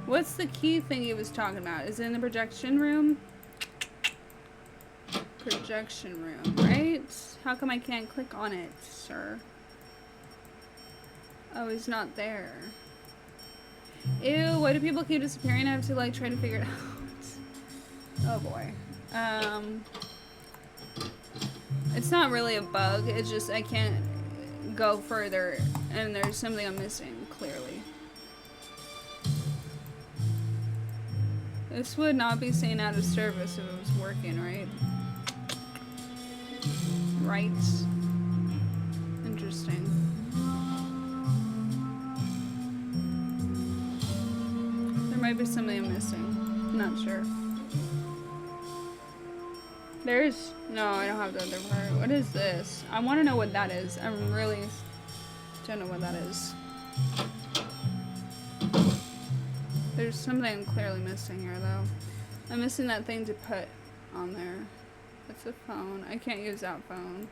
What's the key thing he was talking about? Is it in the projection room? Projection room, right? How come I can't click on it, sir? Oh, he's not there. Ew, why do people keep disappearing? I have to like try to figure it out. Oh boy. It's not really a bug, it's just I can't go further and there's something I'm missing, clearly. This would not be seen out of service if it was working, right? Right. Interesting. There might be something I'm missing. I'm not sure. There's... No, I don't have the other part. What is this? I want to know what that is. I really don't know what that is. There's something I'm clearly missing here, though. I'm missing that thing to put on there. It's a phone. I can't use that phone.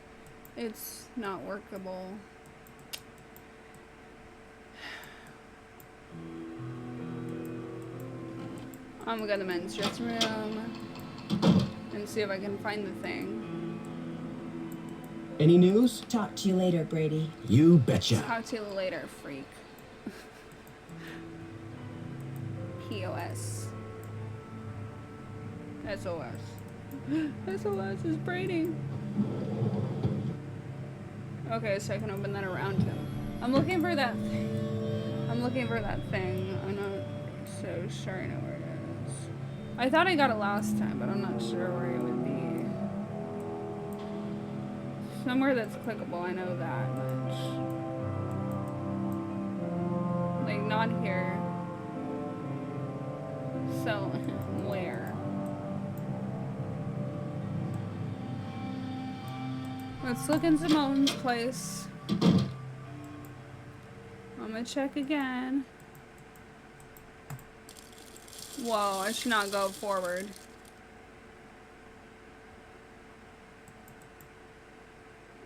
It's not workable. I'm gonna go to the men's dressing room and see if I can find the thing. Any news? Talk to you later, Brady. You betcha. Talk to you later, freak. POS. SOS. SOS is Brady. Okay, so I can open that around him. I'm looking for that thing. I'm not so sure I know where it is. I thought I got it last time, but I'm not sure where it would be. Somewhere that's clickable, I know that much. Like, not here. So, where? Let's look in Simone's place. I'm gonna check again. Whoa, I should not go forward.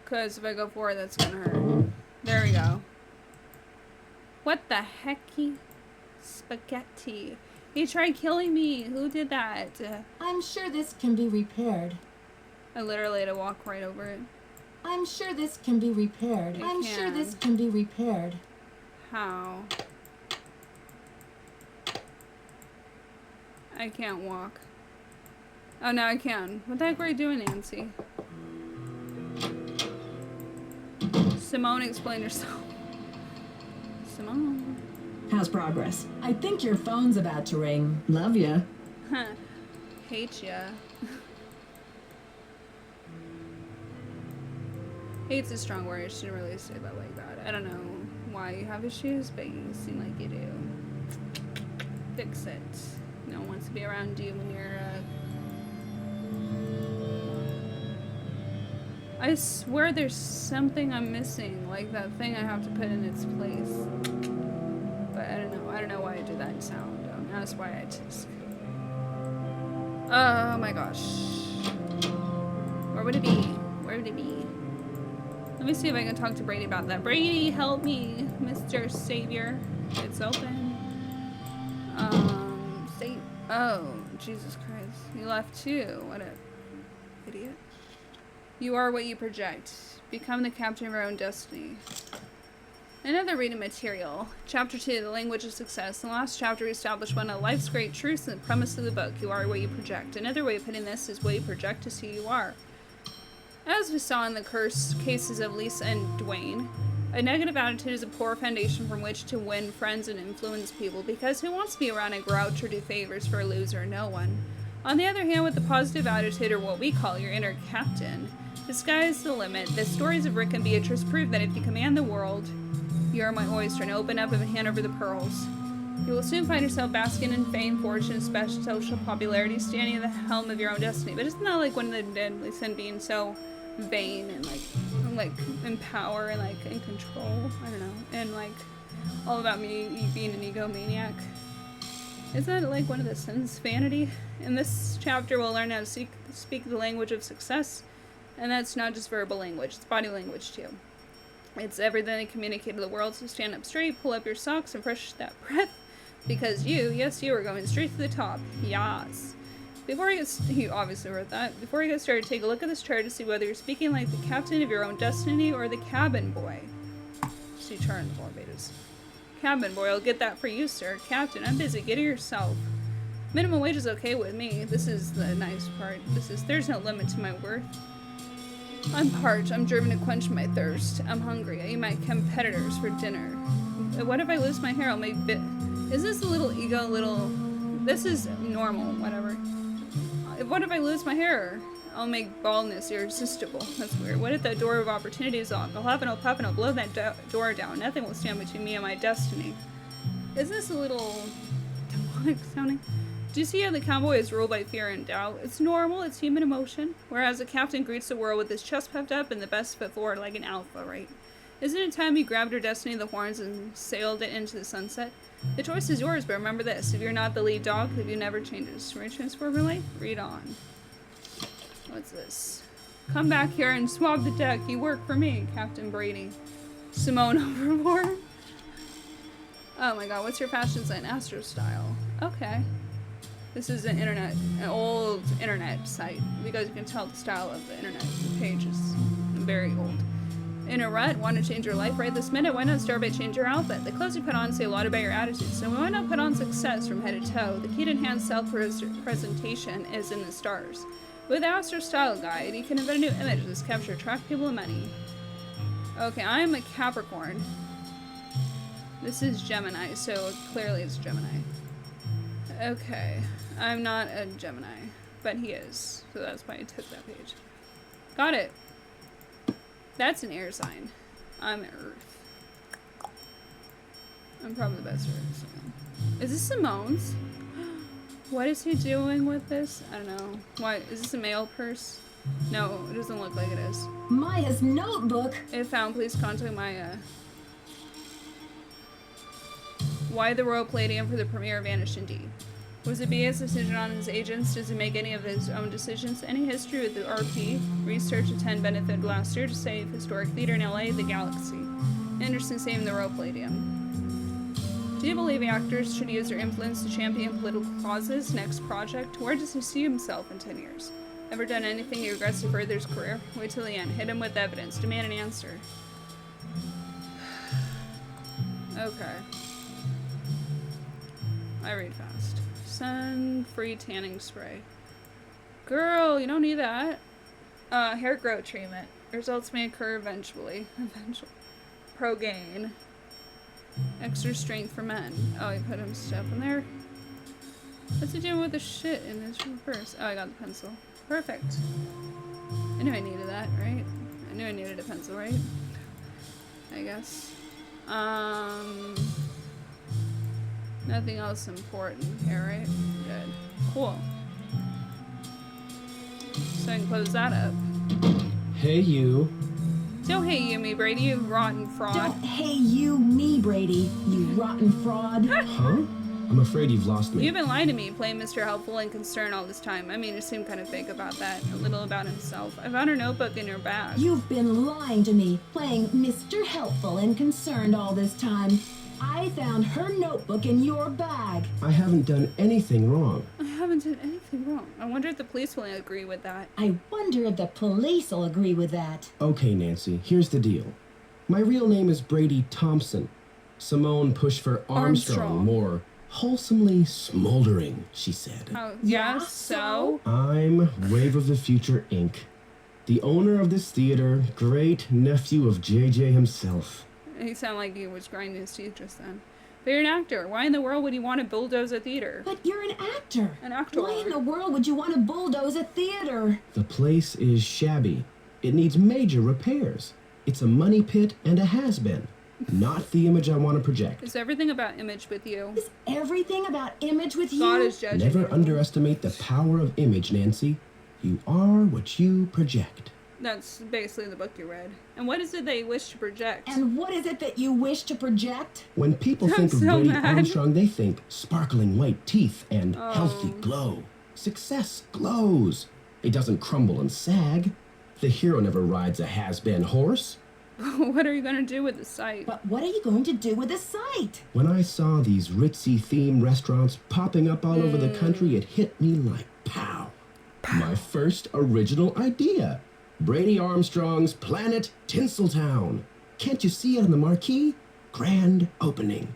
Because if I go forward, that's gonna hurt. There we go. What the hecky? Spaghetti. He tried killing me. Who did that? I'm sure this can be repaired. I literally had to walk right over it. I'm sure this can be repaired. I'm sure this can be repaired. How? I can't walk. Oh, now I can. What the heck were you doing, Nancy? Simone, explain yourself. Simone. How's progress? I think your phone's about to ring. Love ya. Hate ya. Hate's a strong word. I shouldn't really say that like that. I don't know why you have issues, but you seem like you do. Fix it. No one wants to be around you when you're, I swear there's something I'm missing, like that thing I have to put in its place. But I don't know. I don't know why I do that sound. That's why I tisk. Oh my gosh. Where would it be? Where would it be? Let me see if I can talk to Brady about that. Brady, help me, Mr. Savior. It's open. Oh, Jesus Christ. You left too. What a idiot. You are what you project. Become the captain of your own destiny. Another reading material. Chapter 2, The Language of Success. In the last chapter, we established one of life's great truths and the premise of the book. You are what you project. Another way of putting this is what you project is who you are. As we saw in the cursed cases of Lisa and Dwayne, a negative attitude is a poor foundation from which to win friends and influence people, because who wants to be around a grouch or do favors for a loser? No one. On the other hand, with the positive attitude, or what we call your inner captain, the sky is the limit. The stories of Rick and Beatrice prove that if you command the world, you are my oyster, and open up and hand over the pearls. You will soon find yourself basking in fame, fortune, special social popularity, standing at the helm of your own destiny. But isn't that like one of the deadly sin, being so vain and like in power and like in control? I don't know. And like all about me being an egomaniac. Isn't that like one of the sins? Vanity? In this chapter, we'll learn how to speak the language of success. And that's not just verbal language, it's body language too. It's everything they communicate to the world, so stand up straight, pull up your socks, and push that breath. Because you, yes, you are going straight to the top. Yas. Before you obviously wrote that. Before you get started, take a look at this chart to see whether you're speaking like the captain of your own destiny or the cabin boy. See chart in the pages. Cabin boy, I'll get that for you, sir. Captain, I'm busy. Get it yourself. Minimum wage is okay with me. This is the nice part. There's no limit to my worth. I'm parched. I'm driven to quench my thirst. I'm hungry. I eat my competitors for dinner. What if I lose my hair? I'll make Is this a little ego, This is normal, whatever. What if I lose my hair? I'll make baldness irresistible. That's weird. What if that door of opportunity is locked? I'll huff and I'll puff and I'll blow that door down. Nothing will stand between me and my destiny. Is this a little demonic sounding? Do you see how the cowboy is ruled by fear and doubt? It's normal, it's human emotion. Whereas the captain greets the world with his chest puffed up and the best foot forward like an alpha, right? Isn't it time you grabbed your destiny of the horns and sailed it into the sunset? The choice is yours, but remember this. If you're not the lead dog, the view never changes. Ready to transform your life? Read on. What's this? Come back here and swab the deck. You work for me, Captain Brady. Simone Overboard. Oh my god, what's your fashion sign? Astro style. Okay. This is an old internet site, because you can tell the style of the internet. The page is very old. In a rut, want to change your life right this minute? Why not start by changing your outfit? The clothes you put on say a lot about your attitude, so why not put on success from head to toe? The key to enhance self-presentation is in the stars. With the Astro Style Guide, you can invent a new image that's capture attract people and money. Okay, I'm a Capricorn. This is Gemini, so clearly it's Gemini. Okay, I'm not a Gemini, but he is, so that's why I took that page. Got it. That's an air sign. I'm Earth. I'm probably the best Earth sign. Is this Simone's? What is he doing with this? I don't know. Why? Is this a mail purse? No, it doesn't look like it is. Maya's notebook. If found, please contact Maya. Why the Royal Palladium for the premiere of Vanished Indeed? Was it BA's decision on his agents? Does he make any of his own decisions? Any history with the RP? Research attend benefited last year to save historic theater in LA, the Galaxy. Anderson saving the Royal Palladium. Do you believe actors should use their influence to champion political causes? Next project? Where does he see himself in 10 years? Ever done anything he regrets to further his career? Wait till the end. Hit him with evidence. Demand an answer. Okay. I read fast. Sun-free tanning spray. Girl, you don't need that. Hair growth treatment. Results may occur eventually. Pro gain. Extra strength for men. Oh, I put him stuff in there. What's he doing with the shit in his purse? Oh, I got the pencil. Perfect. I knew I needed that, right? I knew I needed a pencil, right? I guess. Nothing else important here, right? Good. Cool. So I can close that up. Hey, you. Don't hate you, me, Brady, you rotten fraud. Don't hey you me, Brady, you rotten fraud. Huh? I'm afraid you've lost me. You've been lying to me, playing Mr. Helpful and Concerned all this time. I mean, it seemed kind of fake about that. A little about himself. I found her notebook in your bag. You've been lying to me, playing Mr. Helpful and Concerned all this time. I found her notebook in your bag. I haven't done anything wrong. I haven't done anything wrong. I wonder if the police will agree with that. I wonder if the police will agree with that. Okay, Nancy, here's the deal. My real name is Brady Thompson. Simone pushed for Armstrong. More wholesomely smoldering, she said. Oh, yeah, so? I'm Wave of the Future, Inc., the owner of this theater, great nephew of JJ himself. He sounded like he was grinding his teeth just then. But you're an actor. Why in the world would you want to bulldoze a theater? But you're an actor. An actor. Why in the world would you want to bulldoze a theater? The place is shabby. It needs major repairs. It's a money pit and a has-been. Not the image I want to project. Is everything about image with you? Is everything about image with you? God is judging. Never underestimate the power of image, Nancy. You are what you project. That's basically the book you read. And what is it that you wish to project? And what is it that you wish to project? When people think of Brady Armstrong, they think sparkling white teeth and healthy glow. Success glows. It doesn't crumble and sag. The hero never rides a has-been horse. What are you going to do with the site? But what are you going to do with the site? When I saw these ritzy themed restaurants popping up all over the country, it hit me like pow. My first original idea. Brady Armstrong's Planet Tinseltown. Can't you see it on the marquee? Grand opening.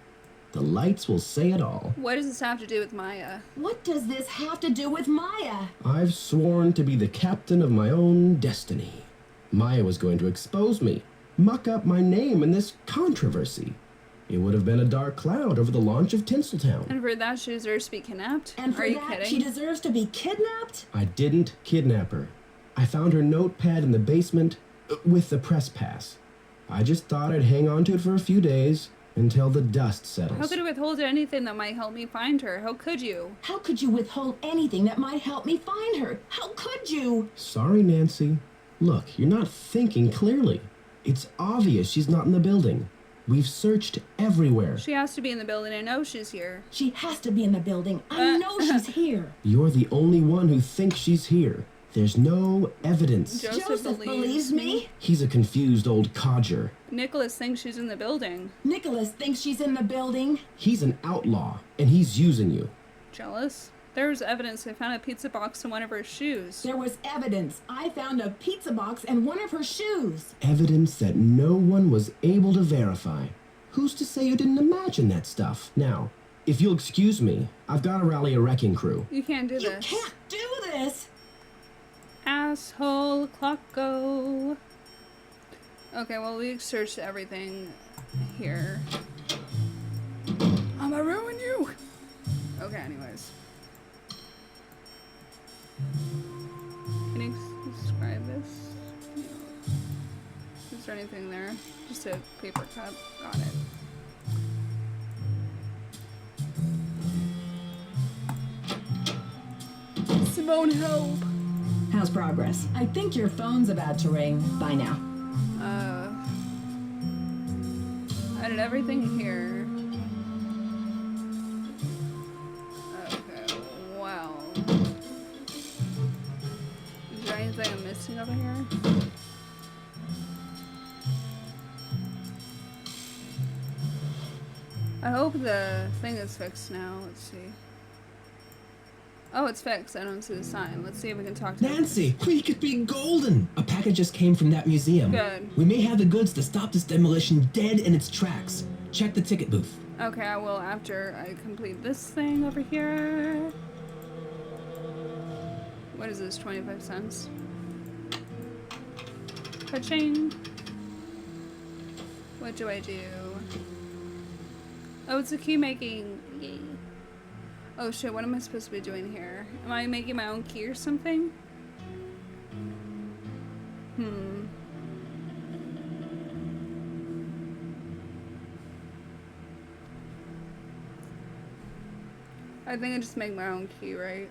The lights will say it all. What does this have to do with Maya? What does this have to do with Maya? I've sworn to be the captain of my own destiny. Maya was going to expose me, muck up my name in this controversy. It would have been a dark cloud over the launch of Tinseltown. And for that, she deserves to be kidnapped? And for Are you that, kidding? she deserves to be kidnapped? I didn't kidnap her. I found her notepad in the basement with the press pass. I just thought I'd hang on to it for a few days until the dust settles. How could you withhold anything that might help me find her? How could you? How could you withhold anything that might help me find her? How could you? Sorry, Nancy. Look, you're not thinking clearly. It's obvious she's not in the building. We've searched everywhere. She has to be in the building. I know she's here. She has to be in the building. I know she's here. You're the only one who thinks she's here. There's no evidence. Joseph believes me. He's a confused old codger. Nicholas thinks she's in the building. Nicholas thinks she's in the building. He's an outlaw, and he's using you. Jealous? There was evidence. I found a pizza box in one of her shoes. There was evidence. I found a pizza box and one of her shoes. Evidence that no one was able to verify. Who's to say you didn't imagine that stuff? Now, if you'll excuse me, I've got to rally a wrecking crew. You can't do this. You can't do this! Asshole, clock go. Okay, well, we searched everything here. I'm gonna ruin you! Okay, anyways. Can you describe this? Is there anything there? Just a paper cup. Got it. Simone, help! How's progress? I think your phone's about to ring. Bye now. I did everything here. Okay, well. Is there anything I'm missing over here? I hope the thing is fixed now. Let's see. Oh, it's fixed. I don't see the sign. Let's see if we can talk to Nancy, we could be golden. A package just came from that museum. Good. We may have the goods to stop this demolition dead in its tracks. Check the ticket booth. Okay, I will after I complete this thing over here. What is this, 25 cents? Ka-ching. What do I do? Oh, it's a key making. Yay. Oh shit, what am I supposed to be doing here? Am I making my own key or something? I think I just make my own key, right?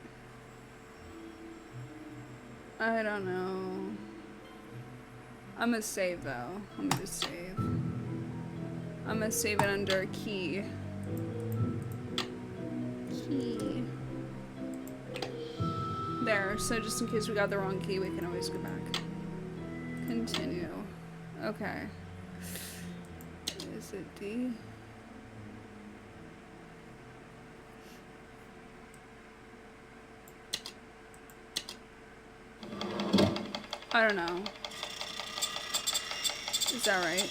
I don't know. I'm gonna save though. Let me just save. I'm gonna save it under key. Key. There, so just in case we got the wrong key, we can always go back. Continue. Okay. Is it D? I don't know. Is that right?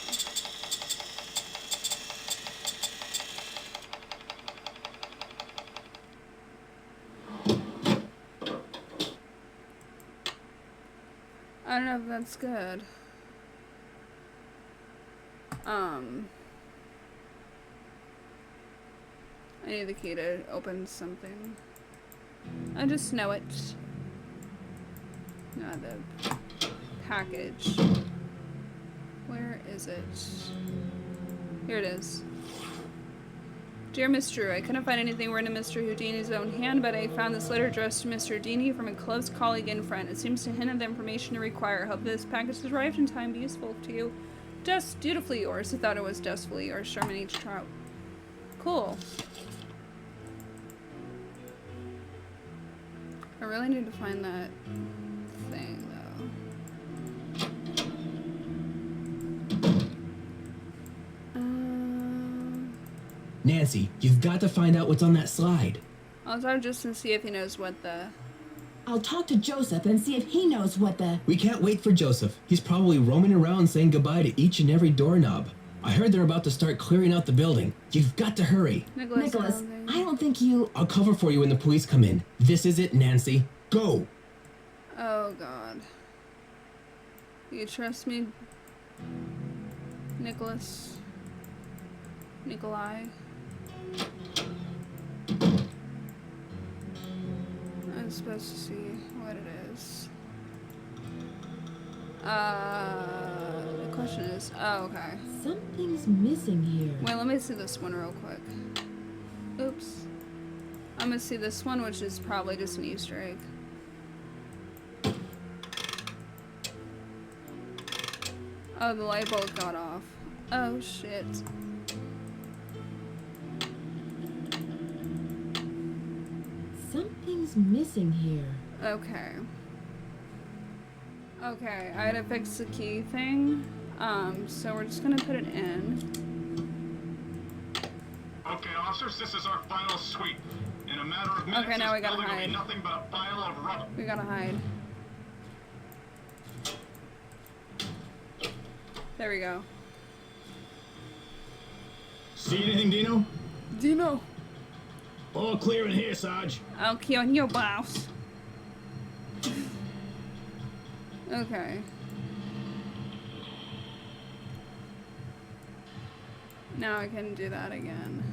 I don't know if that's good. I need the key to open something. I just know it. Not the package. Where is it? Here it is. Dear Miss Drew, I couldn't find anything written in Mr. Houdini's own hand, but I found this letter addressed to Mr. Houdini from a close colleague and friend. It seems to hint at the information you require. Hope this package has arrived in time, be useful to you. Just dutifully yours. I thought it was dustfully yours. Sherman H. Trout. Cool. I really need to find that thing, though. Nancy, you've got to find out what's on that slide. I'll talk to Justin and see if he knows what the... I'll talk to Joseph and see if he knows what the... We can't wait for Joseph. He's probably roaming around saying goodbye to each and every doorknob. I heard they're about to start clearing out the building. You've got to hurry. Nicholas, I don't think you... I'll cover for you when the police come in. This is it, Nancy. Go! Oh, God. You trust me, Nicholas? Nikolai? I'm supposed to see what it is. The question is... Oh, okay. Something's missing here. Wait, let me see this one real quick. Oops. I'm gonna see this one, which is probably just an Easter egg. Oh, the light bulb got off. Oh, shit. Something's missing here. Okay. Okay, I had to fix the key thing. So we're just gonna put it in. Okay, officers, this is our final sweep. In a matter of minutes, okay, now we gotta this building will hide. be nothing but a pile of rubble. We gotta hide. There we go. See anything, Dino? Dino! All clear in here, Sarge. I'll kill your boss. Okay. Now I can do that again.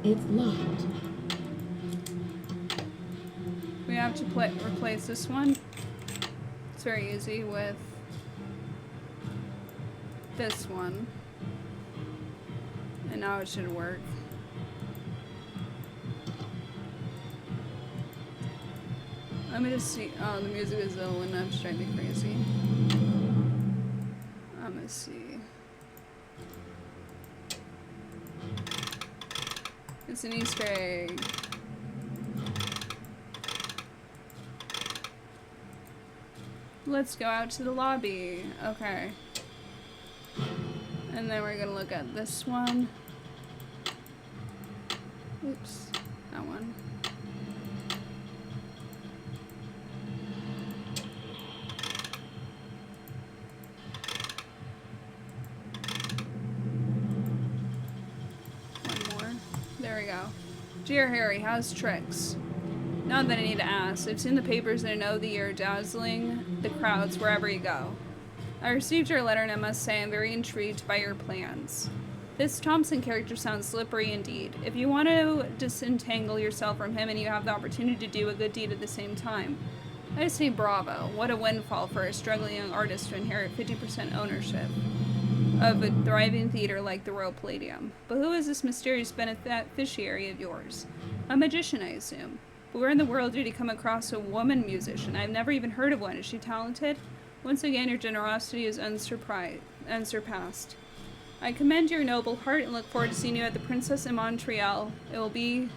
It's locked. We have to replace this one. It's very easy with this one. And now it should work. Let me just see. Oh, the music is low enough to drive me crazy. I'm gonna see. It's an Easter egg. Let's go out to the lobby. Okay. And then we're gonna look at this one. Oops, that one. One more. There we go. Dear Harry, how's tricks? Not that I need to ask. I've seen the papers and I know that you're dazzling the crowds wherever you go. I received your letter and I must say I'm very intrigued by your plans. This Thompson character sounds slippery indeed. If you want to disentangle yourself from him and you have the opportunity to do a good deed at the same time, I say bravo. What a windfall for a struggling young artist to inherit 50% ownership of a thriving theater like the Royal Palladium. But who is this mysterious beneficiary of yours? A magician, I assume. But where in the world did he come across a woman musician? I've never even heard of one. Is she talented? Once again, your generosity is unsurpassed. I commend your noble heart and look forward to seeing you at the Princess in Montreal. It will be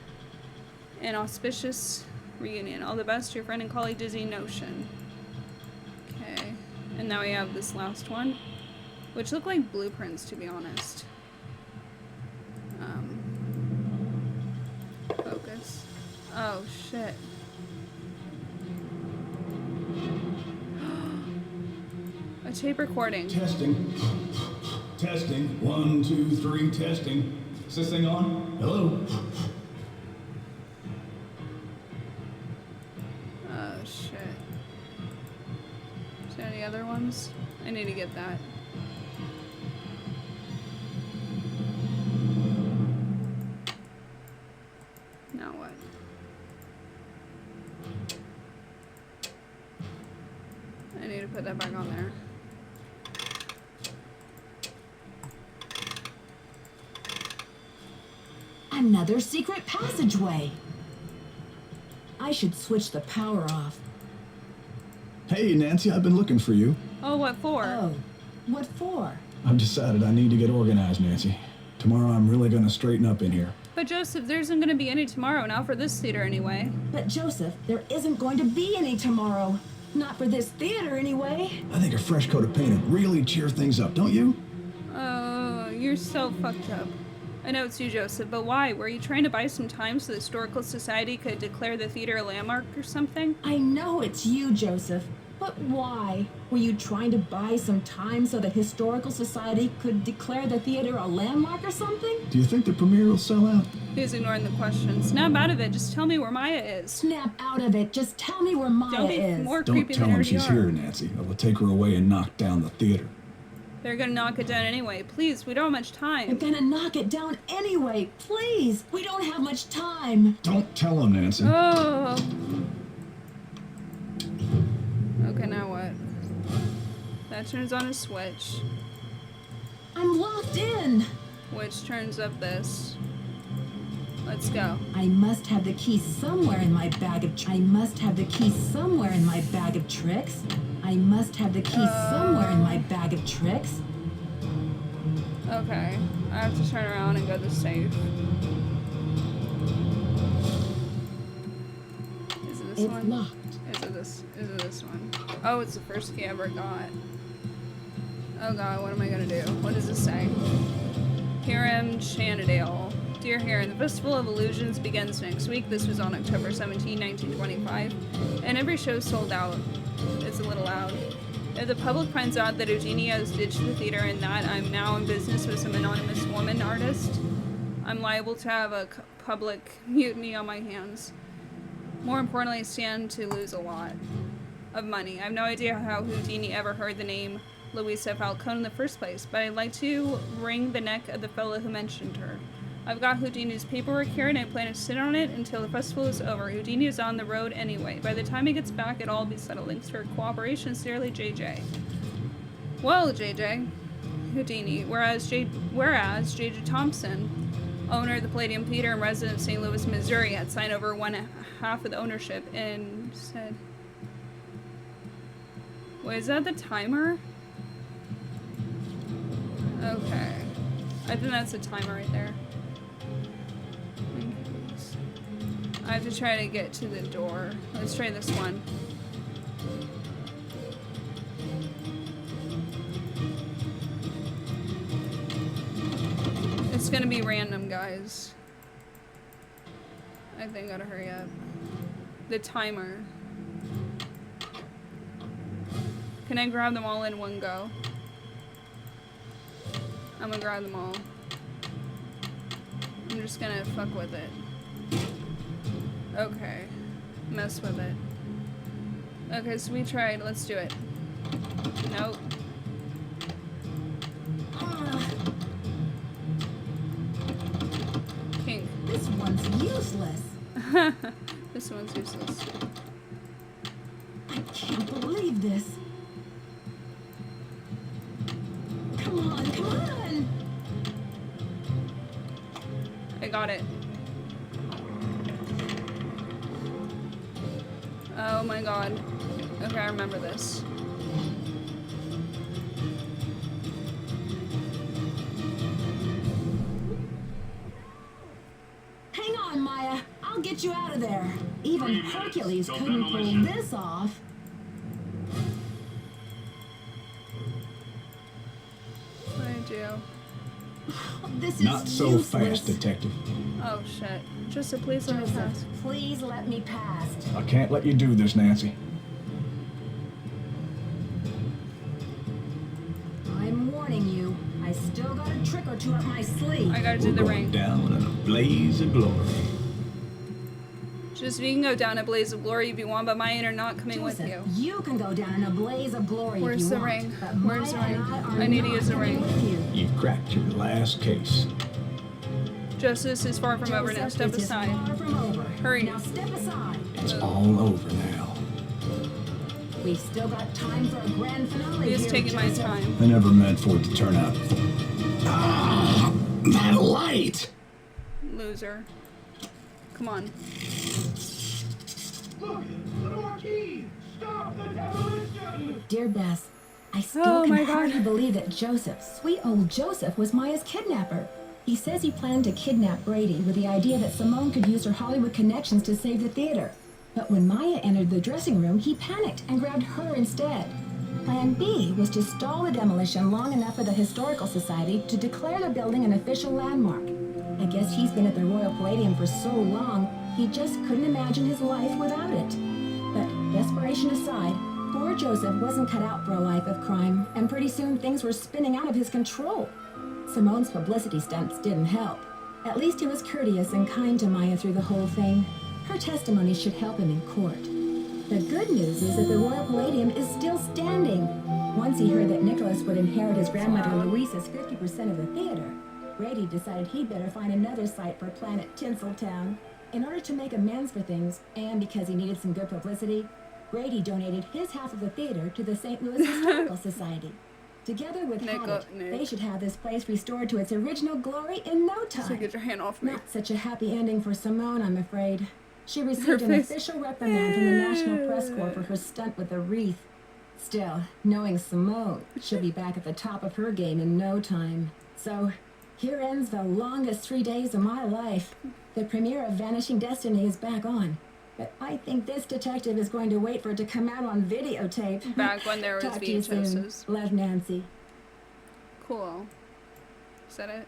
an auspicious reunion. All the best, your friend and colleague Dizzy Notion. Okay, and now we have this last one, which look like blueprints, to be honest. Focus. Oh, shit. A tape recording. Testing. Testing. 1, 2, 3, testing. Is this thing on? Hello? Oh, shit. Is there any other ones? I need to get that. Now what? I need to put that back on there. Another secret passageway. I should switch the power off. Hey, Nancy, I've been looking for you. Oh, what for? Oh, what for? I've decided I need to get organized, Nancy. Tomorrow I'm really gonna straighten up in here. But Joseph, there isn't going to be any tomorrow, not for this theater anyway. But Joseph, there isn't going to be any tomorrow. Not for this theater anyway. I think a fresh coat of paint would really cheer things up, don't you? Oh, you're so fucked up. I know it's you, Joseph, but why? Were you trying to buy some time so the Historical Society could declare the theater a landmark or something? I know it's you, Joseph. But why? Were you trying to buy some time so the Historical Society could declare the theater a landmark or something? Do you think the premiere will sell out? He's ignoring the question. Snap out of it. Just tell me where Maya is. Snap out of it. Just tell me where Maya is. More Don't creepy tell than him she's already are. here, Nancy. I will take her away and knock down the theater. They're gonna knock it down anyway. Please, we don't have much time. They're gonna knock it down anyway. Please, we don't have much time. Don't tell him, Nancy. Oh. Okay, now what? That turns on a switch. I'm locked in. Which turns up this. Let's go. I must have the key somewhere in my bag of I must have the key somewhere in my bag of tricks. I must have the key somewhere in my bag of tricks. Okay. I have to turn around and go to the safe. Is it this It's one? locked. Is it this one? Oh, it's the first key I ever got. Oh god, what am I gonna do? What does it say? Hiram Shanadale. Dear Hiram, the Festival of Illusions begins next week. This was on October 17, 1925. And every show sold out. It's a little loud. If the public finds out that Eugenia has ditched the theater and that I'm now in business with some anonymous woman artist, I'm liable to have a public mutiny on my hands. More importantly, I stand to lose a lot of money. I have no idea how Houdini ever heard the name Louisa Falcone in the first place, but I'd like to wring the neck of the fellow who mentioned her. I've got Houdini's paperwork here and I plan to sit on it until the festival is over. Houdini is on the road anyway. By the time he gets back, it'll all be settled. Thanks for your cooperation. Sincerely, JJ. Well, JJ. Houdini. Whereas JJ Thompson, owner of the Palladium Theater and resident of St. Louis, Missouri, had signed over 1/2 of the ownership and said... Wait, is that the timer? Okay. I think that's the timer right there. I have to try to get to the door. Let's try this one. It's gonna be random, guys. I think I gotta hurry up. The timer. Can I grab them all in one go? I'm gonna grab them all. I'm just gonna fuck with it. Okay. Mess with it. Okay, so we tried. Let's do it. Nope. useless. This one's useless. I can't believe this. Come on, come on! I got it. Oh my god. Okay, I remember this. Hang on, Maya. I'll get you out of there. Even Hercules couldn't pull this off. What do I do? This is Not so useless. fast, Detective. Oh shit. Joseph, please let me Joseph, pass. please let me pass. I can't let you do this, Nancy. I'm warning you. I still got a trick or two up my sleeve. I gotta do We're the going ring. down in a blaze of glory. Just you can go down a blaze of glory if you want, but mine are not coming Joseph, with you. you can go down in a blaze of glory Where's if you the want. ring? But Where's the Maya ring? and I I need to not use the coming ring. with you. You've cracked your last case. Justice is far from over now. Joseph, Step this is aside. far from over. Hurry. Now step aside. It's all over now. We've still got time for a grand finale. He is here, taking my Joseph. time. I never meant for it to turn out. Ah, that light! Loser. Come on. Look, the marquee! Stop the demolition! Dear Bess, I still Oh my can God. hardly believe that Joseph, sweet old Joseph, was Maya's kidnapper. He says he planned to kidnap Brady with the idea that Simone could use her Hollywood connections to save the theater. But when Maya entered the dressing room, he panicked and grabbed her instead. Plan B was to stall the demolition long enough for the Historical Society to declare the building an official landmark. I guess he's been at the Royal Palladium for so long, he just couldn't imagine his life without it. But desperation aside, poor Joseph wasn't cut out for a life of crime, and pretty soon things were spinning out of his control. Simone's publicity stunts didn't help. At least he was courteous and kind to Maya through the whole thing. Her testimony should help him in court. The good news is that the Royal Palladium is still standing. Once he heard that Nicholas would inherit his grandmother Louisa's 50% of the theater, Brady decided he'd better find another site for Planet Tinseltown. In order to make amends for things, and because he needed some good publicity, Brady donated his half of the theater to the St. Louis Historical Society. Together with Haddett, they should have this place restored to its original glory in no time. So get your hand off me. Not such a happy ending for Simone, I'm afraid. She received an official reprimand from the National Press Corps for her stunt with the wreath. Still, knowing Simone, she'll be back at the top of her game in no time. So, here ends the longest 3 days of my life. The premiere of Vanishing Destiny is back on. But I think this detective is going to wait for it to come out on videotape. Back when there was Talk to you soon. VHSs. Love, Nancy. Cool. Is that it?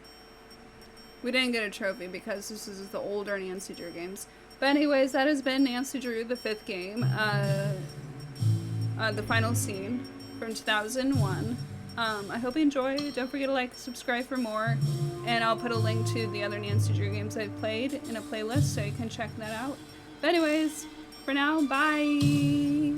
We didn't get a trophy because this is the older Nancy Drew games. But anyways, that has been Nancy Drew, the 5th game. The final scene from 2001. I hope you enjoyed. Don't forget to like, subscribe for more. And I'll put a link to the other Nancy Drew games I've played in a playlist so you can check that out. But anyways, for now, bye!